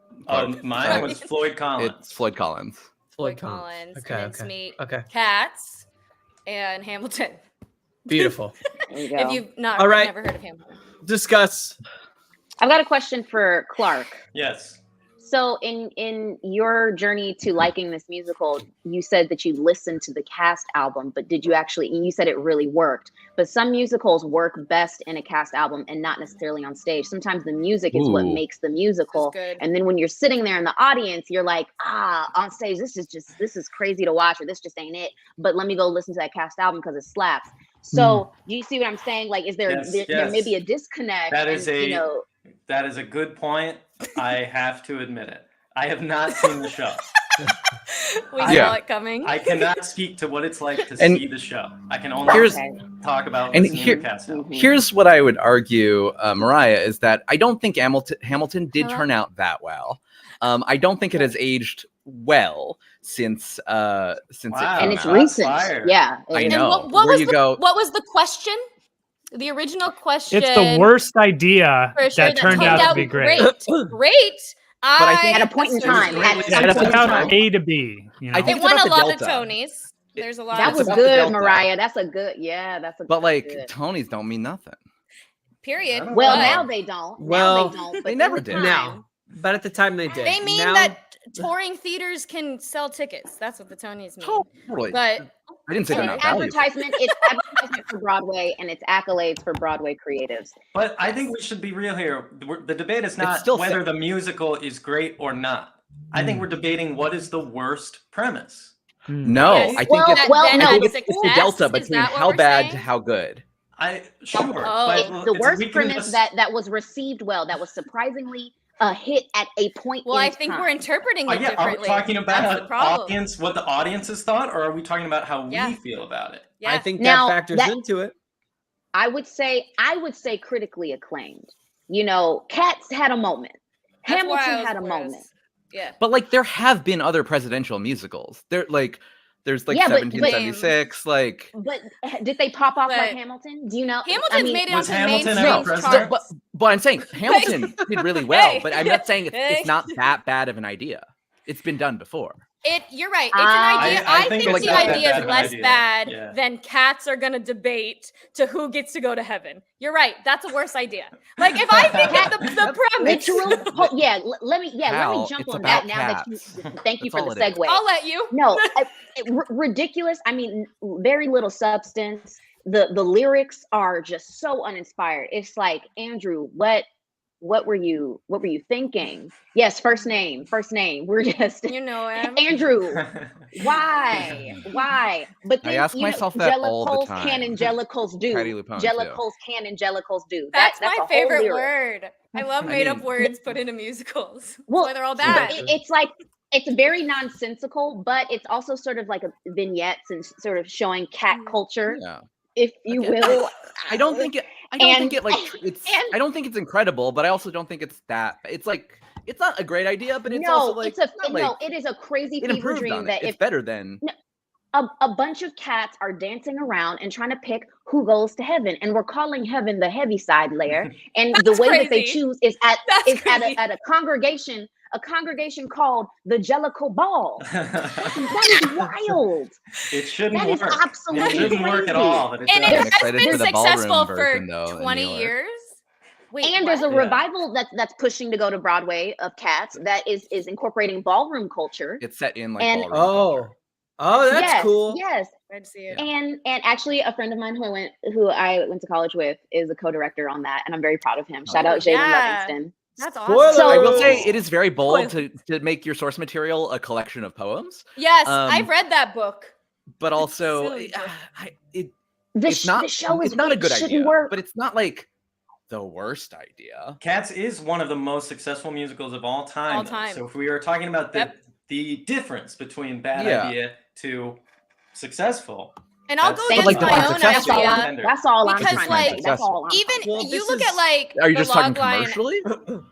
Mine was Floyd Collins.
It's Floyd Collins.
Floyd
Collins,
Okay,
and then
okay,
meet
okay.
Cats and Hamilton.
Beautiful.
There you go.
If you've not
All right.
never heard of Hamilton.
Discuss.
I've got a question for Clark.
Yes.
So in your journey to liking this musical, you said that you listened to the cast album, but did you actually, and you said it really worked, but some musicals work best in a cast album and not necessarily on stage. Sometimes the music is what makes the musical.
Good.
And then when you're sitting there in the audience, you're like, on stage, this is crazy to watch, or this just ain't it. But let me go listen to that cast album because it slaps. So do you see what I'm saying? Like, is there, there may be a disconnect?
That is that is a good point. I have to admit it. I have not seen the show.
We saw it coming.
I cannot speak to what it's like to see the show. I can only talk about listening to the cast album.
Here's what I would argue, Mariah, is that I don't think Hamilton did turn out that well. I don't think it has aged well since it came
and it's
out.
recent. Yeah,
I know.
What was the question? The original question.
It's the worst idea
that
turned out to be great.
Great.
But I think
at a point in time,
it's about A to B. You know?
I think
it won a lot
Delta.
of Tonys. There's a lot.
That was good, Mariah. That's a good. Yeah, that's a.
But like
good.
Tonys don't mean nothing.
Period.
Well, now they don't.
Well,
now they don't. But
they never did.
Now, but at the time they did.
They mean
now,
that touring theaters can sell tickets. That's what the Tonys mean.
Totally.
But
I didn't say they're not
it's
valuable.
advertisement. It's advertisement for Broadway, and it's accolades for Broadway creatives.
But I think we should be real here. The debate is not
still
whether the musical is great or not. I think we're debating what is the worst premise.
No,
Yes.
I think
Well,
it's,
well,
I
no.
think it's the
Success?
delta
Is
between
that what
how
we're
bad
saying?
to how good.
Sure.
It's
but
the worst
we can
premise
just-
that was received well, that was surprisingly a hit at a point.
well,
in
I think
time.
we're interpreting it
yeah, are we
differently.
talking
That's the
about
problem.
what the audiences thought, or are we talking about how
Yeah.
we feel about it?
Yeah.
I think
Now,
that factors
that-
into it.
I would say critically acclaimed. You know, Cats had a moment.
That's why I
Hamilton
was
had a
curious.
moment.
Yeah.
But like there have been other presidential musicals. There's like
Yeah, but-
1776. Like
But did they pop off like
But-
Hamilton? Do you know?
Hamilton's made it
was
onto
Hamilton
mainstream
ever president?
charts.
but I'm saying Hamilton did really well.
Hey.
But I'm not saying it's
Hey.
not that bad of an idea. It's been done before.
You're right. It's an idea.
I
I
think
think
it's
the
not that
idea
bad
is
of an
less
idea.
bad
Yeah.
than Cats are gonna debate to who gets to go to heaven. You're right. That's a worse idea. Like if I think of the premise,
Literal. Let me
Hal,
jump
it's
on that
about
now that you.
cats.
Thank you
That's
for
all
the
it is.
segue.
I'll let you.
No, ridiculous. I mean, very little substance. The lyrics are just so uninspired. It's like, Andrew, what were you thinking? Yes, first name. We're just
You know him.
Andrew. Why? But then,
I ask myself that all the
Jellicles
time.
can angelicals do.
Patty Lupone, too.
Jellicles can and jellicles do.
That's
that's a
my
whole
favorite
lyric.
word. I love made up words put into musicals. That's
Well,
why they're all
But
bad.
it's like it's very nonsensical, but it's also sort of like a vignettes and sort of showing cat culture,
Yeah.
if you will.
I don't think it. I don't think it like it's.
and-
I don't think it's incredible, but I also don't think it's that. It's like it's not a great idea, but it's
no,
also like
it is a crazy
it
fever
improved
dream
on
that
it. It's
if
better than.
a bunch of cats are dancing around and trying to pick who goes to heaven, and we're calling heaven the heavy side layer, and the
That's
way that they
crazy.
choose is at
crazy.
a congregation called the Jellicle Ball. That is wild.
It shouldn't
That is
work.
absolutely
It shouldn't work at
crazy.
all. But
And
does.
it
I'm
has
excited
been
for the ballroom
successful
version,
for
though, in
20
New York.
years. Wait,
And there's a
what?
Yeah.
revival that's pushing to go to Broadway of Cats that is incorporating ballroom culture.
It's set in like
And-
ballroom culture.
Oh, that's
yes,
cool.
Yes.
Glad to see it.
And actually a friend of mine who I went to college with is a co-director on that, and I'm very proud of him. Shout out Jaden
Yeah.
Livingston.
That's
Spoiler!
awesome.
So-
I will say it is very bold
Spoiler.
to make your source material a collection of poems,
Yes,
Um,
I've read that book.
but also
Silly book.
it's not
The show is
it's not a good
shouldn't
idea,
work.
but it's not like the worst idea.
Cats is one of the most successful musicals of all time.
All
though.
time.
So if we are talking about
Yep.
the difference between bad
Yeah.
idea to successful,
And I'll
That's-
go
But,
against
like, the
my
word
own
success-
idea.
That's all I'm
Because,
trying
like,
to say. That's all I'm
Even
Well,
you
this
look
is-
at like
Are you
the
just talking
log line.
commercially?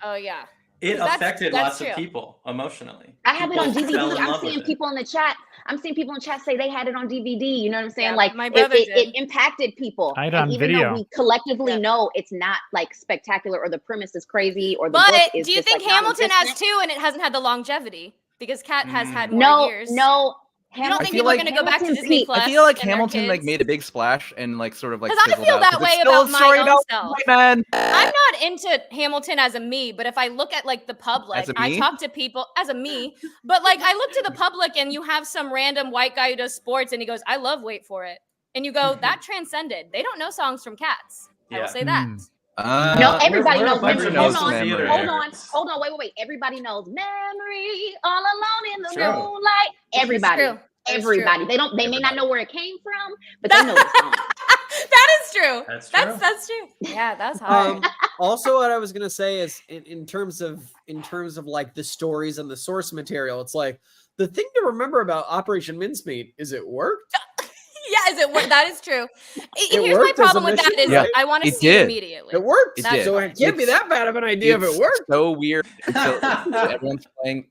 Oh yeah.
it
That's-
affected
that's
lots
true.
of people emotionally.
I have it on
People fell
DVD.
in
I'm
love with
seeing
it.
people in the chat. I'm seeing people in chat say they had it on DVD. You know what I'm saying?
Yeah,
Like
my
it,
brother
it,
did.
it impacted people.
I had it
And
on
even
video.
though we collectively
Yeah.
know it's not like spectacular or the premise is crazy or the
But
book is
do you
just,
think
like,
Hamilton has
non-existent.
two and it hasn't had the longevity? because Kat has had more years.
No.
You don't think people are going to go back to Disney Plus?
I feel like Hamilton like made a big splash and like sort of like.
Because I feel that way about my own self.
Man.
I'm not into Hamilton as a me, but if I look at like the public, I talk to people as a me. But like I look to the public, and you have some random white guy who does sports, and he goes, "I love Wait for It," and you go, "That transcended." They don't know songs from Cats. I will say that.
No, everybody knows
Memory.
Hold on, wait. Everybody knows Memory, All Alone in the Moonlight. Everybody. They may not know where it came from, but they know the song.
That is true.
That's
true. Yeah, that's hard.
Also, what I was gonna say is in terms of like the stories and the source material, it's like the thing to remember about Operation Mincemeat is it worked.
Yeah, that is true. Here's my problem with that is I want to see it immediately.
It worked.
So
it can't be that bad of an idea if it worked.
So weird. Everyone's playing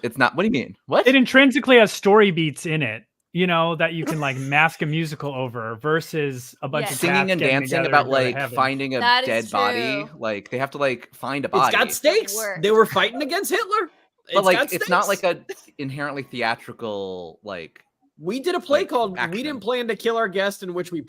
it's not. What do you mean? What?
It intrinsically has story beats in it, you know, that you can like mask a musical over versus a bunch of
singing and dancing about like finding a dead body. Like they have to like find a body.
It's got stakes. They were fighting against Hitler.
But like it's not like a inherently theatrical like.
We did a play called "We Didn't Plan to Kill Our Guest," in which we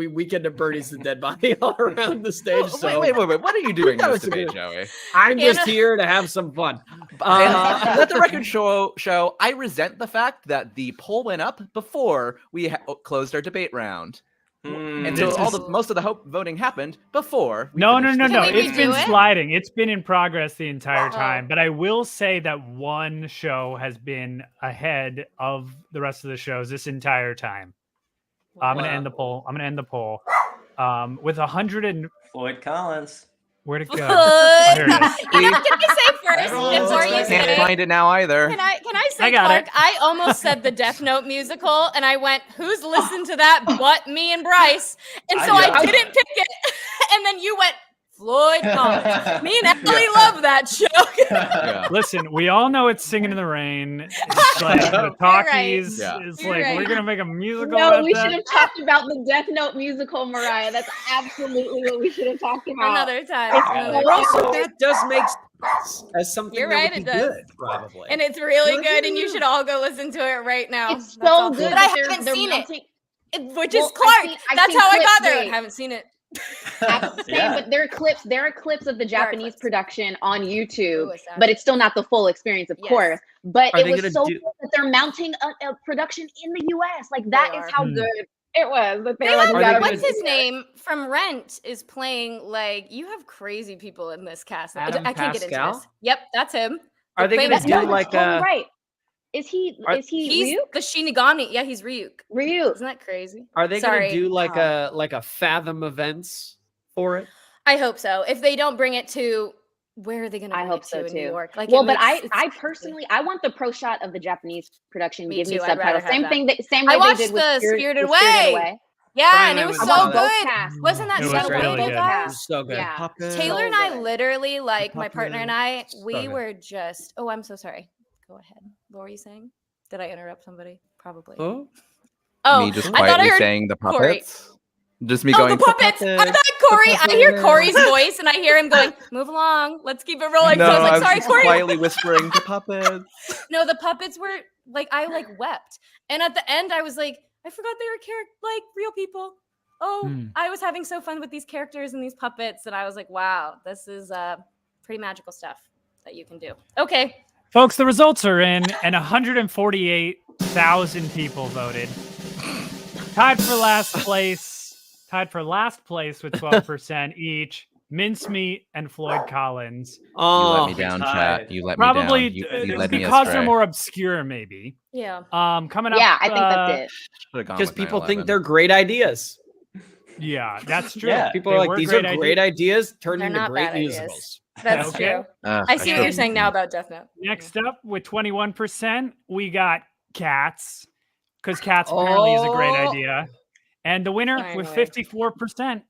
Weekend at Bernie's the dead body all around the stage. So
wait! What are you doing this today, Joey?
I'm just here to have some fun.
Let the record show. I resent the fact that the poll went up before we closed our debate round. And so most of the voting happened before.
No. It's been sliding. It's been in progress the entire time. But I will say that one show has been ahead of the rest of the shows this entire time. I'm going to end the poll. With 100 and
Floyd Collins.
Where'd it go?
Here it is. Can I say first before you say
can't find it now either.
Can I say, Clark? I almost said the Death Note musical, and I went, "Who's listened to that but me and Bryce?" And so I didn't pick it. And then you went, Floyd Collins. Me and Emily love that show.
Listen, we all know it's Singing in the Rain. It's like the talkies. It's like we're gonna make a musical.
No, we should have talked about the Death Note musical, Mariah. That's absolutely what we should have talked about
another time.
That does make sense as something.
You're right, it does.
Good, probably,
and it's really good, and you should all go listen to it right now.
It's so good,
but I haven't seen it. Which is Clark. That's how I got there. I haven't seen it.
But there are clips of the Japanese production on YouTube, but it's still not the full experience, of course. But it was so good that they're mounting a production in the US. Like that is how good it was.
What's his name from Rent is playing. Like you have crazy people in this cast. I can't get into this. Yep, that's him.
Are they going to do like a
right? Is he
he's
Ryuk?
The Shinigami. Yeah, he's Ryuk.
Isn't
that crazy?
Are they going to do like a Fathom events for it?
I hope so. If they don't bring it to where are they going to?
I hope so
in
too.
New York. Like,
well, but I personally I want the pro shot of the Japanese production. Give me subtitles. Same way
I
they did
with
Spirited
Away. Yeah,
Brian,
and it was so good. Wasn't that
so
really
good?
So good.
Yeah.
Taylor and I literally, like my partner and I, we were just. Oh, I'm so sorry. Go ahead. What were you saying? Did I interrupt somebody? Probably.
Oh,
me just quietly saying the puppets. Corey. Just me going.
The puppets. I thought Corey. I hear Corey's voice, and I hear him going, "Move along. Let's keep it rolling."
No,
so I was like, "Sorry, Corey."
Quietly whispering the puppets.
No, the puppets were like I wept, and at the end, I was like, I forgot they were like real people. Oh, I was having so fun with these characters and these puppets, and I was like, wow, this is pretty magical stuff that you can do. Okay.
Folks, the results are in, and 148,000 people voted. Tied for last place with 12% each. Mincemeat and Floyd Collins.
Oh, you let me down, chat. You let me down. Probably
because they're more obscure, maybe.
Yeah.
Coming up.
Yeah, I think that's
it. Because people think they're great ideas.
Yeah, that's true.
Yeah, people are like, these are great ideas turned into great musicals.
That's true. I see what you're saying now about Death Note.
Next up, with 21%, we got Cats, because Cats apparently is a great idea. And the winner with 54%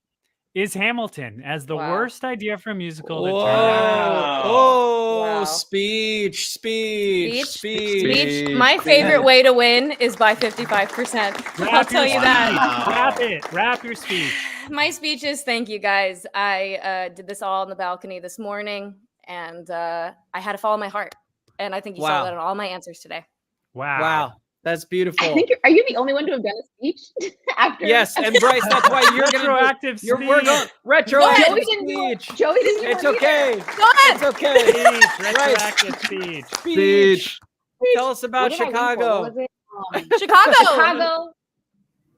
is Hamilton as the worst idea for a musical.
Speech.
My favorite way to win is by 55%. I'll tell you that.
Wrap your speech.
My speech is thank you guys. I did this all on the balcony this morning, and I had to follow my heart. And I think you saw that in all my answers today.
Wow. That's beautiful.
I think are you the only one to have done a speech after?
Yes, and Bryce, that's why you're
retroactive speech.
We're going retroactive speech.
Joey didn't.
It's okay.
Go ahead.
It's okay.
Retroactive speech.
Speech. Tell us about Chicago.
What was it?
Chicago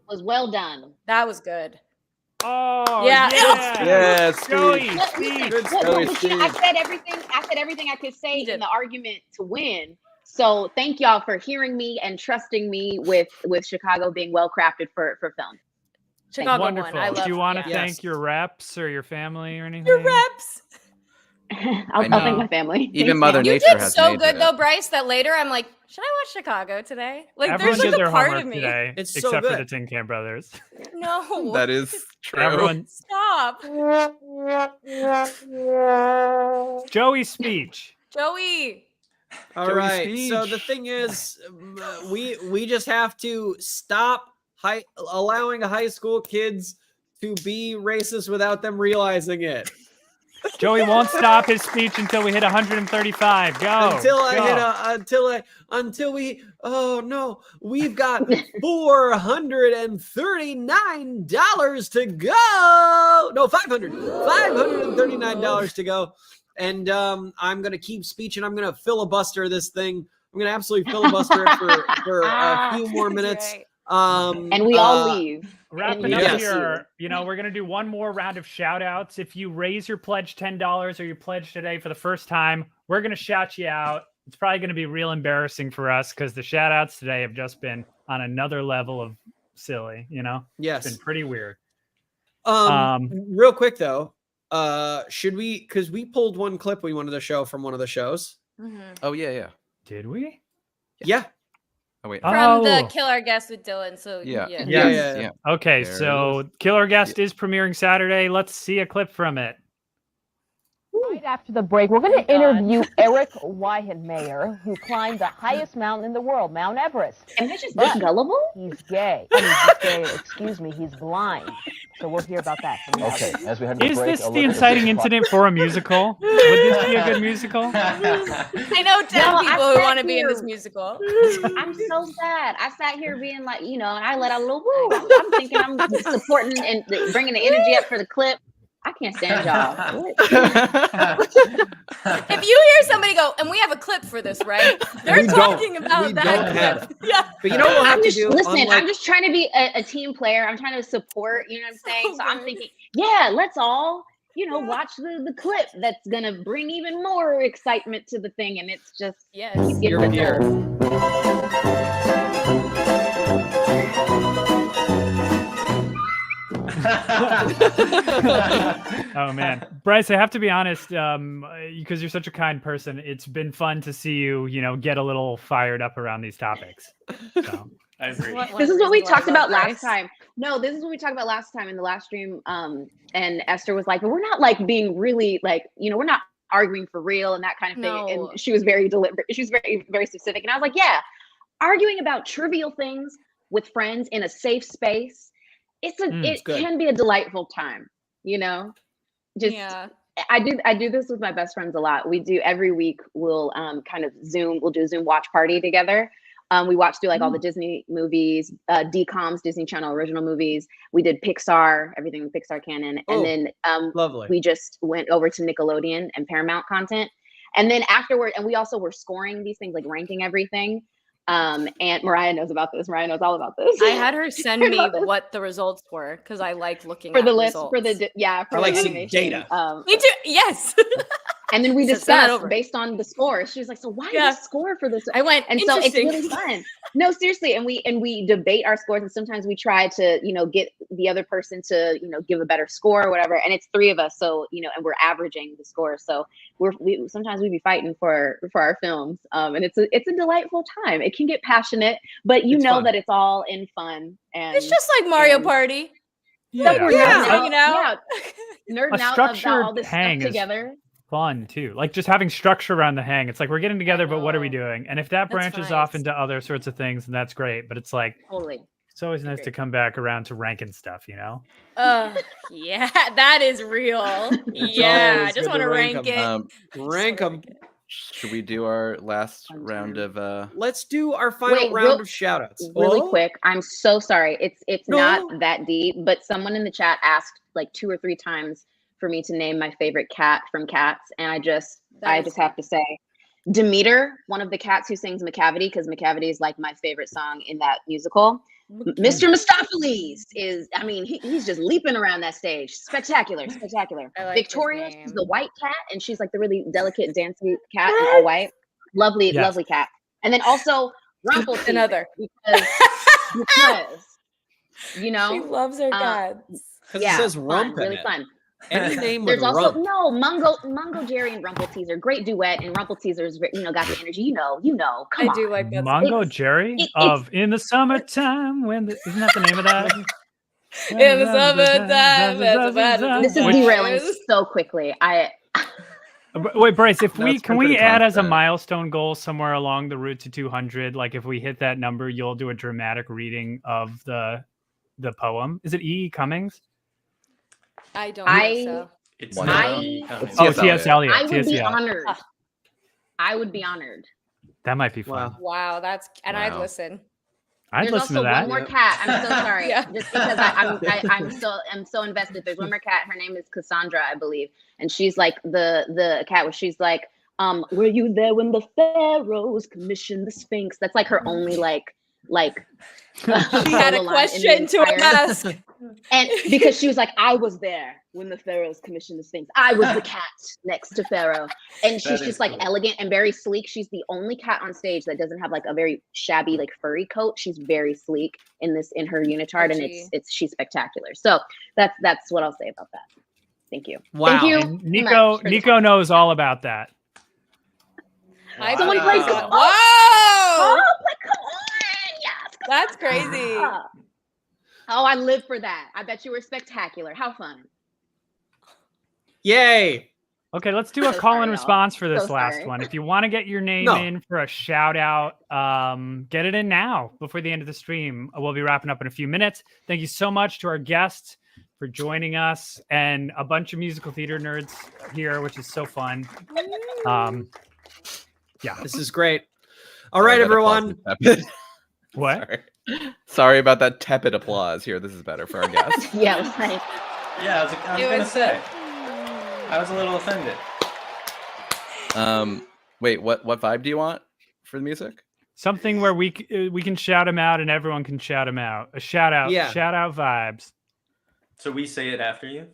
was well done.
That was good.
Oh
yeah.
Yes.
Joey.
I said everything I could say in the argument to win. So thank y'all for hearing me and trusting me with Chicago being well crafted for film.
Chicago
Wonderful.
won. I love.
Do you want to thank your reps or your family or anything?
Your reps.
I'll thank my family.
Even Mother
You
Nature
did
has
so
made
good
it.
though, Bryce, that later I'm like, should I watch Chicago today? Like,
Everyone
there's
did
like
their
a part
homework
of me.
today,
It's
except
so
for
good.
the Tin Can Brothers.
No.
That is true.
Everyone.
Stop.
Joey's speech.
Joey.
All
Joey's
right. So the
speech.
thing is, we just have to stop allowing high school kids to be racist without them realizing it.
Joey won't stop his speech until we hit 135. Go.
Until we oh no, we've got $439 to go. No, $539 to go. And I'm gonna keep speech and I'm gonna filibuster this thing. I'm gonna absolutely filibuster it for a few more minutes.
Right.
And we all leave.
Wrapping up here, we're going to do one more round of shout outs. If you raise your pledge $10 or you pledge today for the first time, we're going to shout you out. It's probably going to be real embarrassing for us because the shout outs today have just been on another level of silly,
Yes.
It's been pretty weird.
Real quick though, should we, because we pulled one clip we wanted to show from one of the shows.
Mm-hmm.
Oh, yeah.
Did we?
Yeah.
Oh, wait.
From the Kill Our Guest with Dylan. So
Yeah.
Yeah.
Okay,
There
so Killer Guest is premiering Saturday. Let's see a clip from it.
Right after the break, we're going to interview Eric Weihenmayer, who climbed the highest mountain in the world, Mount Everest.
Am I just this gullible?
He's gay. I mean, he's gay. Excuse me, he's blind. So we'll hear about that.
Okay, as we head to
Is
break,
this
a look
the
at
inciting incident for a musical? Would this be a good musical?
I know 10 people who want to be in this musical.
I'm so sad. I sat here being like, and I let out a little woo. I'm thinking I'm supporting and bringing the energy up for the clip. I can't stand y'all.
If you hear somebody go, and we have a clip for this, right? They're talking about that clip. Yeah.
But you know what we'll have to do?
Listen, I'm just trying to be a team player. I'm trying to support, you know what I'm saying? So I'm thinking, let's all, watch the clip that's going to bring even more excitement to the thing. And it's just,
You're here.
Oh man, Bryce, I have to be honest, because you're such a kind person. It's been fun to see you, get a little fired up around these topics. So I agree.
This is what we talked about last time. No, this is what we talked about last time in the last stream. And Esther was like, "But we're not like being really like, we're not arguing for real and that kind of thing."
No.
And she was very deliberate. She was very, very specific. And I was like, "Yeah, arguing about trivial things with friends in a safe space." It can be a delightful time, I do this with my best friends a lot. We do every week. We'll we'll do a Zoom watch party together. We watch through all the Disney movies, DCOM's Disney Channel original movies. We did Pixar, everything Pixar canon. And then
lovely.
We just went over to Nickelodeon and Paramount content. And then afterward, and we also were scoring these things, like ranking everything. And Mariah knows about this. Mariah knows all about this.
I had her send me what the results were because I like looking
for
at
the list
results.
for the
I like seeing data.
Me too. Yes.
And then we discussed based on the score. She was like, "So why do you score for this?"
I went,
and so it's really fun. No, seriously, and we debate our scores, and sometimes we try to get the other person to give a better score or whatever. And it's three of us, so and we're averaging the score. So we sometimes we be fighting for our films, and it's a delightful time. It can get passionate, but it's fun. That it's all in fun, and
it's just like Mario Party.
Nerding out
about
all this stuff together.
Fun too, like just having structure around the hang. It's like we're getting together, but what are we doing? And if that branches off into other sorts of things, then that's great. But it's like it's always nice to come back around to ranking stuff,
yeah, that is real. Yeah, I just want to rank it.
Rank them.
should we do our last round of?
Let's do our final round of shoutouts.
Really quick. I'm so sorry. It's
No.
not that deep, but someone in the chat asked like 2 or 3 times for me to name my favorite cat from Cats, and I just have to say Demeter, one of the cats who sings McCavity, because McCavity is like my favorite song in that musical. Mr. Mistopheles is, I mean, he's just leaping around that stage. Spectacular. Victoria is the white cat, and she's like the really delicate, dancing cat in all white. Lovely cat. And then also Rumpelstiltskin.
Another.
Because, you know.
She loves her cats.
Because it says rump
really fun.
Any name
There's
with
also
rump.
Mungo Jerry and Rumpelteazer, great duet, and Rumpelteazer's got the energy. You know. Come on.
I do like that.
Mungo Jerry of In the Summertime when isn't that the name of that?
In the summertime.
This is derailing so quickly.
Wait, Bryce,
That's
can we
pretty
add as a
confident.
milestone goal somewhere along the route to 200? Like if we hit that number, you'll do a dramatic reading of the poem. Is it E. Cummings?
I don't think so.
It's
One
not
of
E.
them.
Cummings.
Oh, T.S. Eliot.
I would be
T.S. Eliot.
honored. I would be honored.
That might be fun.
Wow, I'd
Wow.
listen.
I'd
There's
listen
also
to that.
one more cat. I'm so sorry.
Yeah.
Just because I'm so invested. There's one more cat. Her name is Cassandra, I believe, and she's like the cat where she's like, were you there when the pharaohs commissioned the Sphinx? That's like her only like.
She had a question to ask.
And because she was like, I was there when the pharaohs commissioned the Sphinx. I was the cat next to Pharaoh. And she's just like elegant and very sleek. She's the only cat on stage that doesn't have like a very shabby, like furry coat. She's very sleek in her unitard, and she's spectacular. So that's what I'll say about that. Thank you.
Wow.
Thank you.
And Nico knows all about that.
Someone plays
Wow.
Whoa! Oh, like, come on. Yes.
That's crazy.
Oh, I live for that. I bet you were spectacular. How fun.
Yay.
Okay, let's do a
So
call
sorry,
and
y'all.
response for this
So
last
sorry.
one. If you want to get your name in for a shout out, get it in now before the end of the stream. We'll be wrapping up in a few minutes. Thank you so much to our guests for joining us and a bunch of musical theater nerds here, which is so fun. Yeah.
This is great. All right, everyone.
What?
Sorry about that tepid applause here. This is better for our guests.
Yeah, it was like,
Yeah, I was going to say. I was a little offended.
Wait, what vibe do you want for the music?
Something where we can shout them out and everyone can shout them out. A shout out.
Yeah.
Shout out vibes.
So we say it after you?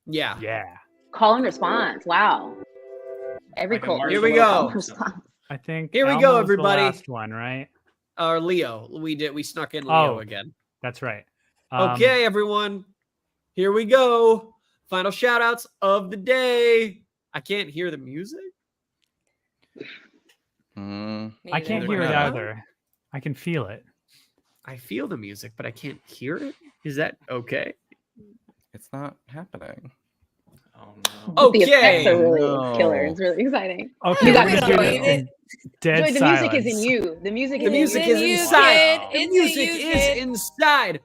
Yeah.
Yeah.
call and response. Wow. Every
Like a
call.
Here we go.
I think
Here we
Elmo
go,
was
everybody.
The last one, right?
Or Leo. We snuck in Leo again.
That's right.
Okay, everyone. Here we go. Final shout outs of the day. I can't hear the music.
I can't hear it either. I can feel it.
I feel the music, but I can't hear it. Is that okay?
It's not happening.
Oh no.
The effects are really
No.
killer. It's really exciting.
Okay,
You
we're
got
gonna do
it.
this in dead
Joey, the
silence.
music is in you. The music
The
is
music
in
is
you.
inside. The
It's
music
you,
is
kid.
inside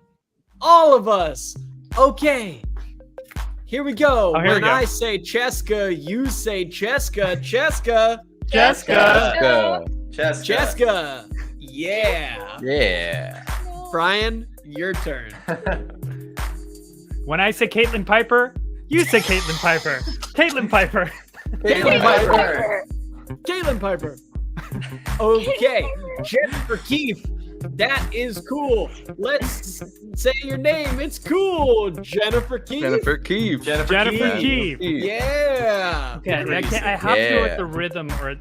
all of us. Okay. Here we go.
Oh, here we
When
go.
I say Cheska, you say Cheska. Cheska.
Jessica.
Cheska. Yeah.
Yeah.
Brian, your turn.
When I say Caitlin Piper, you say Caitlin Piper. Caitlin Piper.
Caitlin Piper. Caitlin Piper. Okay. Jennifer Keefe. That is cool. Let's say your name. It's cool. Jennifer Keefe.
Jennifer Keefe.
Jennifer Keefe.
Yeah.
Okay, I have to go with
Yeah.
the rhythm or it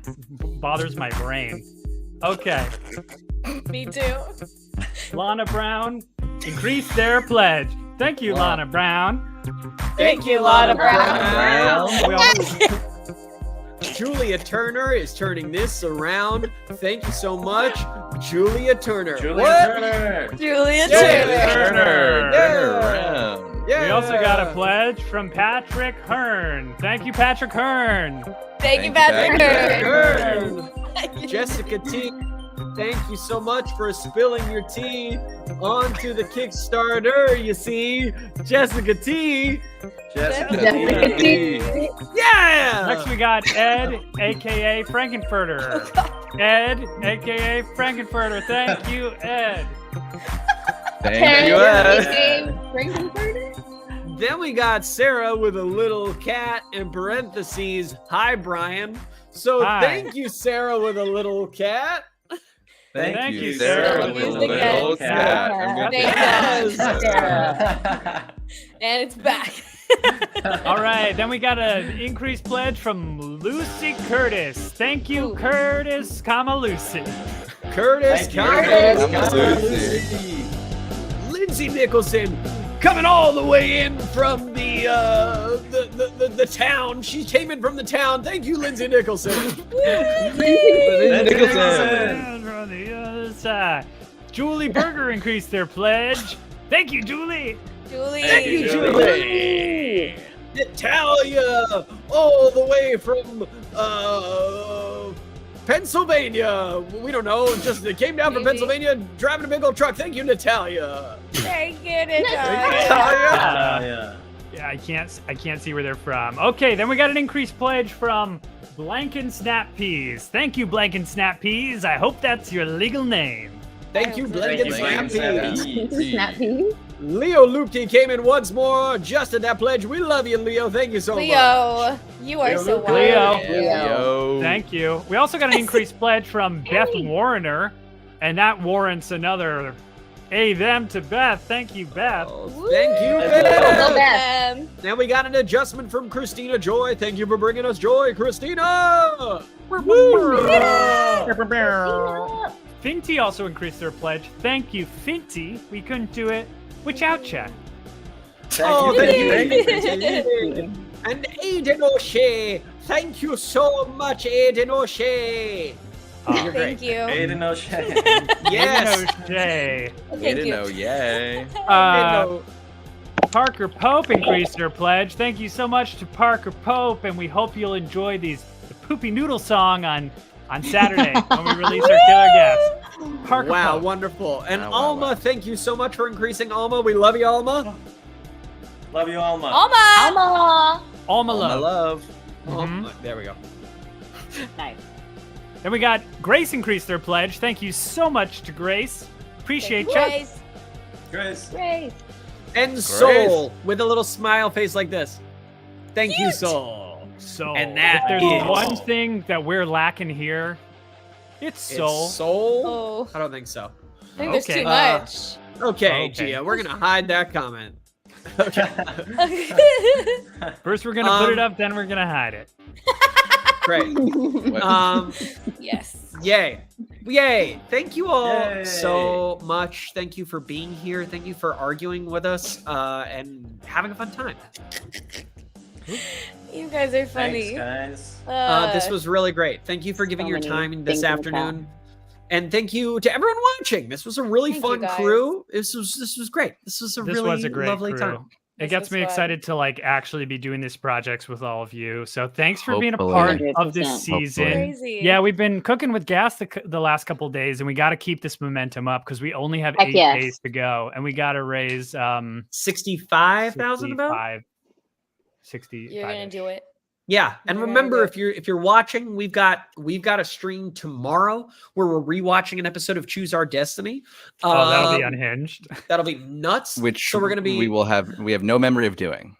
bothers my brain. Okay.
Me too.
Lana Brown, increase their pledge. Thank you,
Wow.
Lana Brown.
Thank you,
Lana
Brown.
We all-
Julia Turner is turning this around. Thank you so much, Julia Turner.
Julia
What?
Turner.
Julia
Yeah.
Turner.
Yeah. Yeah.
We also got a pledge from Patrick Hearn. Thank you, Patrick Hearn.
Thank you,
Thank you,
Patrick.
Turner. Jessica T. Thank you so much for spilling your tea onto the Kickstarter. You see, Jessica T.
Jessica T.
Yeah.
Next, we got Ed, aka Frankenfurter. Ed, aka Frankenfurter. Thank you, Ed.
Thank you, Ed.
Then we got Sarah with a little cat in parentheses. Hi, Brian. So
Hi.
thank you, Sarah with a little cat.
Thank you,
Sarah.
Sarah.
Use
with
the
a little
cat.
cat. I'm gonna
Yes.
And it's back.
All right, then we got an increased pledge from Lucy Curtis. Thank you, Curtis, comma Lucy.
Curtis,
Thank you.
Curtis,
Lucy.
Lindsay Nicholson, coming all the way in from the town. She came in from the town. Thank you, Lindsay Nicholson.
Nicholson.
From the other side. Julie Berger increased their pledge. Thank you, Julie.
Julie.
Thank you, Julie. Natalia, all the way from Pennsylvania. We don't know. Just came down from
Maybe.
Pennsylvania, driving a big old truck. Thank you, Natalia.
Thank you, Natalia.
Natalia.
Yeah, I can't see where they're from. Okay, then we got an increased pledge from Blanken Snap Peas. Thank you, Blanken Snap Peas. I hope that's your legal name.
Thank you, Blanket Snappy.
Snappy.
Leo Lupke came in once more, adjusted that pledge. We love you, Leo. Thank you so much.
Leo, you are
Leo
so
Luke.
wild.
Leo.
Thank you. We also got an increased pledge from Beth Warrener, and that warrants another them to Beth. Thank you, Beth.
Oh, thank you,
Go
Beth.
Beth.
Now we got an adjustment from Christina Joy. Thank you for bringing us joy, Christina.
Finty also increased their pledge. Thank you, Finty. We couldn't do it without you.
Oh,
Thank
thank
you.
you.
Thank you.
And Aiden O'Shea. Thank you so much, Aiden O'Shea. You're great.
Thank you.
Aiden O'Shea.
Yes.
Jay.
Thank
Didn't
you.
know, yay.
Parker Pope increased their pledge. Thank you so much to Parker Pope, and we hope you'll enjoy the Poopy Noodle song on Saturday when we release our killer guest. Parker
Wow,
Pope.
wonderful. And
Wow,
Alma,
wow.
thank you so much for increasing Alma. We love you, Alma.
Love you, Alma.
Alma.
Alma.
Alma
All my
Love.
love.
Mhm.
Oh, there we go.
Nice.
Then we got Grace increased their pledge. Thank you so much to Grace. Appreciate you.
Grace.
Grace.
Grace.
And Soul with a little smile face like this. Thank you, Soul.
So,
And that
if there's
is-
one thing that we're lacking here, it's soul.
It's Soul?
Oh,
I don't think so.
I think there's
Okay.
too much.
Okay,
Okay.
Gia, we're gonna hide that comment. Okay,
First, we're gonna put it up, then we're gonna hide it.
great.
Yes.
Yay. Thank you all
Yay.
so much. Thank you for being here. Thank you for arguing with us and having a fun time.
You guys are funny.
Thanks, guys.
This was really great. Thank you for giving
So
your
many
time this
things in the
afternoon. And thank you to everyone watching. This was a really
Thank you,
fun
guys.
crew. This was great. This was a
This
really
was a great
lovely
crew.
time.
It
This
gets
was
me
fun.
excited to actually be doing these projects with all of you. So thanks for being a
Hopefully.
part of this
100%.
season.
Crazy.
Yeah, we've been cooking with gas the last couple of days, and we got to keep this momentum up because we only have
Heck
8
yes.
days to go, and we got to raise
65,000 about?
60.
You're gonna do it.
Yeah, and
You're
remember,
gonna
if you're watching, we've got a stream tomorrow where we're rewatching an episode of Choose Our Destiny.
Oh, that'll be
Um,
unhinged.
That'll be nuts.
Which
so we're gonna be
we have no memory of doing.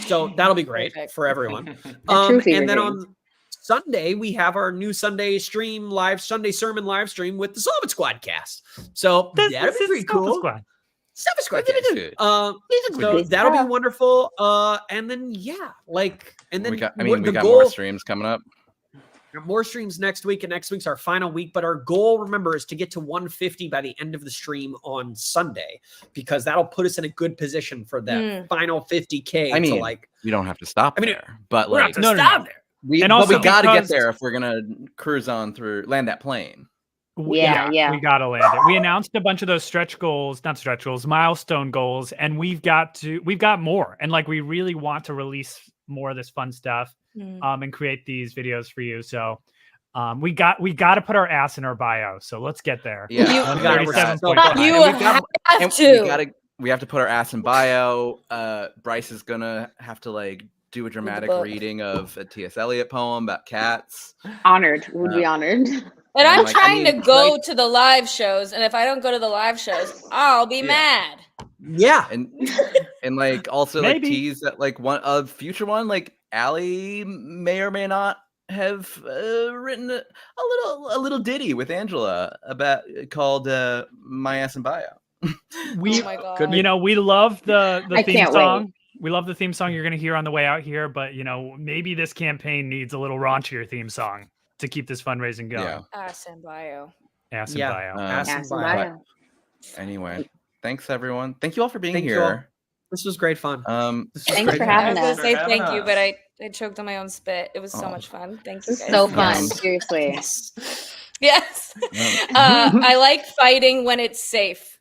so that'll be great
Perfect.
for everyone.
A true fever
And then
dream.
on Sunday we have our new Sunday sermon live stream with the Solomon Squad cast. So that'll be pretty cool.
Squad.
Solomon Squad
Good.
cast. So
Good
that'll be
stuff.
wonderful. And then and then
We got
the
more
goal-
streams coming up.
more streams next week, and next week's our final week. But our goal, remember, is to get to 150 by the end of the stream on Sunday, because that'll put us in a good position for that final 50K.
I mean,
to like,
we don't have to stop there, but
we don't
like
have to stop there.
And
but
also
we got to get
because-
there if we're gonna cruise on through land that plane.
Yeah.
We gotta land it. We announced a bunch of those milestone goals, and we've got more. And we really want to release more of this fun stuff, and create these videos for you. So, We got to put our ass in our bio. So let's get there.
Yeah.
You-
137.5.
We have to put our ass in bio. Bryce is gonna have to like do a dramatic reading of a T.S. Eliot poem about cats.
Honored. Would be honored.
And I'm
like,
trying to go to the live shows, and if I don't go to the live shows, I'll be mad.
Yeah,
and like also like
Maybe.
tease that like a future one, like Allie may or may not have written a little ditty with Angela about called My Ass in Bio.
We,
oh my God.
you know, we love the
I
theme
can't
song.
wait.
We love the theme song you're going to hear on the way out here, but you know, maybe this campaign needs a little raunchier theme song to keep this fundraising going.
Yeah.
Ass and bio.
Ass and
Yeah.
bio.
Ass and
Ass and
bio.
bio.
Anyway, thanks everyone. Thank you all for being
Thank you all.
here.
This was great fun.
This was
Thanks
great
for
to
I
having
was gonna
us.
say
For
thank
having
you,
us.
but I choked on my own spit. It was so
Oh.
much fun. Thank you
It's
guys.
so
so
fun.
much.
Seriously.
Yes. I like fighting when it's safe.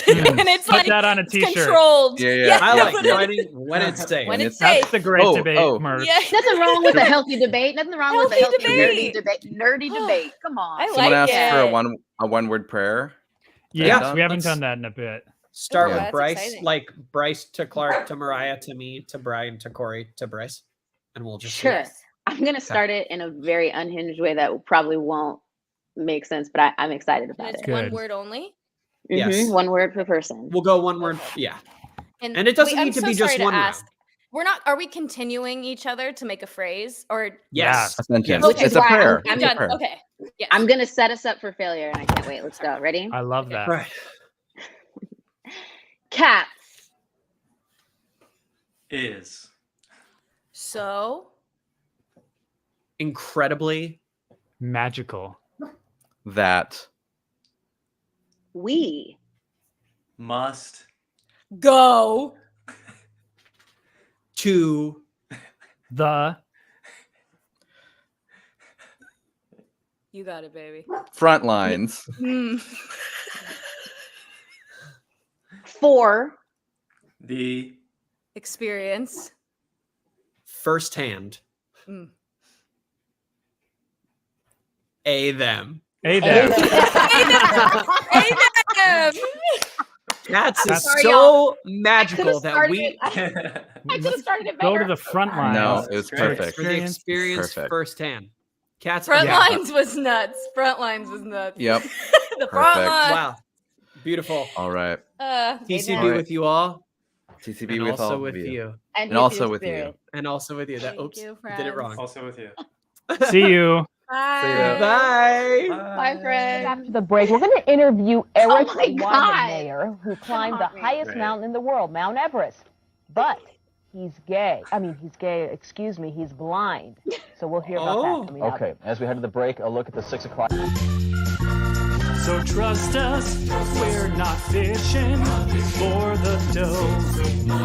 And it's
Put
like
that on a
it's
t-shirt.
controlled.
Yeah.
I like
when it-
fighting when it's safe.
when it's
That's
safe.
the great
Oh,
debate,
oh.
Merv.
Yeah.
Nothing wrong with a healthy debate. Nothing wrong with a
Healthy
healthy
debate.
nerdy debate. Come on.
I
Someone
like
asked for
it.
a one-word prayer.
Yes,
Yeah.
we haven't
Let's-
done that in a bit.
Start
Oh,
with
that's
Bryce,
exciting.
like Bryce to Clark to Mariah to me to Brian to Corey to Bryce, and we'll just
Sure. I'm gonna start it in a very unhinged way that probably won't make sense, but I'm excited
And
about
it's
it.
Good.
one word only.
Yes.
One word per person.
We'll go one word.
Okay.
Yeah, and it doesn't
I'm
need to
so
be just
sorry to
one
ask.
round.
We're not. Are we continuing each other to make a phrase or?
Yes.
A sentence.
Yes.
Which is
It's a
why
prayer.
I'm
It's a
Done.
prayer.
Okay. Yes.
I'm gonna set us up for failure, and I can't wait. Let's go. Ready?
I love that.
Right.
Cats.
Is
So
Incredibly.
Magical.
That
We.
must
go.
To
The
You got it, baby.
front lines.
For.
the
Experience.
firsthand.
Mm.
A them.
Hey there.
Cats is
Sorry,
so
y'all.
magical that we
I could have started it
Go
better.
to the front line.
No, it was
Great.
perfect.
for the experience
Perfect.
firsthand. Cats.
Front
Yeah.
lines was nuts. Front lines was nuts.
Yep.
The front
Perfect.
line.
Wow. Beautiful.
All right.
TCB
Alright.
with you all,
TCB
and
with
also
all
with
of you.
you,
And also with you.
and also with you. That
Thank
oops,
you,
I did it
friends.
wrong.
also with you.
See you.
Bye.
Bye.
Bye, friends.
After the break, we're going to interview Eric
Oh my God.
Weihenmayer, who climbed the
on,
highest
Right.
mountain in the world, Mount Everest. But he's gay. I mean, he's gay, excuse me, he's blind. So we'll hear about
Oh.
that coming up.
Okay, as we head to the break, a look at the 6 o'clock.
So trust us, we're not fishing for the dough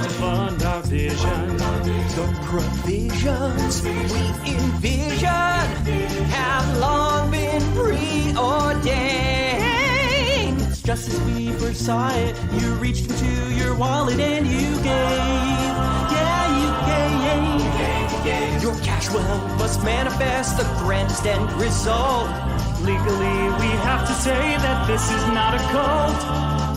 to fund our vision. The provisions we envision have long been preordained. Just as we foresaw it, you reached into your wallet and you gave. Yeah, you gave. Your cash well must manifest the grandest end result. Legally, we have to say that this is not a cult.